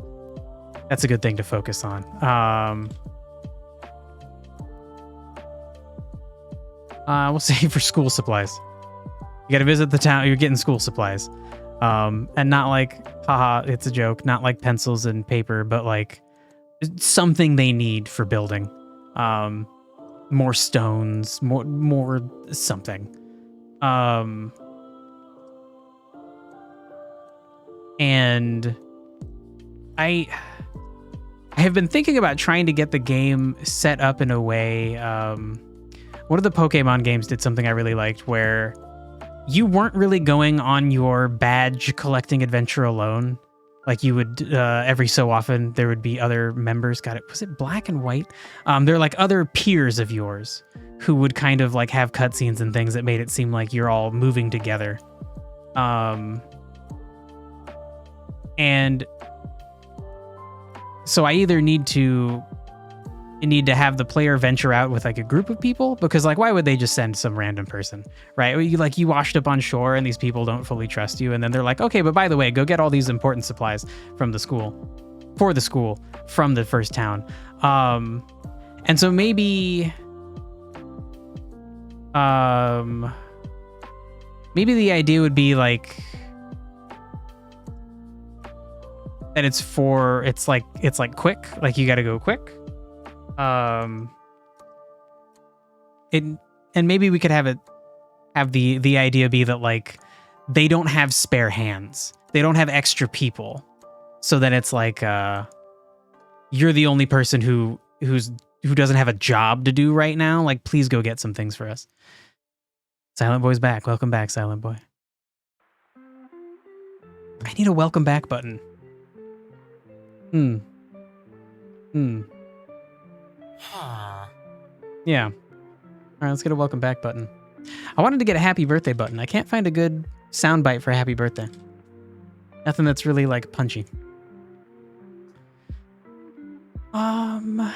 a good thing to focus on. We'll say for school supplies. You got to visit the town. You're getting school supplies, and not like, haha, it's a joke. Not like pencils and paper, but like something they need for building. More stones, more something. And I have been thinking about trying to get the game set up in a way. One of the Pokemon games did something I really liked, where you weren't really going on your badge collecting adventure alone. Like you would, every so often, there would be other members. Was it Black and White? They're like other peers of yours who would kind of like have cutscenes and things that made it seem like you're all moving together. And so I either need to have the player venture out with like a group of people, because like, why would they just send some random person, right? You washed up on shore and these people don't fully trust you. And then they're like, okay, but by the way, go get all these important supplies from the school, from the first town. And so maybe the idea would be like that it's like quick, like you got to go quick. And maybe we could have the idea be that like they don't have spare hands, they don't have extra people, so that it's like you're the only person who doesn't have a job to do right now. Like, please go get some things for us. Silent Boy's back. Welcome back, Silent Boy. I need a welcome back button. Yeah. All right, let's get a welcome back button. I wanted to get a happy birthday button. I can't find a good soundbite for happy birthday. Nothing that's really like punchy. Also,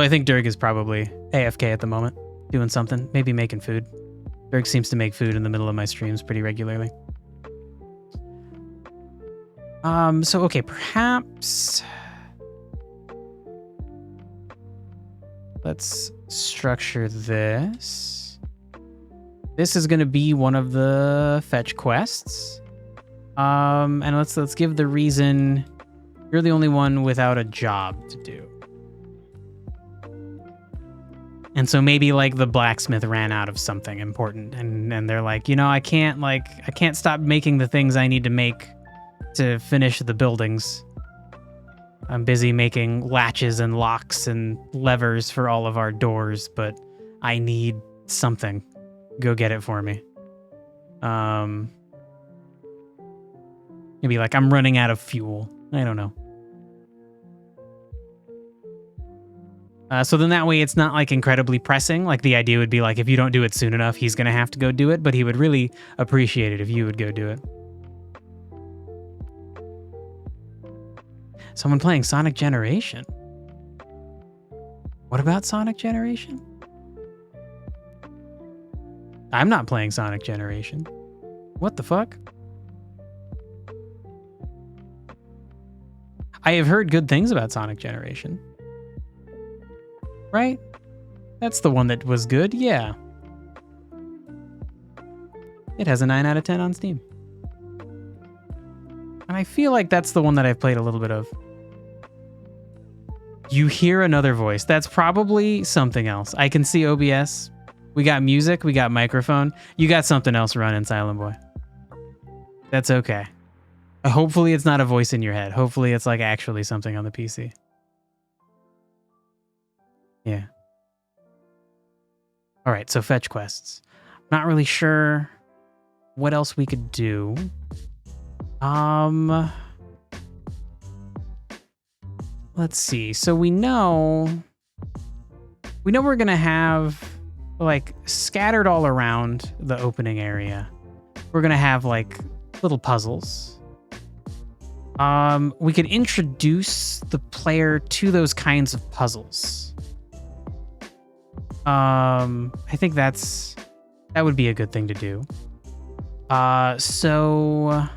I think Dirg is probably AFK at the moment, doing something, maybe making food. Dirg seems to make food in the middle of my streams pretty regularly. So okay, perhaps let's structure this. This is going to be one of the fetch quests. And let's give the reason you're the only one without a job to do. And so maybe like the blacksmith ran out of something important, and they're like, you know, I can't stop making the things I need to make to finish the buildings. I'm busy making latches and locks and levers for all of our doors, but I need something. Go get it for me. Maybe like I'm running out of fuel. I don't know. So then that way it's not like incredibly pressing. Like the idea would be like, if you don't do it soon enough, he's going to have to go do it, but he would really appreciate it if you would go do it. Someone playing Sonic Generation. What about Sonic Generation? I'm not playing Sonic Generation. What the fuck? I have heard good things about Sonic Generation. Right? That's the one that was good, yeah. It has a 9 out of 10 on Steam. And I feel like that's the one that I've played a little bit of. You hear another voice. That's probably something else. I can see OBS. We got music. We got microphone. You got something else running, Silent Boy. That's okay. Hopefully it's not a voice in your head. Hopefully it's like actually something on the PC. Yeah. All right, so fetch quests. Not really sure what else we could do. Let's see. So we know we're gonna have like scattered all around the opening area. We're gonna have like little puzzles. We could introduce the player to those kinds of puzzles. I think that would be a good thing to do. So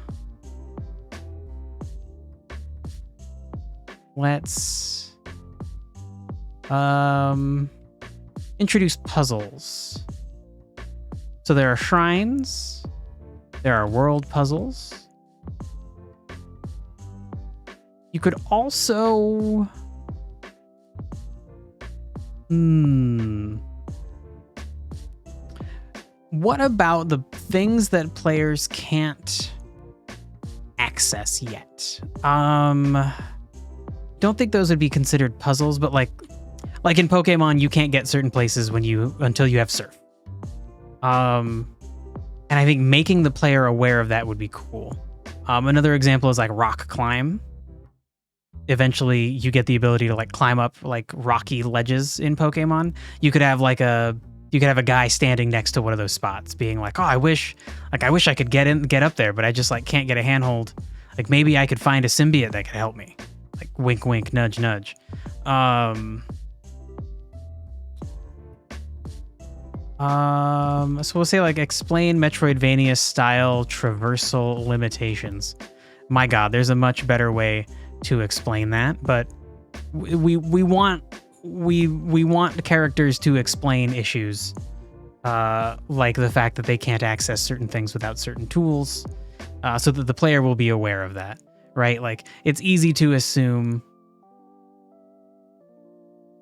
let's introduce puzzles. So there are shrines, there are world puzzles. You could also what about the things that players can't access yet? Don't think those would be considered puzzles, but like in Pokemon, you can't get certain places until you have Surf. And I think making the player aware of that would be cool. Another example is like rock climb. Eventually, you get the ability to like climb up like rocky ledges in Pokemon. You could have a guy standing next to one of those spots, being like, "Oh, I wish I could get up there, but I just like can't get a handhold. Like maybe I could find a symbiote that could help me." Like wink, wink, nudge, nudge. So we'll say like explain Metroidvania style traversal limitations. My God, there's a much better way to explain that, but we want the characters to explain issues, like the fact that they can't access certain things without certain tools, so that the player will be aware of that, right? Like it's easy to assume.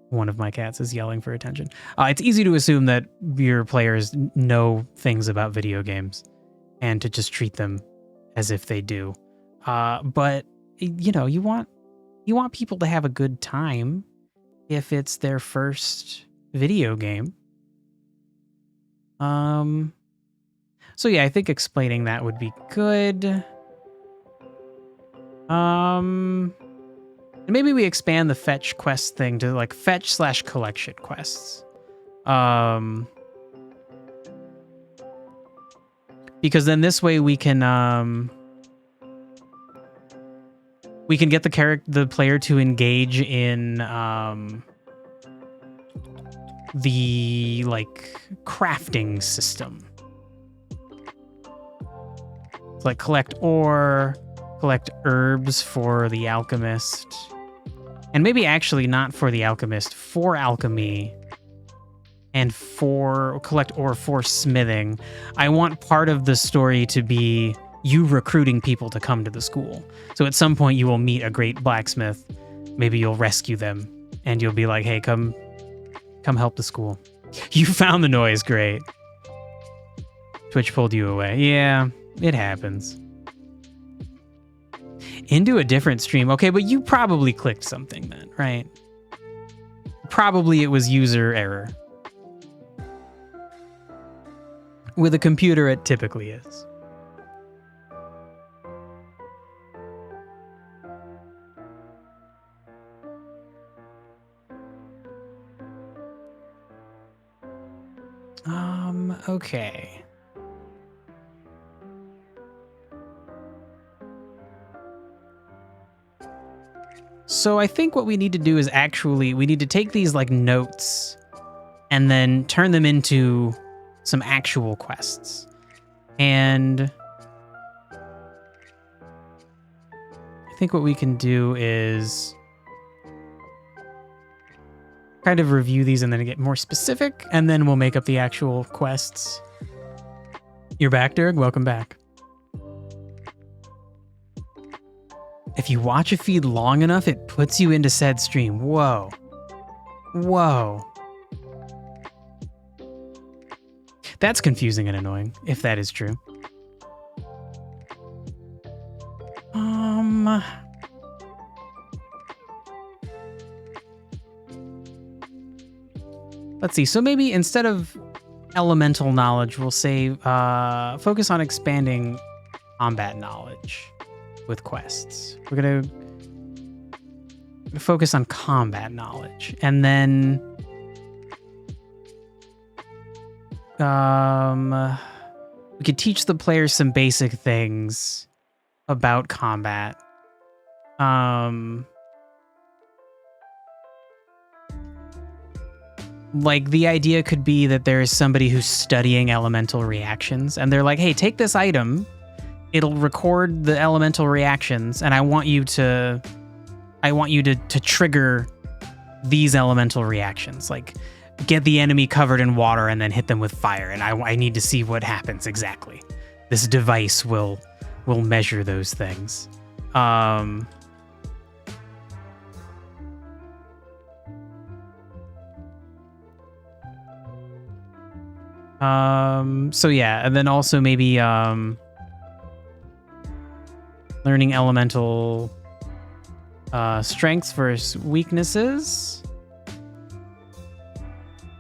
One of my cats is yelling for attention. It's easy to assume that your players know things about video games and to just treat them as if they do. But you know, you want people to have a good time if it's their first video game. So yeah, I think explaining that would be good. Maybe we expand the fetch quest thing to like fetch/collection quests. Because then this way we can get the player to engage in the like crafting system. It's like collect ore, collect herbs for the alchemist, and maybe actually not for the alchemist, for alchemy, and for collect ore for smithing. I want part of the story to be you recruiting people to come to the school. So at some point you will meet a great blacksmith. Maybe you'll rescue them and you'll be like, hey, come help the school. You found the noise, great. Twitch pulled you away. Yeah, it happens. Into a different stream. Okay, but you probably clicked something then, right? Probably it was user error. With a computer, it typically is. Okay. So I think what we need to do is actually, we need to take these like notes and then turn them into some actual quests. And I think what we can do is kind of review these and then get more specific, and then we'll make up the actual quests. You're back, Derek? Welcome back. If you watch a feed long enough, it puts you into said stream. Whoa. Whoa. That's confusing and annoying, if that is true. Let's see. So maybe instead of elemental knowledge, we'll say focus on expanding combat knowledge with quests. We're going to focus on combat knowledge. And then we could teach the players some basic things about combat. Like the idea could be that there is somebody who's studying elemental reactions and they're like, hey, take this item. It'll record the elemental reactions, and I want you to trigger these elemental reactions. Like, get the enemy covered in water and then hit them with fire, and I need to see what happens exactly. This device will measure those things. So yeah, and then also maybe learning elemental strengths versus weaknesses.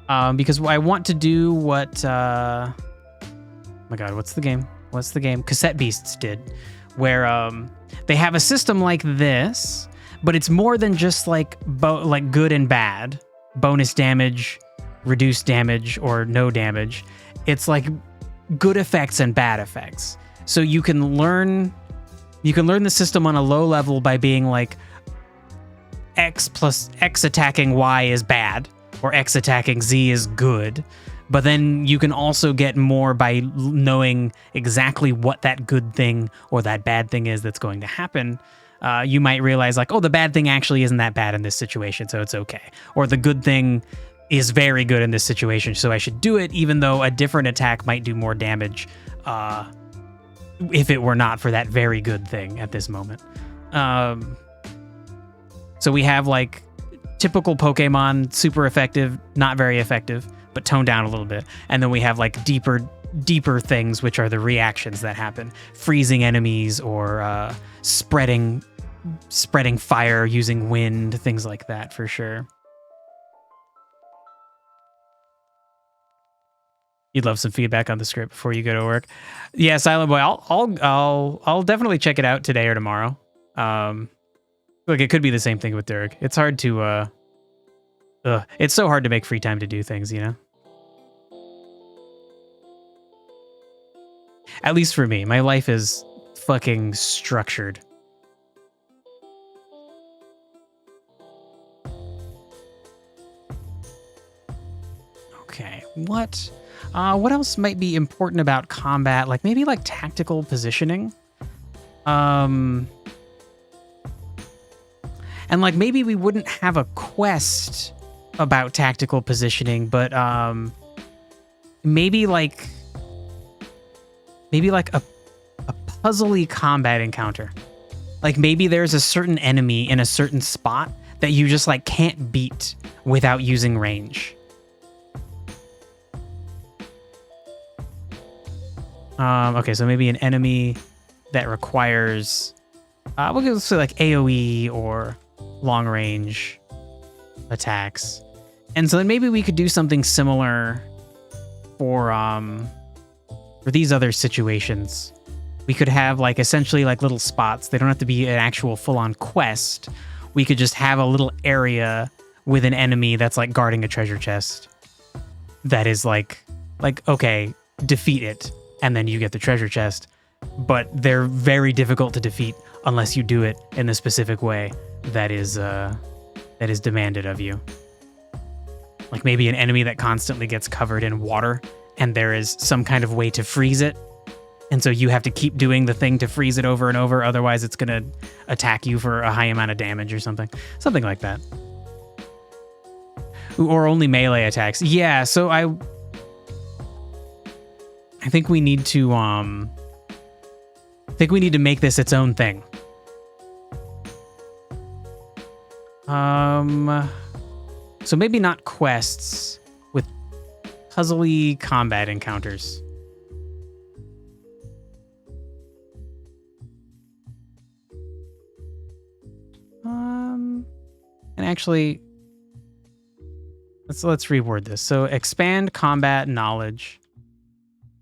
Because I want to do what oh my god, what's the game? Cassette Beasts did, where they have a system like this, but it's more than just like good and bad, bonus damage, reduced damage, or no damage. It's like good effects and bad effects. So you can learn the system on a low level by being like X plus X attacking Y is bad, or X attacking Z is good. But then you can also get more by knowing exactly what that good thing or that bad thing is that's going to happen. You might realize like, oh, the bad thing actually isn't that bad in this situation, so it's okay. Or the good thing is very good in this situation, so I should do it, even though a different attack might do more damage if it were not for that very good thing at this moment. So we have like typical Pokemon, super effective, not very effective, but toned down a little bit. And then we have like deeper things, which are the reactions that happen. Freezing enemies, or spreading fire using wind, things like that for sure. You'd love some feedback on the script before you go to work. Yeah, Silent Boy, I'll definitely check it out today or tomorrow. Look, it could be the same thing with Dirk. It's hard to it's so hard to make free time to do things, you know? At least for me, my life is fucking structured. Okay, what else might be important about combat? Like maybe like tactical positioning. And like maybe we wouldn't have a quest about tactical positioning, but maybe like a puzzly combat encounter. Like maybe there's a certain enemy in a certain spot that you just like can't beat without using range. Okay, so maybe an enemy that requires we'll go say like AoE or long range attacks. And so then maybe we could do something similar for these other situations. We could have like essentially like little spots. They don't have to be an actual full-on quest. We could just have a little area with an enemy that's like guarding a treasure chest. That is like okay, defeat it, and then you get the treasure chest. but they're very difficult to defeat unless you do it in the specific way that is demanded of you. Like maybe an enemy that constantly gets covered in water, and there is some kind of way to freeze it. And so you have to keep doing the thing to freeze it over and over. Otherwise, it's going to attack you for a high amount of damage or something. Something like that. Or only melee attacks. Yeah, so I think we need to make this its own thing. So maybe not quests with puzzly combat encounters. And actually, let's reword this. So expand combat knowledge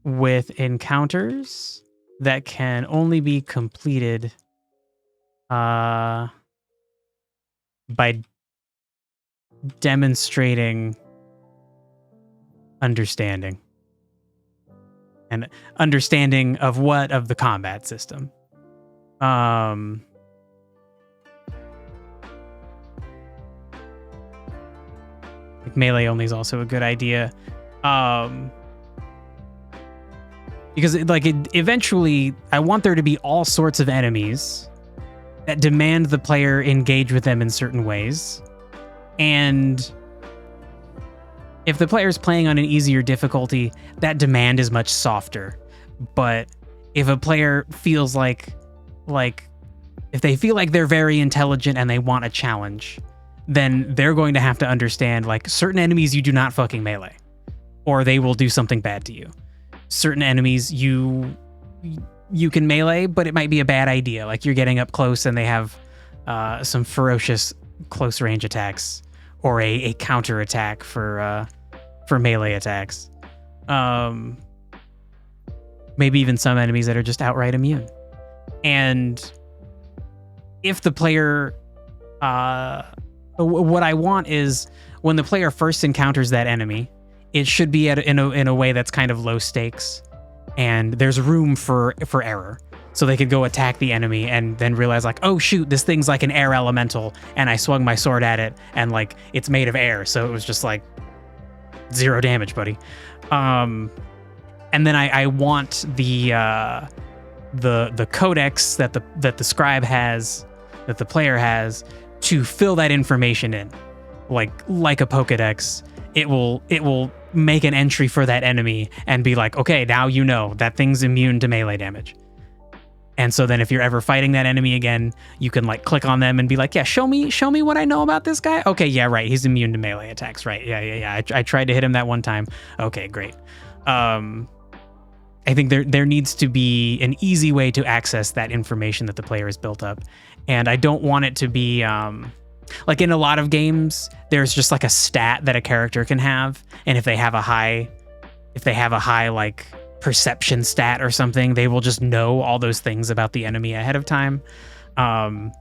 with encounters that can only be completed by demonstrating understanding. And understanding of what? Of the combat system. Like melee only is also a good idea. Because eventually I want there to be all sorts of enemies that demand the player engage with them in certain ways. And if the player is playing on an easier difficulty, that demand is much softer. But if a player feels like if they feel like they're very intelligent and they want a challenge, then they're going to have to understand like certain enemies you do not fucking melee, or they will do something bad to you. Certain enemies you can melee, but it might be a bad idea. Like you're getting up close and they have some ferocious close range attacks, or a counter attack for melee attacks. Maybe even some enemies that are just outright immune. And if the player, what I want is when the player first encounters that enemy, it should be in a way that's kind of low stakes, and there's room for error. So they could go attack the enemy and then realize like, oh shoot, this thing's like an air elemental, and I swung my sword at it, and like it's made of air, so it was just like 0 damage, buddy. And then I want the codex that the scribe has, that the player has, to fill that information in, like a Pokedex. It will make an entry for that enemy and be like, okay, now you know that thing's immune to melee damage. And so then if you're ever fighting that enemy again, you can like click on them and be like, yeah, show me what I know about this guy. Okay, yeah, right, he's immune to melee attacks, right? Yeah. I tried to hit him that one time. Okay, great. I think there needs to be an easy way to access that information that the player has built up. And I don't want it to be like in a lot of games, there's just like a stat that a character can have, and if they have a high like perception stat or something, they will just know all those things about the enemy ahead of time. I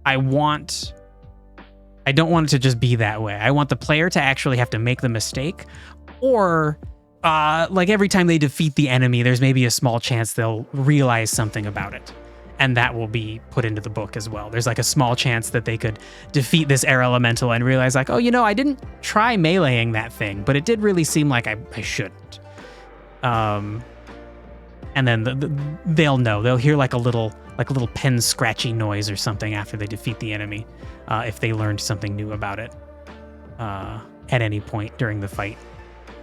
don't want it to just be that way. I want the player to actually have to make the mistake, or like every time they defeat the enemy, there's maybe a small chance they'll realize something about it. And that will be put into the book as well. There's like a small chance that they could defeat this air elemental and realize like, oh, I didn't try meleeing that thing, but it did really seem like I shouldn't. And then they'll know. They'll hear like a little pen scratchy noise or something after they defeat the enemy, if they learned something new about it at any point during the fight.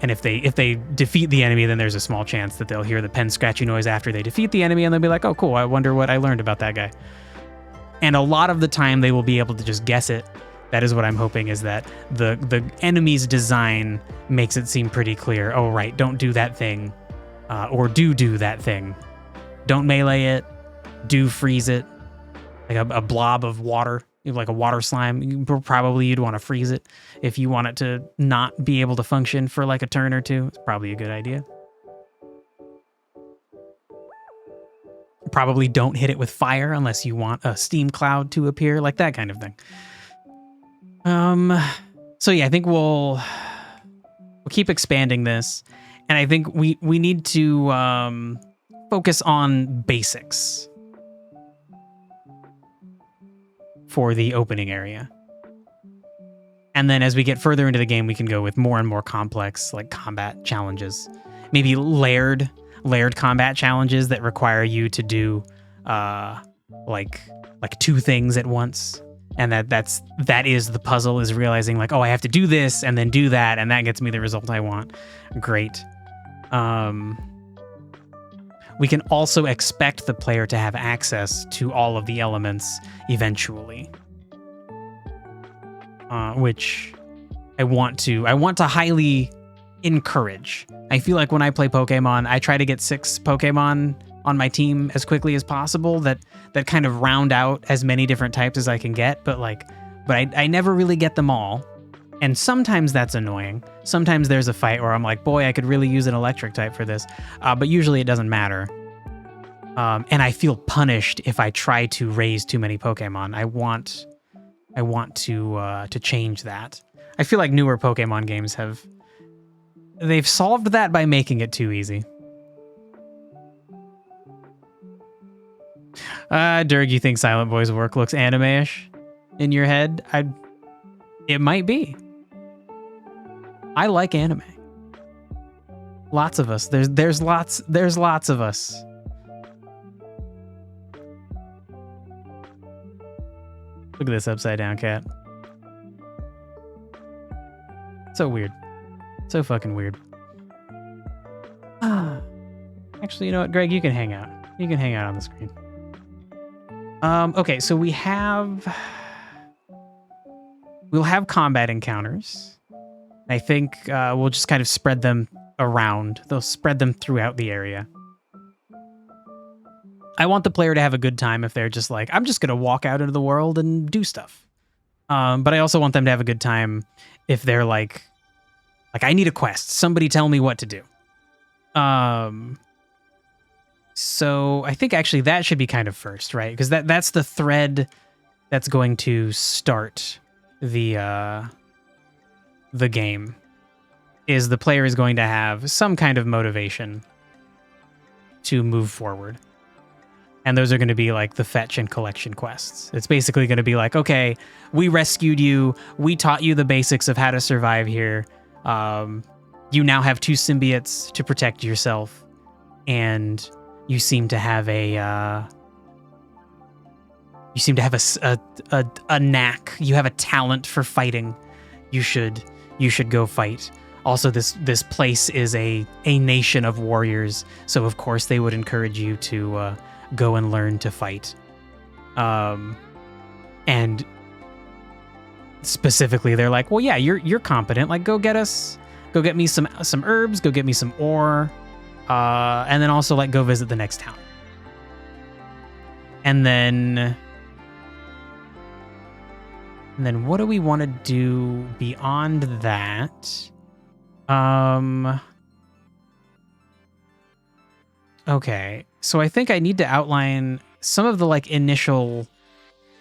And if they defeat the enemy, then there's a small chance that they'll hear the pen scratchy noise after they defeat the enemy, and they'll be like, oh, cool, I wonder what I learned about that guy. And a lot of the time, they will be able to just guess it. That is what I'm hoping, is that the enemy's design makes it seem pretty clear. Oh, right, don't do that thing. Or do that thing. Don't melee it. Do freeze it. Like a blob of water. Like a water slime, you'd want to freeze it if you want it to not be able to function for like a turn or two. It's probably a good idea. Probably don't hit it with fire unless you want a steam cloud to appear, like that kind of thing. So yeah, I think we'll keep expanding this, and I think we need to focus on basics for the opening area. And then as we get further into the game, we can go with more and more complex like combat challenges. Maybe layered combat challenges that require you to do like two things at once. And that is the puzzle, is realizing like, oh, I have to do this and then do that, and that gets me the result I want. Great. We can also expect the player to have access to all of the elements eventually, which I want to highly encourage. I feel like when I play Pokemon, I try to get 6 Pokemon on my team as quickly as possible that kind of round out as many different types as I can get, but I never really get them all. And sometimes that's annoying. Sometimes there's a fight where I'm like, boy, I could really use an electric type for this. But usually it doesn't matter. And I feel punished if I try to raise too many Pokemon. I want to change that. I feel like newer Pokemon games they've solved that by making it too easy. Durg, you think Silent Boy's work looks anime-ish in your head? It might be. I like anime. Lots of us. There's lots of us. Look at this upside down cat. So weird. So fucking weird. Actually, you know what, Greg, you can hang out. You can hang out on the screen. Okay, so we'll have combat encounters. I think we'll just kind of spread them around. They'll spread them throughout the area. I want the player to have a good time if they're just like, I'm just going to walk out into the world and do stuff. But I also want them to have a good time if they're like I need a quest. Somebody tell me what to do. So I think actually that should be kind of first, right? Because that's the thread that's going to start the game. Is the player is going to have some kind of motivation to move forward. And those are going to be like the fetch and collection quests. It's basically going to be like, okay, we rescued you. We taught you the basics of how to survive here. You now have 2 symbiotes to protect yourself. And you seem to have a knack. You have a talent for fighting. You should go fight. Also, this place is a nation of warriors, so of course they would encourage you to go and learn to fight. And specifically, they're like, well, yeah, you're competent. Like, go get me some herbs. Go get me some ore. And then also like go visit the next town. And then what do we want to do beyond that? Okay, so I think I need to outline some of the like initial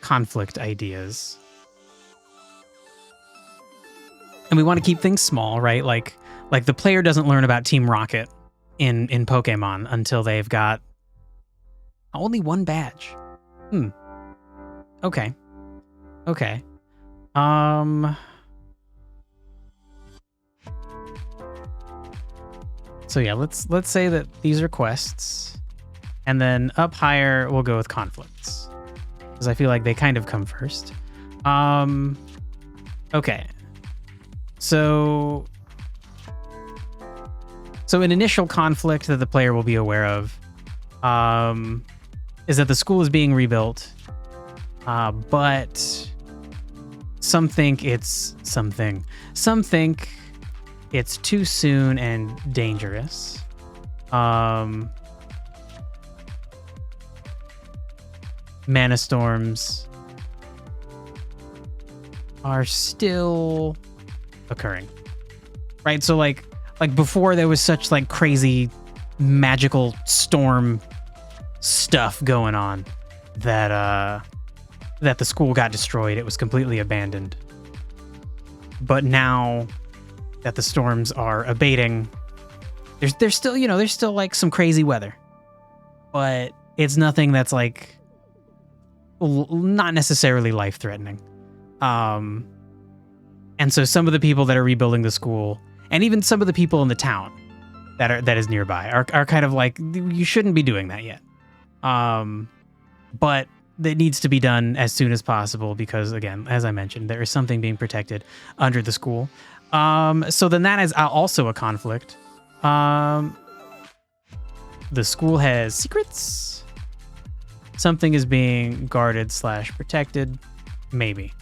conflict ideas. And we want to keep things small, right? Like the player doesn't learn about Team Rocket in Pokemon until they've got only 1 badge. Okay. So yeah, let's say that these are quests, and then up higher we'll go with conflicts, because I feel like they kind of come first. Okay. So an initial conflict that the player will be aware of is that the school is being rebuilt, but some think it's too soon and dangerous. Mana storms are still occurring, right? So like before there was such like crazy magical storm stuff going on that the school got destroyed. It was completely abandoned. But now that the storms are abating, there's still like some crazy weather. but it's nothing that's like not necessarily life-threatening. And so some of the people that are rebuilding the school, and even some of the people in the town that is nearby, are kind of like, you shouldn't be doing that yet. But it needs to be done as soon as possible because, again, as I mentioned, there is something being protected under the school. So then that is also a conflict. The school has secrets. Something is being guarded / protected. Maybe.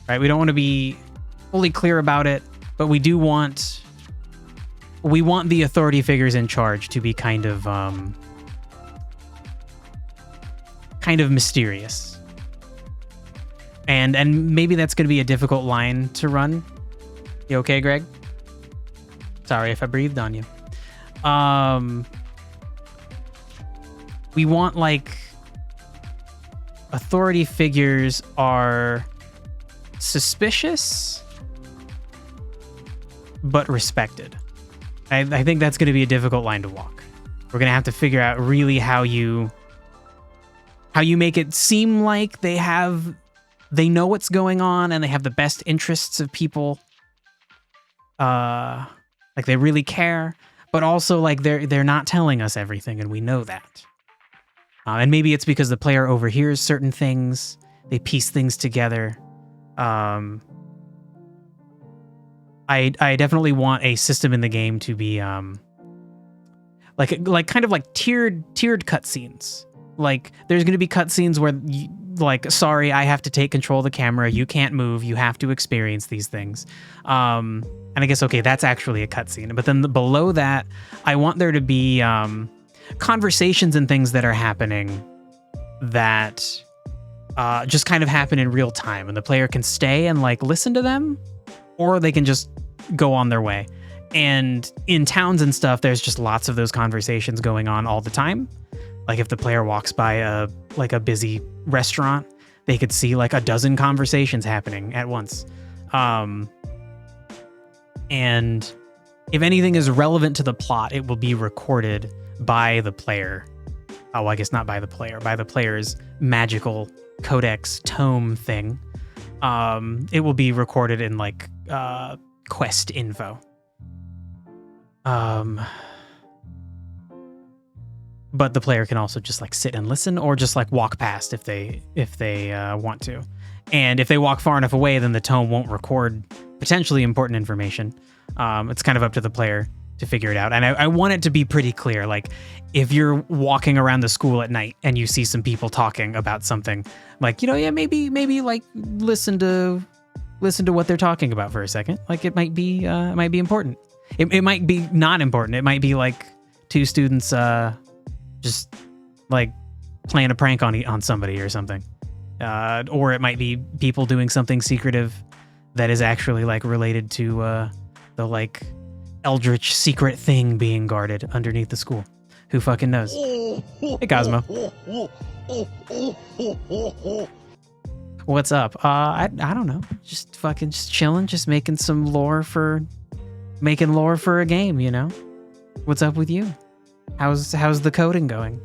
Right? We don't want to be fully clear about it, but we want the authority figures in charge to be kind of mysterious. And maybe that's going to be a difficult line to run. You okay, Greg? Sorry if I breathed on you. We want, like, authority figures are suspicious but respected. I think that's going to be a difficult line to walk. We're going to have to figure out really how you make it seem like they know what's going on and they have the best interests of people. Like they really care, but also like they're not telling us everything, and we know that. And maybe it's because the player overhears certain things, they piece things together. I definitely want a system in the game to be like kind of like tiered cutscenes. Like there's going to be cutscenes where like, sorry, I have to take control of the camera. You can't move. You have to experience these things. And I guess, okay, that's actually a cutscene. But then below that, I want there to be conversations and things that are happening that just kind of happen in real time. And the player can stay and like listen to them, or they can just go on their way. And in towns and stuff, there's just lots of those conversations going on all the time. Like if the player walks by a busy restaurant, they could see like a dozen conversations happening at once. And if anything is relevant to the plot, it will be recorded by the player. Oh, I guess not by the player, by the player's magical codex tome thing. It will be recorded in like quest info. But the player can also just like sit and listen, or just like walk past if they want to. And if they walk far enough away, then the tome won't record potentially important information. It's kind of up to the player to figure it out. And I want it to be pretty clear. Like if you're walking around the school at night and you see some people talking about something, like, you know, yeah, maybe like listen to what they're talking about for a second. Like it might be important. It might be not important. It might be like two students just like playing a prank on somebody or something. Or it might be people doing something secretive that is actually like related to the like eldritch secret thing being guarded underneath the school. Who fucking knows? Hey, Cosmo. What's up? I don't know. Just chilling, just making lore for a game, you know? What's up with you? How's the coding going?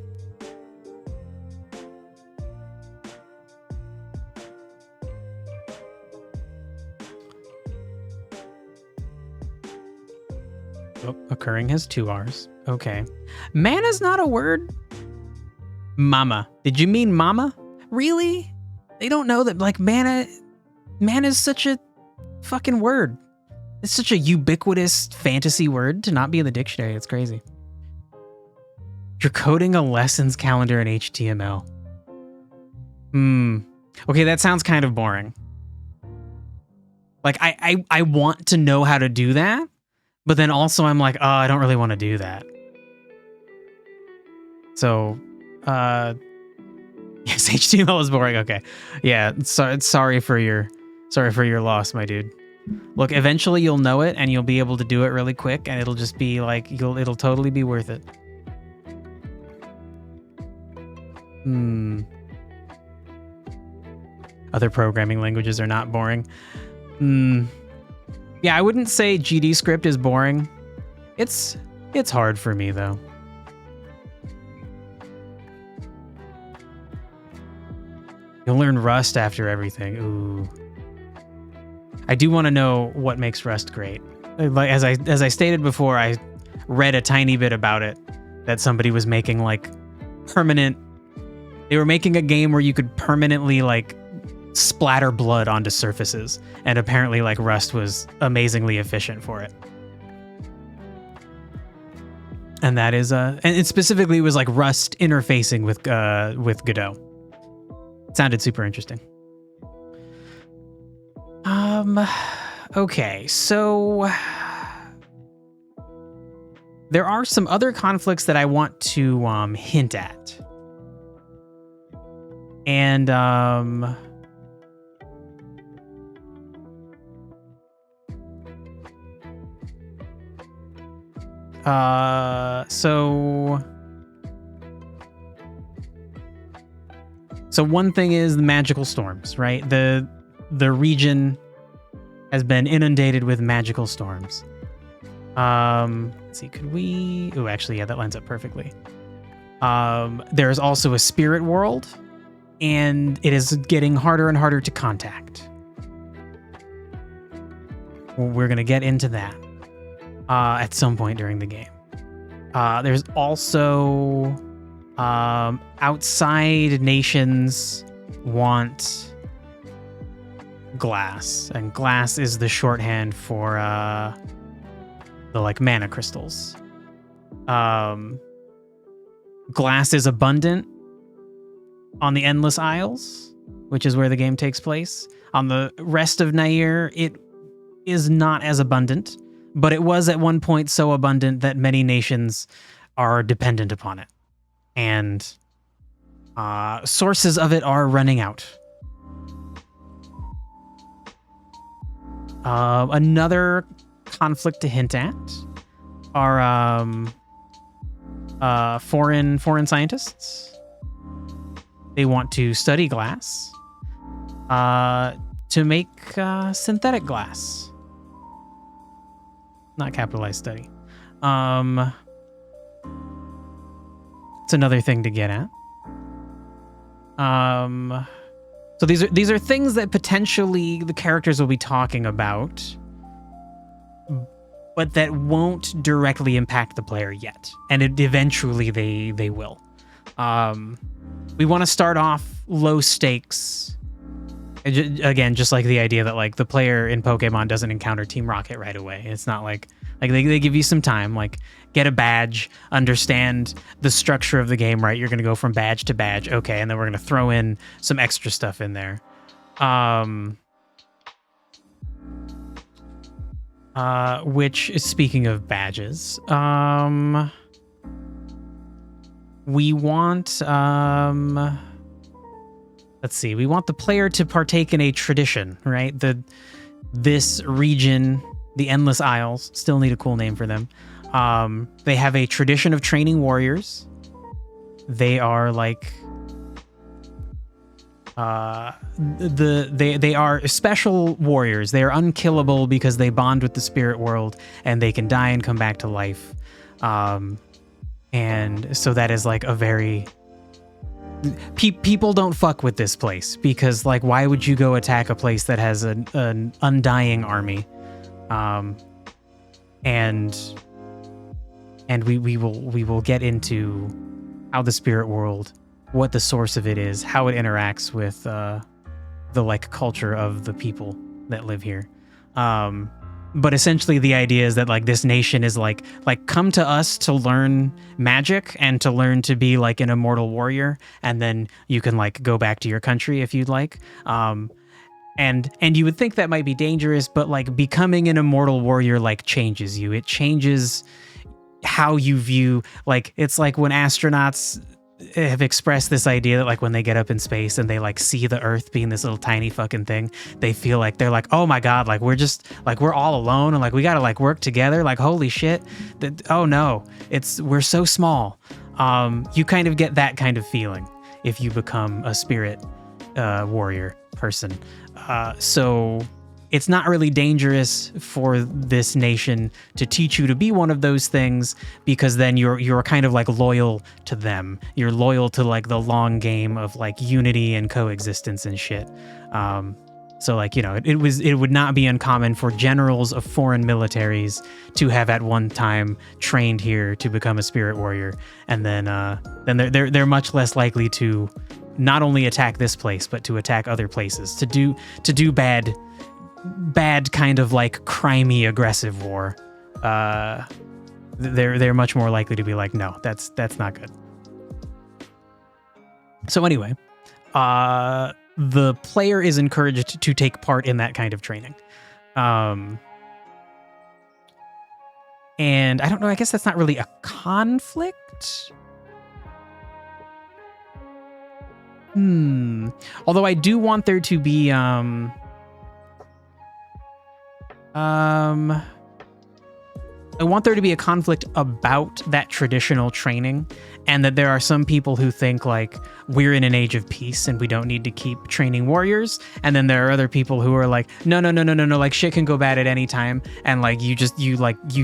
Oh, occurring has 2 R's. Okay. Mana's not a word? Mama. Did you mean mama? Really? They don't know that, like, mana's such a fucking word. It's such a ubiquitous fantasy word to not be in the dictionary. It's crazy. You're coding a lessons calendar in HTML. Okay, that sounds kind of boring. Like, I want to know how to do that, but then also I'm like, oh, I don't really want to do that. So, yes, HTML is boring. Okay. Yeah, sorry for your loss, my dude. Look, eventually you'll know it and you'll be able to do it really quick, and it'll just be like it'll totally be worth it. Other programming languages are not boring. Yeah, I wouldn't say GD script is boring. It's hard for me though. You'll learn Rust after everything. Ooh. I do want to know what makes Rust great. Like as I stated before, I read a tiny bit about it, that somebody was making like permanent. They were making a game where you could permanently like splatter blood onto surfaces, and apparently like Rust was amazingly efficient for it. And that is and it specifically was like Rust interfacing with Godot. It sounded super interesting. Okay, so there are some other conflicts that I want to hint at. And so one thing is the magical storms, right? The region has been inundated with magical storms. Let's see, could we... Oh, actually, yeah, that lines up perfectly. There's also a spirit world, and it is getting harder and harder to contact. We're going to get into that at some point during the game. There's also outside nations want glass, and glass is the shorthand for the like mana crystals. Glass is abundant on the Endless Isles, which is where the game takes place. On the rest of Nair, it is not as abundant, but it was at one point so abundant that many nations are dependent upon it. And sources of it are running out. Another conflict to hint at are foreign scientists. They want to study glass to make synthetic glass. Not capitalized study. It's another thing to get at. So these are things that potentially the characters will be talking about, but that won't directly impact the player yet, and eventually they will. We want to start off low stakes. Again, just like the idea that like the player in Pokemon doesn't encounter Team Rocket right away. It's not like they give you some time, like get a badge, understand the structure of the game, right? You're going to go from badge to badge. Okay. And then we're going to throw in some extra stuff in there. Which is, speaking of badges, we want, let's see, we want the player to partake in a tradition, right? This region, the Endless Isles, still need a cool name for them. They have a tradition of training warriors. They are like they are special warriors. They are unkillable because they bond with the spirit world and they can die and come back to life. And so that is like a very people don't fuck with this place because like why would you go attack a place that has an undying army? And we will get into how the spirit world, what the source of it is, how it interacts with the like culture of the people that live here. But essentially the idea is that like this nation is like come to us to learn magic and to learn to be like an immortal warrior, and then you can like go back to your country if you'd like. And you would think that might be dangerous, but like becoming an immortal warrior like changes you. It changes how you view, like it's like when astronauts have expressed this idea that like when they get up in space and they like see the Earth being this little tiny fucking thing, they feel like they're like, oh my God, like we're just like we're all alone and like we gotta like work together, like holy shit, oh no, we're so small. You kind of get that kind of feeling if you become a spirit warrior person. So it's not really dangerous for this nation to teach you to be one of those things, because then you're kind of like loyal to them. You're loyal to like the long game of like unity and coexistence and shit. So like, you know, it would not be uncommon for generals of foreign militaries to have at one time trained here to become a spirit warrior, and then they're much less likely to not only attack this place but to attack other places, to do bad kind of like crimey aggressive war. They're much more likely to be like, no, that's not good. So anyway, the player is encouraged to take part in that kind of training. And I don't know, I guess that's not really a conflict. Although I do want there to be I want there to be a conflict about that traditional training, and that there are some people who think like we're in an age of peace and we don't need to keep training warriors, and then there are other people who are like no, like shit can go bad at any time, and like you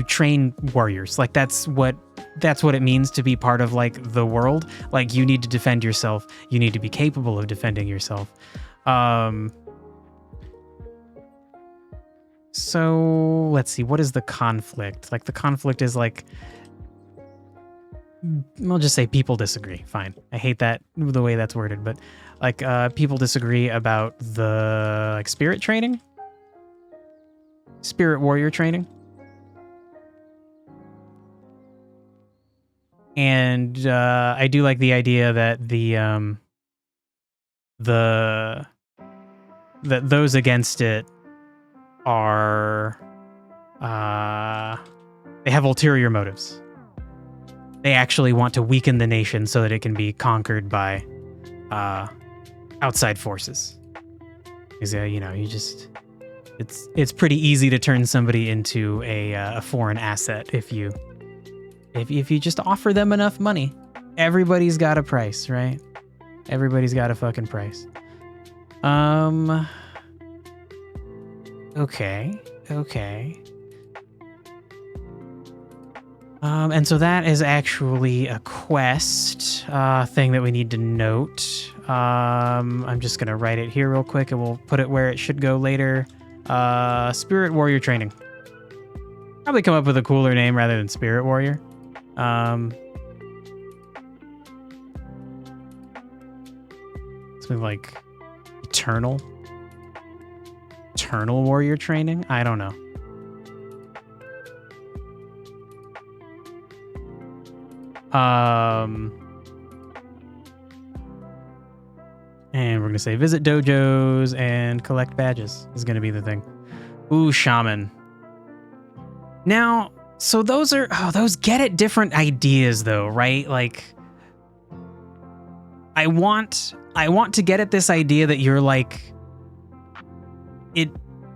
train warriors. Like that's what it means to be part of like the world. Like you need to defend yourself. You need to be capable of defending yourself. So let's see, what is the conflict? Like the conflict is like, I'll just say people disagree. Fine. I hate that the way that's worded, but like people disagree about the like spirit warrior training. And I do like the idea that that those against it are they have ulterior motives. They actually want to weaken the nation so that it can be conquered by outside forces. Because you know, it's pretty easy to turn somebody into a foreign asset if you just offer them enough money. Everybody's got a price, right? Everybody's got a fucking price. Okay. And so that is actually a quest thing that we need to note. I'm just gonna write it here real quick and we'll put it where it should go later. Spirit Warrior Training. Probably come up with a cooler name rather than Spirit Warrior. Something like Eternal Warrior Training? I don't know. And we're going to say visit dojos and collect badges is going to be the thing. Ooh, shaman. Now, so those get at different ideas though, right? Like I want to get at this idea that you're like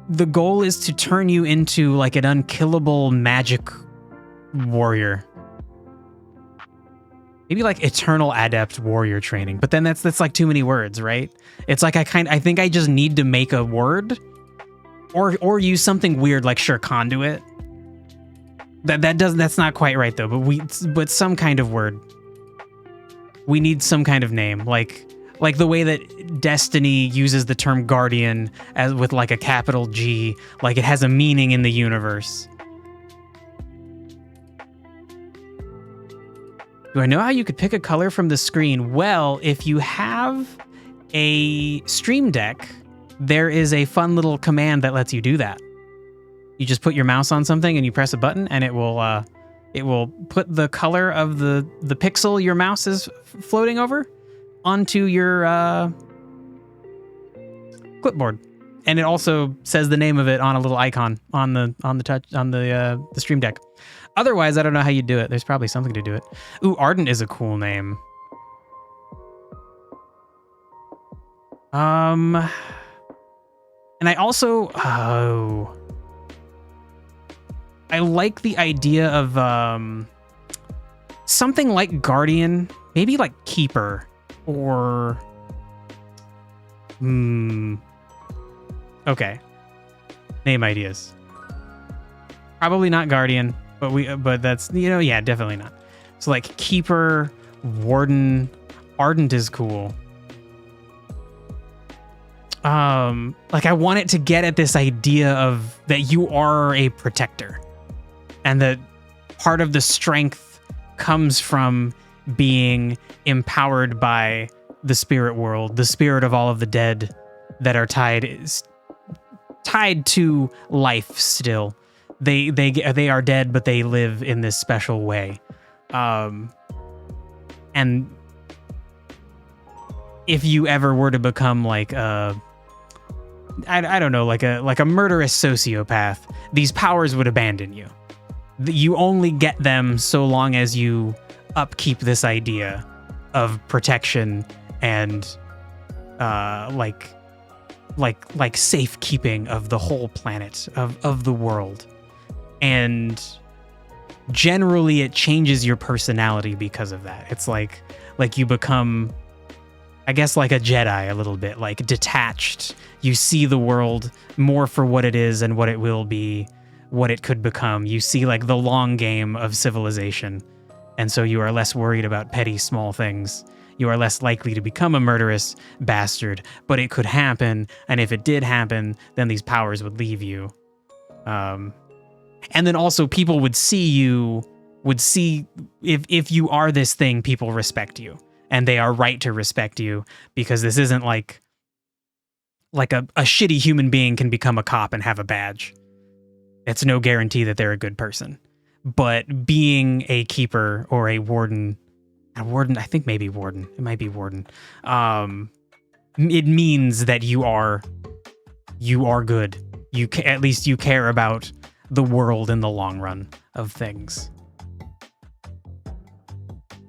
the goal is to turn you into like an unkillable magic warrior. Maybe like eternal adept warrior training, but then that's like too many words, right? It's like I think I just need to make a word or use something weird like conduit. That's not quite right though, but some kind of word. We need some kind of name, like the way that Destiny uses the term guardian as with like a capital G, like it has a meaning in the universe. Do I know how you could pick a color from the screen? Well, if you have a Stream Deck, there is a fun little command that lets you do that. You just put your mouse on something and you press a button and it will put the color of the pixel your mouse is floating over onto your clipboard. And it also says the name of it on a little icon on the Stream Deck. Otherwise, I don't know how you do it. There's probably something to do it. Ooh, Ardent is a cool name. And I also I like the idea of something like Guardian, maybe like Keeper or okay. name ideas. Probably not Guardian, but that's, yeah, definitely not. So like Keeper, Warden, Ardent is cool. Like I want it to get at this idea of that you are a protector, and that part of the strength comes from being empowered by the spirit world, the spirit of all of the dead that are tied to life still. They are dead, but they live in this special way. And if you ever were to become like I don't know, like a murderous sociopath, these powers would abandon you. You only get them so long as you upkeep this idea of protection and like safekeeping of the whole planet, of the world. And generally it changes your personality because of that. It's like you become, I guess, like a Jedi a little bit, like detached. You see the world more for what it is and what it will be, what it could become. You see like the long game of civilization. And so you are less worried about petty small things. You are less likely to become a murderous bastard, but it could happen. And if it did happen, then these powers would leave you. And then also people would see if you are this thing, people respect you. And they are right to respect you, because this isn't like a shitty human being can become a cop and have a badge. It's no guarantee that they're a good person. But being a keeper or a warden, I think maybe warden, it might be warden. It means that you are good. At least you care about the world in the long run of things.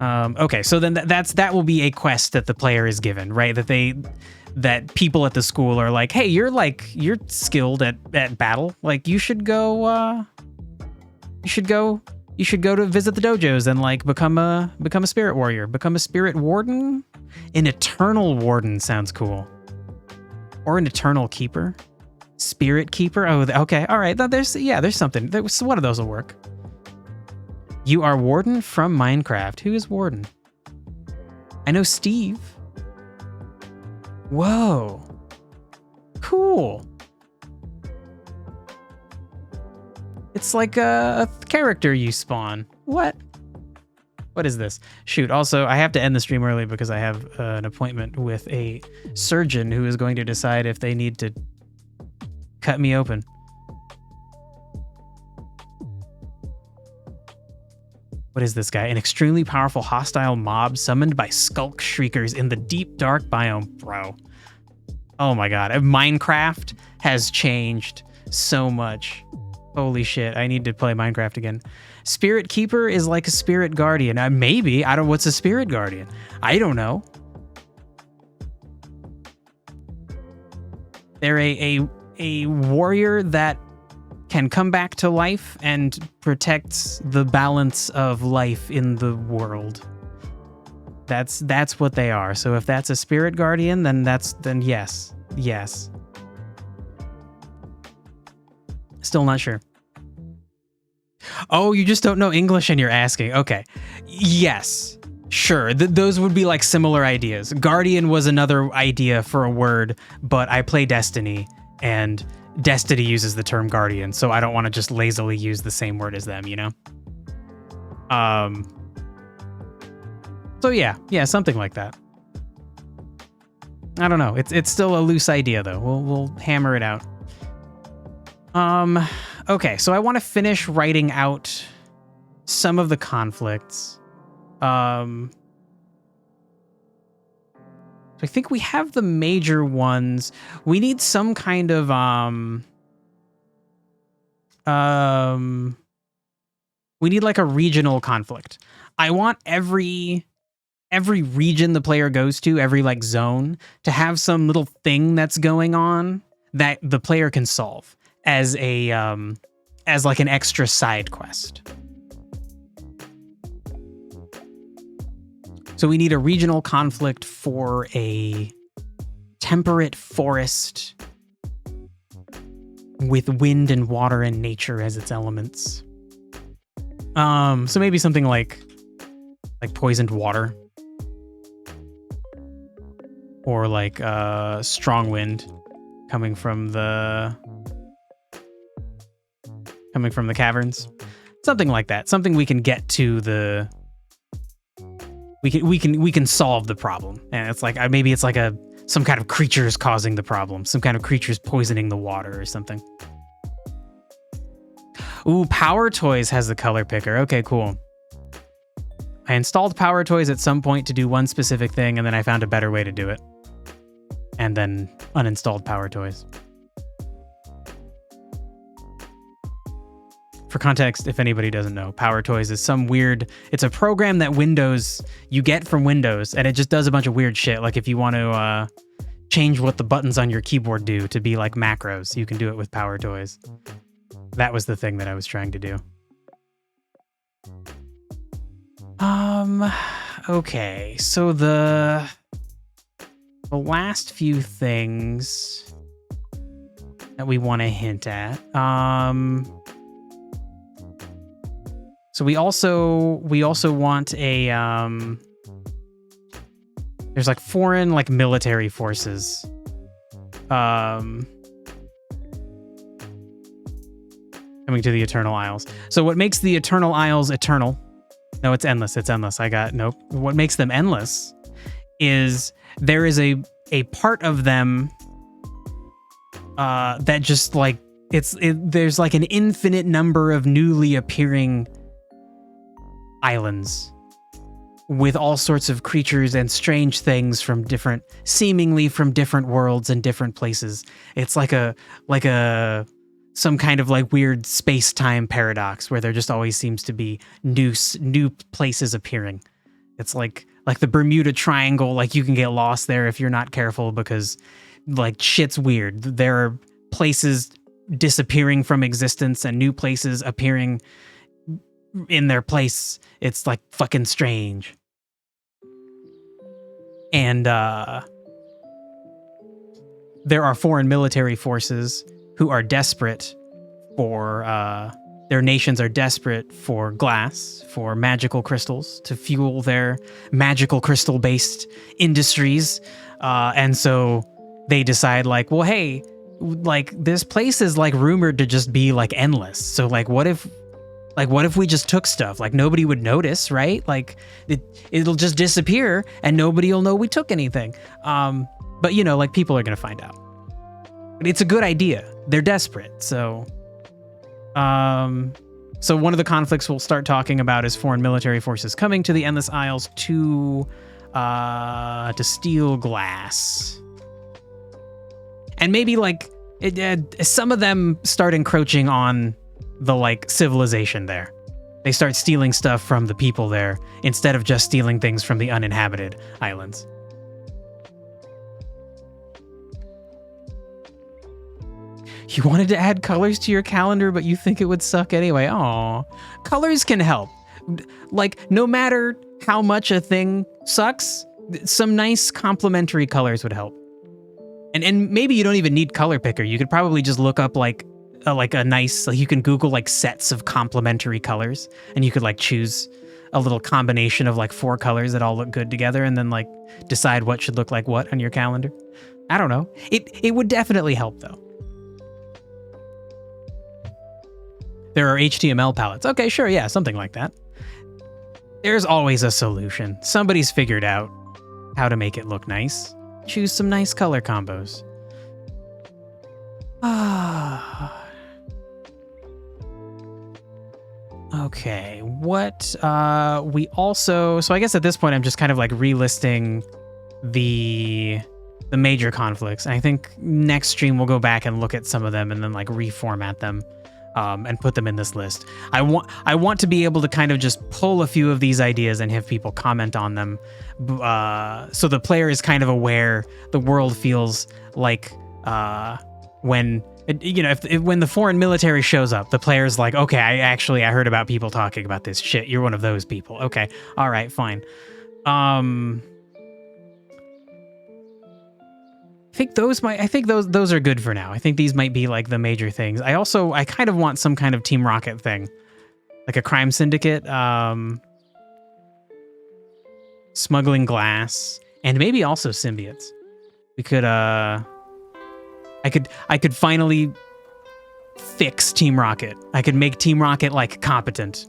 Okay, so then that will be a quest that the player is given, right? That people at the school are like, hey, you're skilled at battle. Like you should go to visit the dojos and like become a spirit warrior, become a spirit warden. An eternal warden sounds cool. Or an eternal keeper. Spirit keeper. Oh, okay. All right. There's something. One of those will work. You are Warden from Minecraft. Who is Warden? I know Steve. Whoa. Cool. It's like a character you spawn. What? What is this? Shoot. Also, I have to end the stream early because I have an appointment with a surgeon who is going to decide if they need to cut me open. What is this guy? An extremely powerful hostile mob summoned by skulk shriekers in the deep dark biome. Bro. Oh my god. Minecraft has changed so much. Holy shit. I need to play Minecraft again. Spirit Keeper is like a spirit guardian. Maybe. What's a spirit guardian? I don't know. They're a warrior that can come back to life and protects the balance of life in the world. That's what they are. So if that's a spirit guardian, then yes. Yes. Still not sure. Oh, you just don't know English and you're asking. Okay. Yes. Sure. Those would be like similar ideas. Guardian was another idea for a word, but I play Destiny and Destiny uses the term guardian, so I don't want to just lazily use the same word as them, you know? So yeah, something like that. I don't know. It's still a loose idea though. We'll hammer it out. Okay, so I want to finish writing out some of the conflicts. I think we have the major ones. We need some kind of we need like a regional conflict. I want every region the player goes to, every like zone, to have some little thing that's going on that the player can solve as a as like an extra side quest. So we need a regional conflict for a temperate forest with wind and water and nature as its elements. So maybe something like poisoned water, or like strong wind coming from the caverns, something like that. Something we can get to the. We can solve the problem, and it's like maybe it's like some kind of creatures causing the problem, some kind of creatures poisoning the water or something. Ooh, Power Toys has the color picker. Okay, cool. I installed Power Toys at some point to do one specific thing, and then I found a better way to do it, and then uninstalled Power Toys. For context, if anybody doesn't know, Power Toys is it's a program that you get from Windows, and it just does a bunch of weird shit. Like if you want to change what the buttons on your keyboard do to be like macros, you can do it with Power Toys. That was the thing that I was trying to do. Okay, so the last few things that we want to hint at, so we also want a there's like foreign like military forces coming to the Eternal Isles. So what makes the Eternal Isles eternal? No, it's endless. It's endless. Nope. What makes them endless is there is a part of them that just like there's like an infinite number of newly appearing islands with all sorts of creatures and strange things seemingly from different worlds and different places. It's like some kind of like weird space-time paradox where there just always seems to be new places appearing. It's like the Bermuda Triangle, like you can get lost there if you're not careful because like shit's weird. There are places disappearing from existence and new places appearing in their place. It's like fucking strange. And there are foreign military forces who are desperate for their nations are desperate for glass, for magical crystals to fuel their magical crystal based industries, and so they decide like, well, hey, like this place is like rumored to just be like endless, so like what if we just took stuff? Like nobody would notice, right? Like it'll just disappear and nobody will know we took anything. But you know, like people are gonna find out. But it's a good idea. They're desperate, so so one of the conflicts we'll start talking about is foreign military forces coming to the Endless Isles to steal glass. And maybe like some of them start encroaching on the like civilization there. They start stealing stuff from the people there instead of just stealing things from the uninhabited islands. You wanted to add colors to your calendar, but you think it would suck anyway. Aw, colors can help. Like no matter how much a thing sucks, some nice complementary colors would help. And maybe you don't even need color picker. You could probably just look up like a nice, like you can Google like sets of complementary colors, and you could like choose a little combination of like 4 colors that all look good together, and then like decide what should look like what on your calendar. I don't know. It would definitely help though. There are HTML palettes. Okay, sure, yeah, something like that. There's always a solution. Somebody's figured out how to make it look nice. Choose some nice color combos. Okay, what we also, so I guess at this point I'm just kind of like relisting the major conflicts. And I think next stream we'll go back and look at some of them and then like reformat them and put them in this list. I want to be able to kind of just pull a few of these ideas and have people comment on them, so the player is kind of aware. The world feels like when when the foreign military shows up, the player's like, okay, I heard about people talking about this shit. You're one of those people. Okay, all right, fine. I think those are good for now. I think these might be like the major things. I kind of want some kind of Team Rocket thing. Like a crime syndicate, smuggling glass, and maybe also symbiotes. We could I could finally fix Team Rocket. I could make Team Rocket like competent.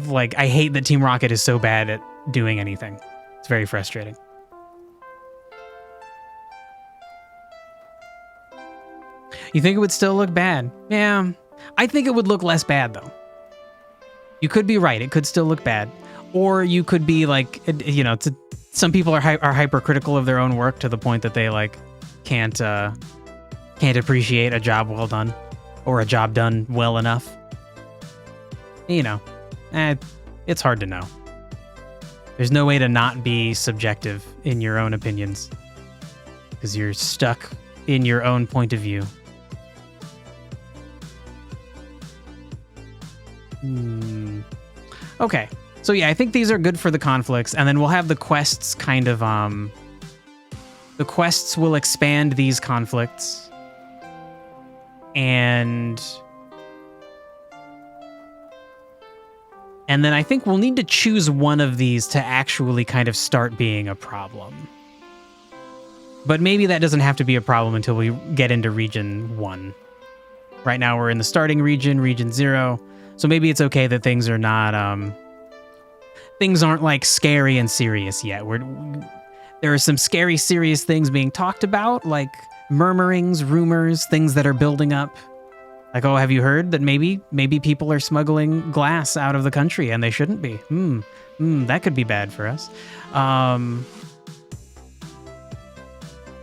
Like, I hate that Team Rocket is so bad at doing anything. It's very frustrating. You think it would still look bad? Yeah, I think it would look less bad though. You could be right. It could still look bad. Or you could be like, you know, some people are hypercritical of their own work to the point that they like can't appreciate a job well done or a job done well enough. You know, it's hard to know. There's no way to not be subjective in your own opinions because you're stuck in your own point of view. Okay. So yeah, I think these are good for the conflicts, and then we'll have the quests kind of, the quests will expand these conflicts, and then I think we'll need to choose one of these to actually kind of start being a problem. But maybe that doesn't have to be a problem until we get into Region 1. Right now we're in the starting region, Region 0, so maybe it's okay that things are not, things aren't like scary and serious yet. There are some scary, serious things being talked about, like murmurings, rumors, things that are building up. Like, oh, have you heard that maybe people are smuggling glass out of the country and they shouldn't be? That could be bad for us.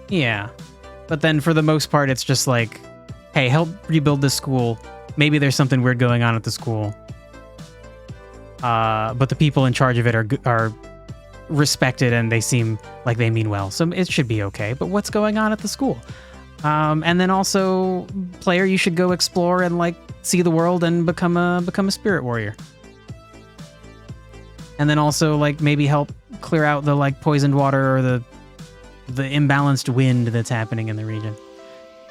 Yeah. But then for the most part, it's just like, hey, help rebuild this school. Maybe there's something weird going on at the school. But the people in charge of it are respected and they seem like they mean well. So it should be okay. But what's going on at the school? And then also, player, you should go explore and like see the world and become a spirit warrior. And then also like maybe help clear out the like poisoned water or the imbalanced wind that's happening in the region.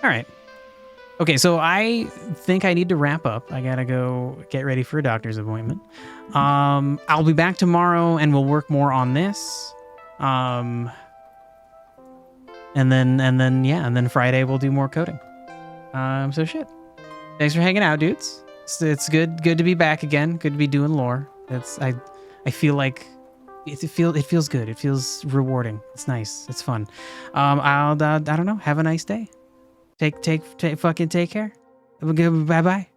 All right. Okay, so I think I need to wrap up. I gotta go get ready for a doctor's appointment. I'll be back tomorrow and we'll work more on this. And then Friday we'll do more coding. So shit. Thanks for hanging out, dudes. It's good to be back again. Good to be doing lore. I feel like it feels good. It feels rewarding. It's nice. It's fun. I don't know. Have a nice day. Take care. Bye bye.